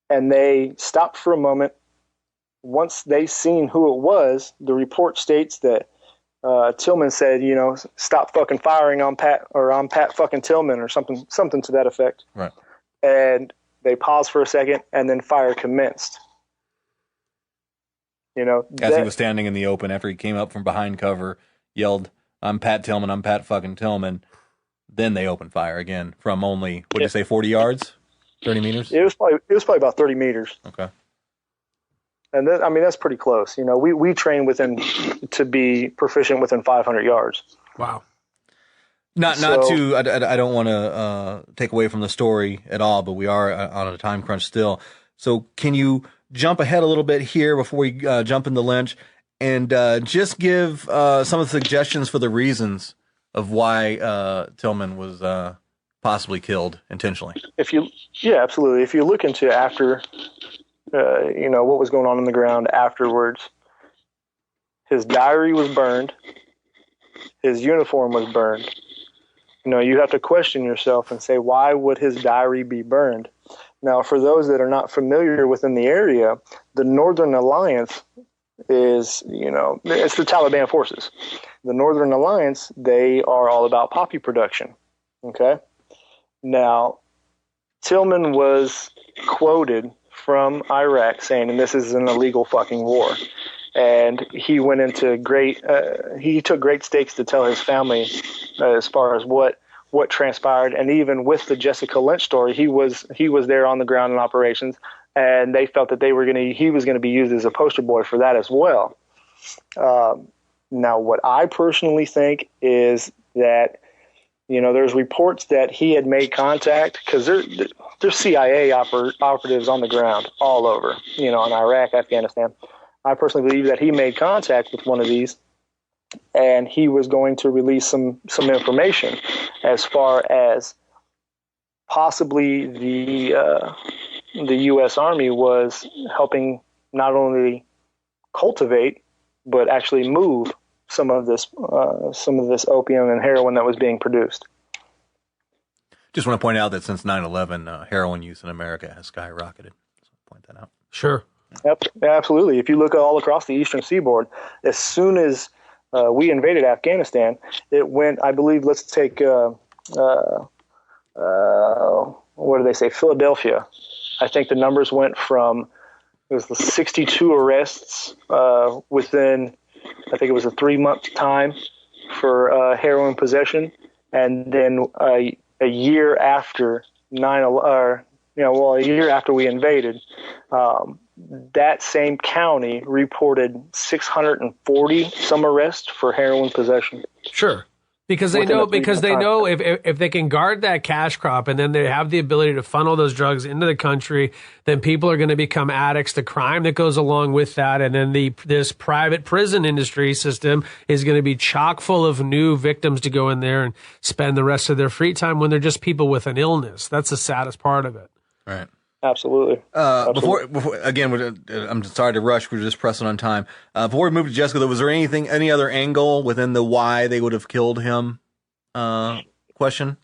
and they stopped for a moment. Once they seen who it was, the report states that Tillman said, stop fucking firing on Pat, or on Pat fucking Tillman, or something to that effect. Right. And they paused for a second, and then fire commenced. As he was standing in the open after he came up from behind cover, yelled, "I'm Pat Tillman, I'm Pat fucking Tillman." Then they opened fire again from only, what did you say, 40 yards? 30 meters? It was probably about 30 meters. Okay. And that's pretty close. We train to be proficient within 500 yards. Wow. I don't want to take away from the story at all, but we are on a time crunch still. So can you jump ahead a little bit here before we jump into Lynch and just give some of the suggestions for the reasons of why Tillman was possibly killed intentionally? Absolutely. If you look into after, what was going on the ground afterwards, his diary was burned, his uniform was burned. You have to question yourself and say, why would his diary be burned? Now, for those that are not familiar within the area, the Northern Alliance is, it's the Taliban forces. The Northern Alliance, they are all about poppy production. Okay. Now, Tillman was quoted from Iraq saying, and this is an illegal fucking war. And he went into he took great stakes to tell his family as far as what transpired. And even with the Jessica Lynch story, he was there on the ground in operations, and they felt that he was going to be used as a poster boy for that as well. Now, what I personally think is that, there's reports that he had made contact, because there's CIA operatives on the ground all over, in Iraq, Afghanistan. I personally believe that he made contact with one of these, and he was going to release some information as far as possibly the U.S. Army was helping not only cultivate but actually move some of this opium and heroin that was being produced. Just want to point out that since 9/11, heroin use in America has skyrocketed. So point that out. Sure. Yep, absolutely. If you look all across the eastern seaboard, as soon as we invaded Afghanistan, it went, I believe, let's take, what do they say, Philadelphia. I think the numbers went from, it was the 62 arrests within, I think it was a 3-month time for heroin possession. And then a year after a year after we invaded, that same county reported 640 some arrests for heroin possession. Sure. Because they know if they can guard that cash crop and then they have the ability to funnel those drugs into the country, then people are going to become addicts. The crime that goes along with that, and then this private prison industry system is going to be chock full of new victims to go in there and spend the rest of their free time when they're just people with an illness. That's the saddest part of it. Right. Absolutely. Before again, I'm sorry to rush. We're just pressing on time. Before we move to Jessica, was there any other angle within the why they would have killed him question?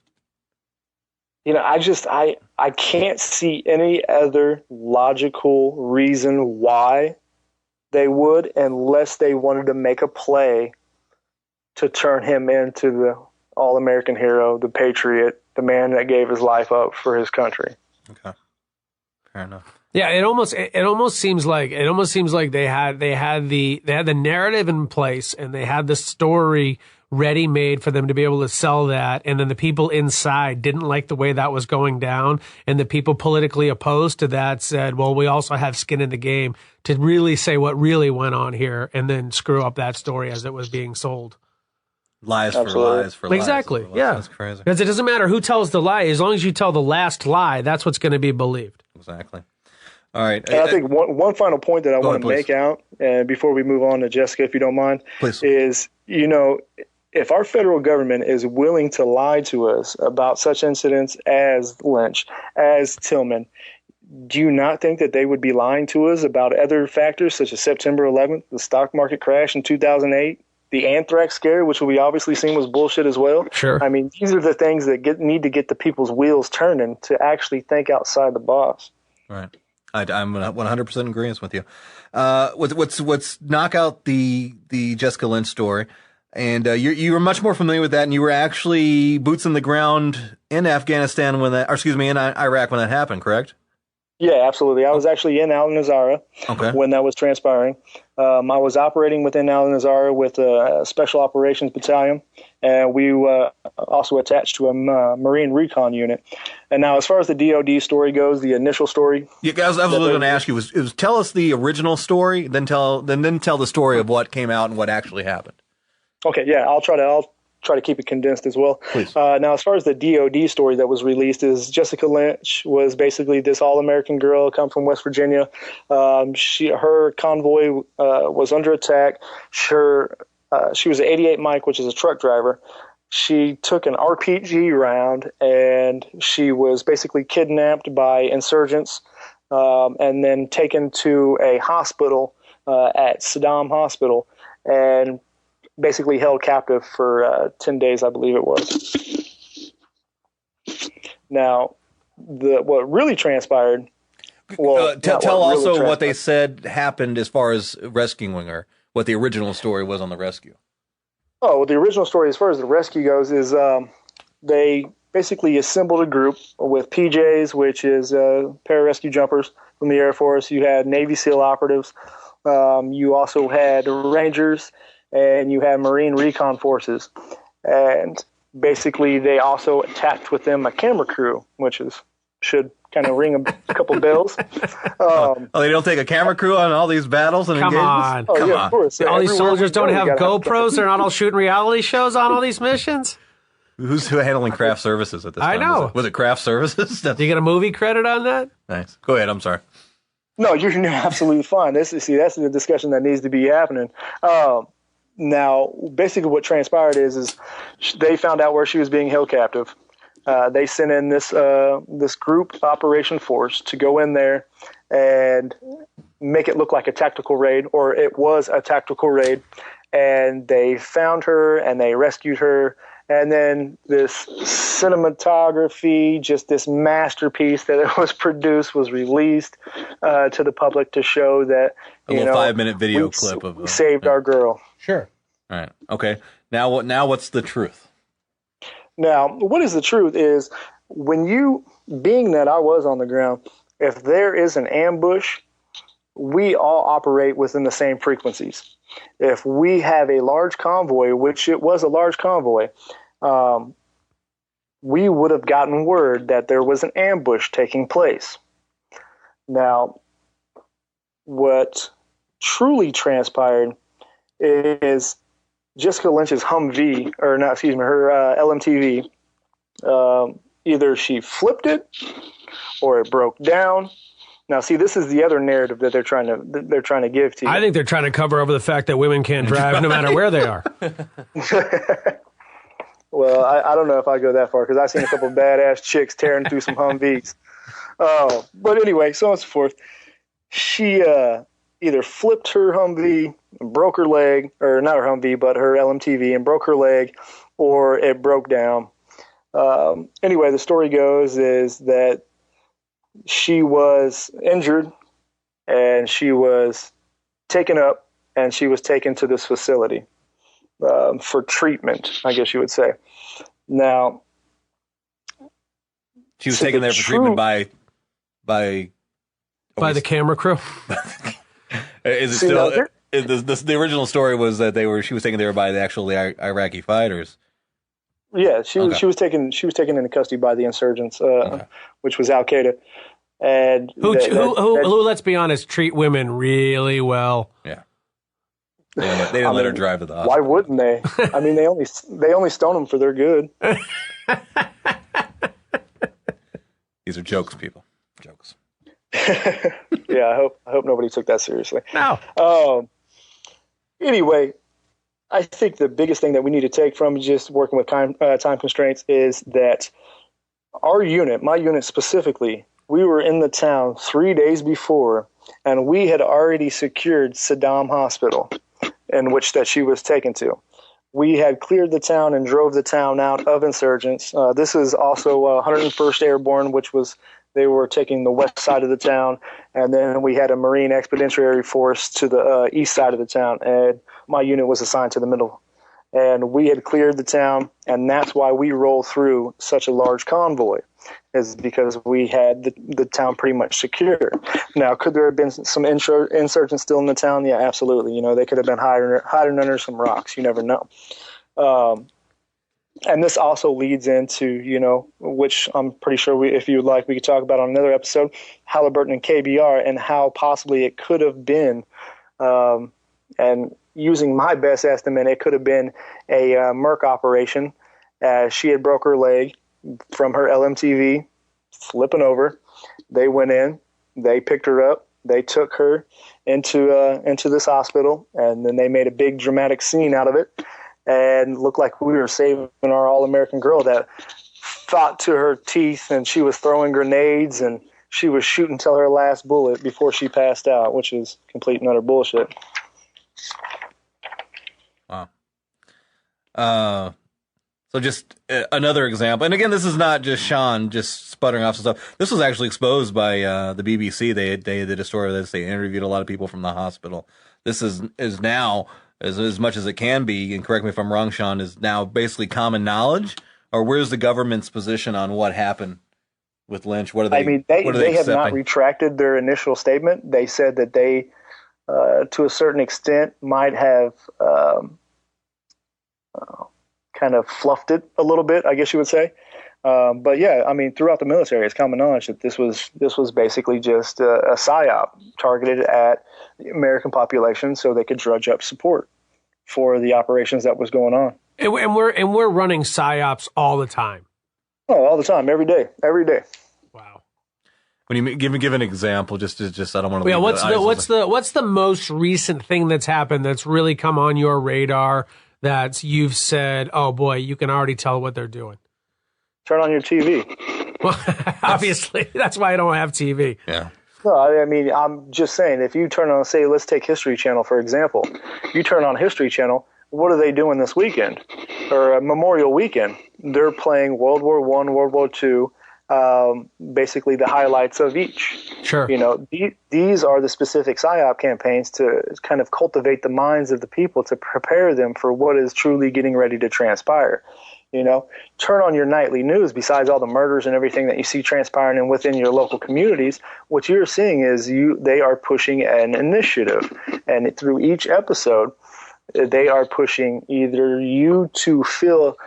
I can't see any other logical reason why they would, unless they wanted to make a play to turn him into the all-American hero, the patriot, the man that gave his life up for his country. Okay. Fair enough. Yeah, it almost seems like they had the narrative in place and they had the story ready made for them to be able to sell that, and then the people inside didn't like the way that was going down, and the people politically opposed to that said, well, we also have skin in the game to really say what really went on here, and then screw up that story as it was being sold. Lies for lies for lies. Exactly. Yeah. That's crazy. Because it doesn't matter who tells the lie, as long as you tell the last lie, that's what's going to be believed. Exactly. All right. And I think one final point that I want to make out, and before we move on to Jessica, if you don't mind, please, is, if our federal government is willing to lie to us about such incidents as Lynch, as Tillman, do you not think that they would be lying to us about other factors such as September 11th, the stock market crash in 2008, the anthrax scare, which we obviously seen was bullshit as well? Sure. I mean, these are the things that need to get the people's wheels turning to actually think outside the box. Right. I'm 100% in agreement with you. Let's knock out the Jessica Lynch story. And you were much more familiar with that, and you were actually boots on the ground in Afghanistan in Iraq when that happened, correct? Yeah, absolutely. I was actually in Al-Nizara when that was transpiring. I was operating within Al-Nizara with a Special Operations Battalion, and we also attached to a Marine Recon unit. And now, as far as the DOD story goes, the initial story... Yeah, I was going to ask you, was tell us the original story, then tell the story of what came out and what actually happened. Okay, yeah, I'll try to keep it condensed as well. Please. Now, as far as the DOD story that was released, is Jessica Lynch was basically this all-American girl, come from West Virginia. Her convoy was under attack. She was an 88 Mike, which is a truck driver. She took an RPG round, and she was basically kidnapped by insurgents and then taken to a hospital at Saddam Hospital and basically held captive for 10 days, I believe it was. Now, what really transpired... Well, tell also what they said happened as far as rescuing her, what the original story was on the rescue. Oh, well, the original story as far as the rescue goes is they basically assembled a group with PJs, which is pararescue jumpers from the Air Force. You had Navy SEAL operatives. You also had Rangers, and you had Marine Recon Forces. And basically they also attached with them a camera crew, which should kind of ring a couple bells. They don't take a camera crew on all these battles and Come engagements? on. Come on. Of course. All these soldiers don't have GoPros? They're not all shooting reality shows on all these missions? Who's handling craft services at this time? I know. Was it craft services? Do you get a movie credit on that? Nice. Go ahead. I'm sorry. No, you're absolutely fine. That's the discussion that needs to be happening. Now, basically what transpired is they found out where she was being held captive. They sent in this group operation force to go in there and make it look like a tactical raid, or it was a tactical raid. And they found her and they rescued her. And then this cinematography, just this masterpiece that it was produced, was released to the public to show that a little 5-minute video clip of saved our girl. Sure. All right. Okay. Now what's the truth? Now, what is the truth is being that I was on the ground, if there is an ambush, we all operate within the same frequencies. If we have a large convoy, which it was a large convoy, we would have gotten word that there was an ambush taking place. Now, what truly transpired is Jessica Lynch's Humvee, her LMTV, either she flipped it or it broke down. Now, see, this is the other narrative that they're trying to give to you. I think they're trying to cover over the fact that women can't drive no matter where they are. Well, I don't know if I go that far because I've seen a couple of badass chicks tearing through some Humvees. But anyway, so on and so forth. She either flipped her Humvee, broke her leg, or not her Humvee, but her LMTV, and broke her leg, or it broke down. Anyway, the story goes is that she was injured, and she was taken up, and she was taken to this facility for treatment, I guess you would say. Now, she was taken there for treatment by the camera crew. Is it still? The original story was that she was taken there by the actual Iraqi fighters. Yeah, she was taken into custody by the insurgents, which was Al Qaeda. And who, let's be honest, treat women really well. Yeah, they didn't let her drive to the hospital. Why wouldn't they? I mean, they only stone them for their good. These are jokes, people. Jokes. Yeah, I hope nobody took that seriously. No. Anyway, I think the biggest thing that we need to take from just working with time constraints is that our unit, my unit specifically, we were in the town 3 days before, and we had already secured Saddam Hospital, in which that she was taken to. We had cleared the town and drove the town out of insurgents. This is also 101st Airborne, which was they were taking the west side of the town, and then we had a Marine Expeditionary Force to the east side of the town, and my unit was assigned to the middle. and we had cleared the town, and that's why we rolled through such a large convoy, is because we had the town pretty much secure. Now, could there have been some insurgents still in the town? Yeah, absolutely. They could have been hiding under some rocks. You never know. And this also leads into, which I'm pretty sure if you would like, we could talk about on another episode, Halliburton and KBR, and how possibly it could have been, and using my best estimate, it could have been a Merck operation. She had broke her leg from her LMTV, flipping over. They went in, they picked her up, they took her into this hospital, and then they made a big dramatic scene out of it, and looked like we were saving our all-American girl that fought to her teeth, and she was throwing grenades, and she was shooting till her last bullet before she passed out, which is complete and utter bullshit. Wow. So just another example. And again, this is not just Shawn just sputtering off some stuff. This was actually exposed by the BBC. They did a story of this. They interviewed a lot of people from the hospital. This is now, as much as it can be, and correct me if I'm wrong, Shawn, is now basically common knowledge? Or where's the government's position on what happened with Lynch? What are they they have not retracted their initial statement. They said that they, to a certain extent, might have kind of fluffed it a little bit, I guess you would say. But yeah, throughout the military, it's common knowledge that this was basically just a psyop targeted at the American population so they could drudge up support for the operations that was going on. And we're running psyops all the time. Oh, all the time, every day. Wow. When you give an example, just I don't want to. Yeah, what's the most recent thing that's happened that's really come on your radar that you've said, oh boy, you can already tell what they're doing? Turn on your TV. Well, obviously, that's why I don't have TV. Yeah. No, I'm just saying, if you turn on, say, let's take History Channel, for example. You turn on History Channel, what are they doing this weekend? Or Memorial Weekend? They're playing World War I, World War II, basically the highlights of each. Sure. These are the specific PSYOP campaigns to kind of cultivate the minds of the people to prepare them for what is truly getting ready to transpire. Turn on your nightly news. Besides all the murders and everything that you see transpiring and within your local communities, what you're seeing is they are pushing an initiative, and through each episode, they are pushing either you to feel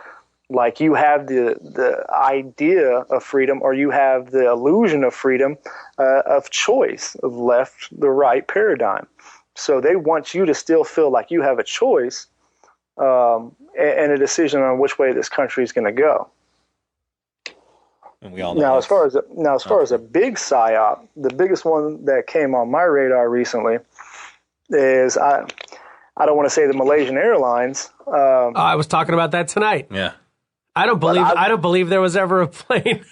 like you have the idea of freedom, or you have the illusion of freedom, of choice, of left, the right paradigm. So they want you to still feel like you have a choice, and a decision on which way this country is going to go. And we all know now, as far as a big psyop, the biggest one that came on my radar recently is I don't want to say the Malaysian Airlines. I was talking about that tonight. Yeah, I don't believe there was ever a plane.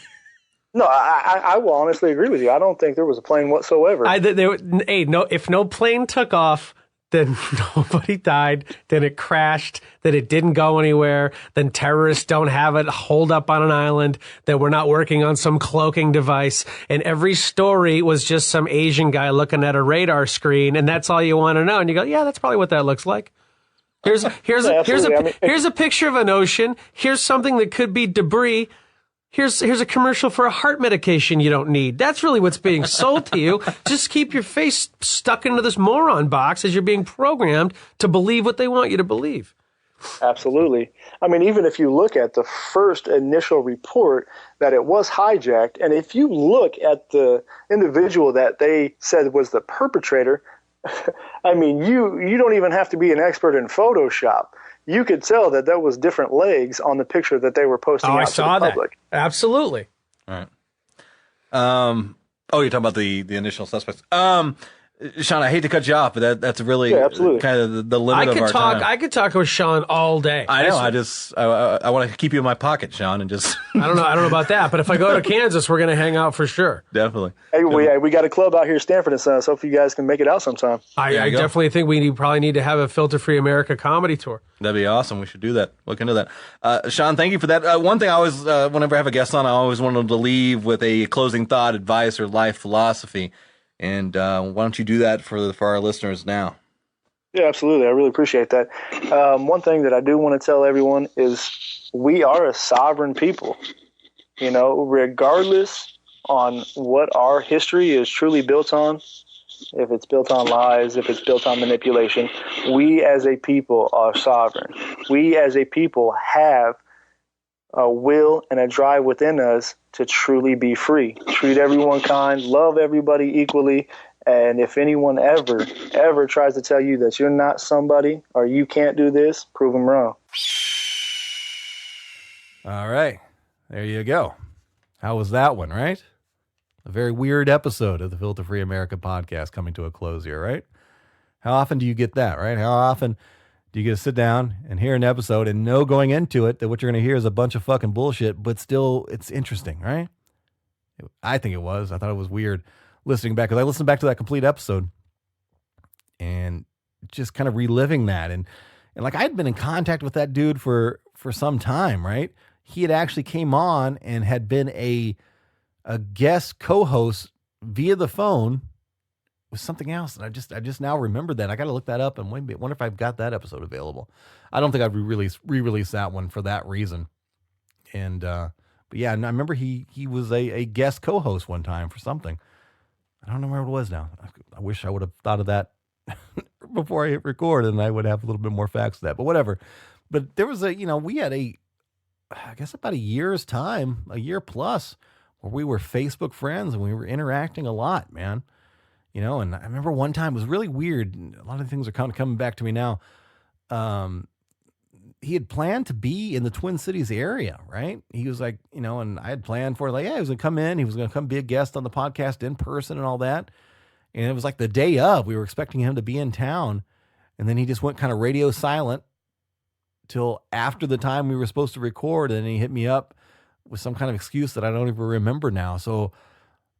No, I will honestly agree with you. I don't think there was a plane whatsoever. If no plane took off, then nobody died, then it crashed, then it didn't go anywhere, then terrorists don't have it holed up on an island, then we're not working on some cloaking device, and every story was just some Asian guy looking at a radar screen, and that's all you want to know. And you go, yeah, that's probably what that looks like. Here's a picture of an ocean. Here's something that could be debris. Here's a commercial for a heart medication you don't need. That's really what's being sold to you. Just keep your face stuck into this moron box as you're being programmed to believe what they want you to believe. Absolutely. Even if you look at the first initial report that it was hijacked, and if you look at the individual that they said was the perpetrator, you don't even have to be an expert in Photoshop. You could tell that there was different legs on the picture that they were posting out to the public. Absolutely. All right. You're talking about the initial suspects. Shawn, I hate to cut you off, but that's really kind of the limit of our time. I could talk with Shawn all day. I know. I want to keep you in my pocket, Shawn, and just. I don't know about that, but if I go to Kansas, we're going to hang out for sure. Definitely. Hey, we got a club out here, Stanford and Sons. Hope you guys can make it out sometime. I definitely think we probably need to have a Filter Free America comedy tour. That'd be awesome. We should do that. Look into that. Shawn, thank you for that. One thing I always, whenever I have a guest on, I always want them to leave with a closing thought, advice, or life philosophy. And why don't you do that for our listeners now? Yeah, absolutely. I really appreciate that. One thing that I do want to tell everyone is we are a sovereign people. You know, regardless on what our history is truly built on, if it's built on lies, if it's built on manipulation, we as a people are sovereign. We as a people have a will and a drive within us to truly be free. Treat everyone kind, love everybody equally, and if anyone ever tries to tell you that you're not somebody or you can't do this, prove them wrong. All right. There you go. How was that one, right? A very weird episode of the Filter Free America podcast coming to a close here, right? How often do you get that, right? How often do you get to sit down and hear an episode and know going into it that what you're going to hear is a bunch of fucking bullshit, but still it's interesting, right? I think it was. I thought it was weird listening back, because I listened back to that complete episode and just kind of reliving that. And like, I had been in contact with that dude for some time, right? He had actually came on and had been a guest co-host via the phone with something else. And I just now remembered that. I got to look that up and wonder if I've got that episode available. I don't think I'd re-release that one for that reason. And, but yeah, and I remember he was a guest co-host one time for something. I don't know where it was now. I wish I would have thought of that before I hit record, and I would have a little bit more facts to that, but whatever. But there was we had I guess about a year's time, a year plus, where we were Facebook friends and we were interacting a lot, man. And I remember one time it was really weird. A lot of things are kind of coming back to me now. He had planned to be in the Twin Cities area, right? He was like, and I had planned for he was going to come in. He was going to come be a guest on the podcast in person and all that. And it was like the day of, we were expecting him to be in town. And then he just went kind of radio silent till after the time we were supposed to record. And he hit me up with some kind of excuse that I don't even remember now. So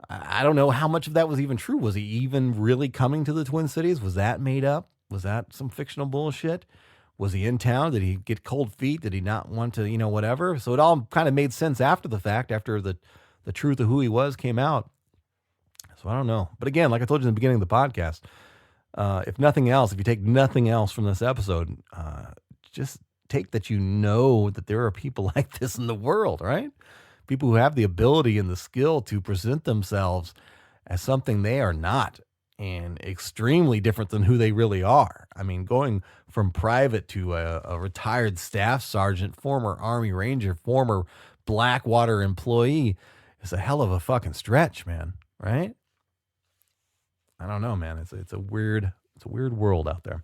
I don't know how much of that was even true. Was he even really coming to the Twin Cities? Was that made up? Was that some fictional bullshit? Was he in town? Did he get cold feet? Did he not want to, whatever? So it all kind of made sense after the fact, after the truth of who he was came out. So I don't know. But again, like I told you in the beginning of the podcast, if nothing else, if you take nothing else from this episode, just take that that there are people like this in the world, right? People who have the ability and the skill to present themselves as something they are not, and extremely different than who they really are. I mean, going from private to a retired staff sergeant, former Army Ranger, former Blackwater employee is a hell of a fucking stretch, man. Right? I don't know, man. It's a weird world out there.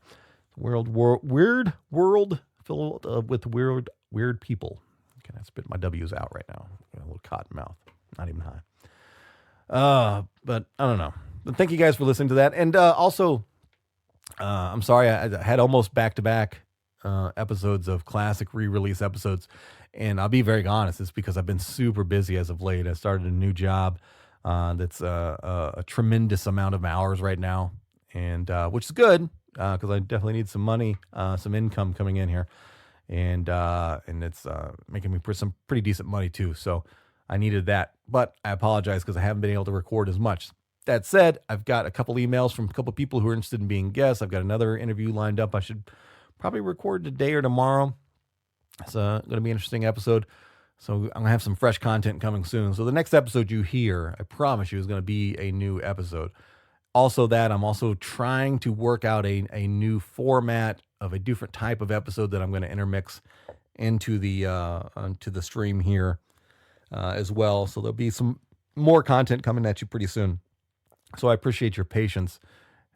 It's a weird world filled with weird people. Okay, I spit my W's out right now. Got a little cotton mouth. Not even high. But I don't know. But thank you guys for listening to that. And also, I'm sorry, I had almost back-to-back episodes of classic re-release episodes. And I'll be very honest, it's because I've been super busy as of late. I started a new job that's a tremendous amount of hours right now, and which is good because I definitely need some money, some income coming in here. And it's making me some pretty decent money too. So I needed that, but I apologize because I haven't been able to record as much. That said, I've got a couple emails from a couple people who are interested in being guests. I've got another interview lined up. I should probably record today or tomorrow. It's going to be an interesting episode. So I'm going to have some fresh content coming soon. So the next episode you hear, I promise you, is going to be a new episode. Also that I'm also trying to work out a new format of a different type of episode that I'm going to intermix into the stream here as well. So there'll be some more content coming at you pretty soon. So I appreciate your patience.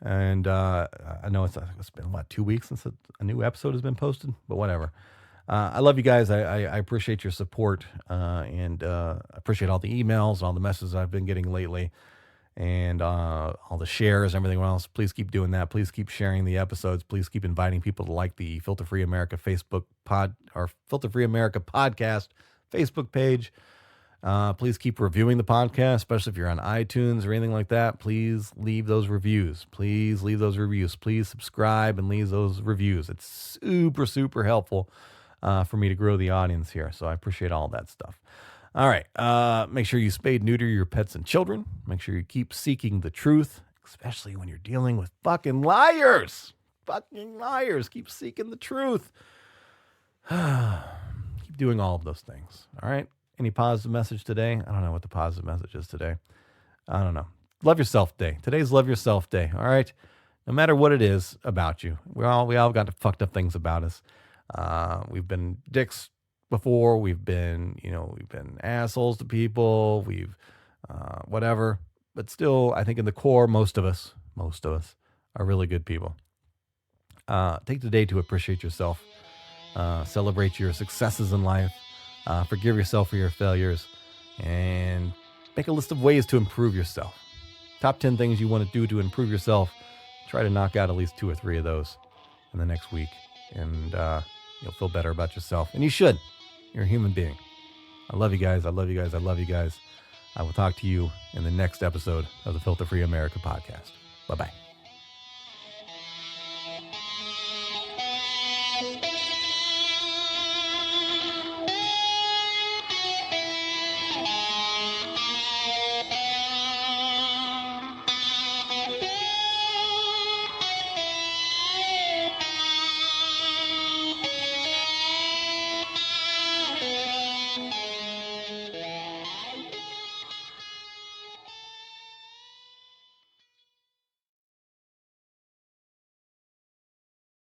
And I know it's been, 2 weeks since a new episode has been posted, but whatever. I love you guys. I appreciate your support and appreciate all the emails and all the messages I've been getting lately. And all the shares, everything else. Please keep doing that. Please keep sharing the episodes. Please keep inviting people to like the Filter Free America Facebook or Filter Free America podcast Facebook page. Please keep reviewing the podcast, especially if you're on iTunes or anything like that. Please leave those reviews. Please leave those reviews. Please subscribe and leave those reviews. It's super, super helpful for me to grow the audience here. So I appreciate all that stuff. All right. Make sure you spade neuter your pets and children. Make sure you keep seeking the truth, especially when you're dealing with fucking liars. fucking liars. Keep seeking the truth. Keep doing all of those things. All right? Any positive message today? I don't know what the positive message is today. I don't know. Love Yourself Day. Today's Love Yourself Day. All right? No matter what it is about you. We all got fucked up things about us. We've been dicks before. We've been assholes to people. We've whatever. But still, I think in the core, most of us are really good people. Take the day to appreciate yourself. Celebrate your successes in life. Forgive yourself for your failures. And make a list of ways to improve yourself. Top 10 things you want to do to improve yourself. Try to knock out at least 2 or 3 of those in the next week. And you'll feel better about yourself. And you should. You're a human being. I love you guys. I love you guys. I love you guys. I will talk to you in the next episode of the Filter Free America podcast. Bye-bye.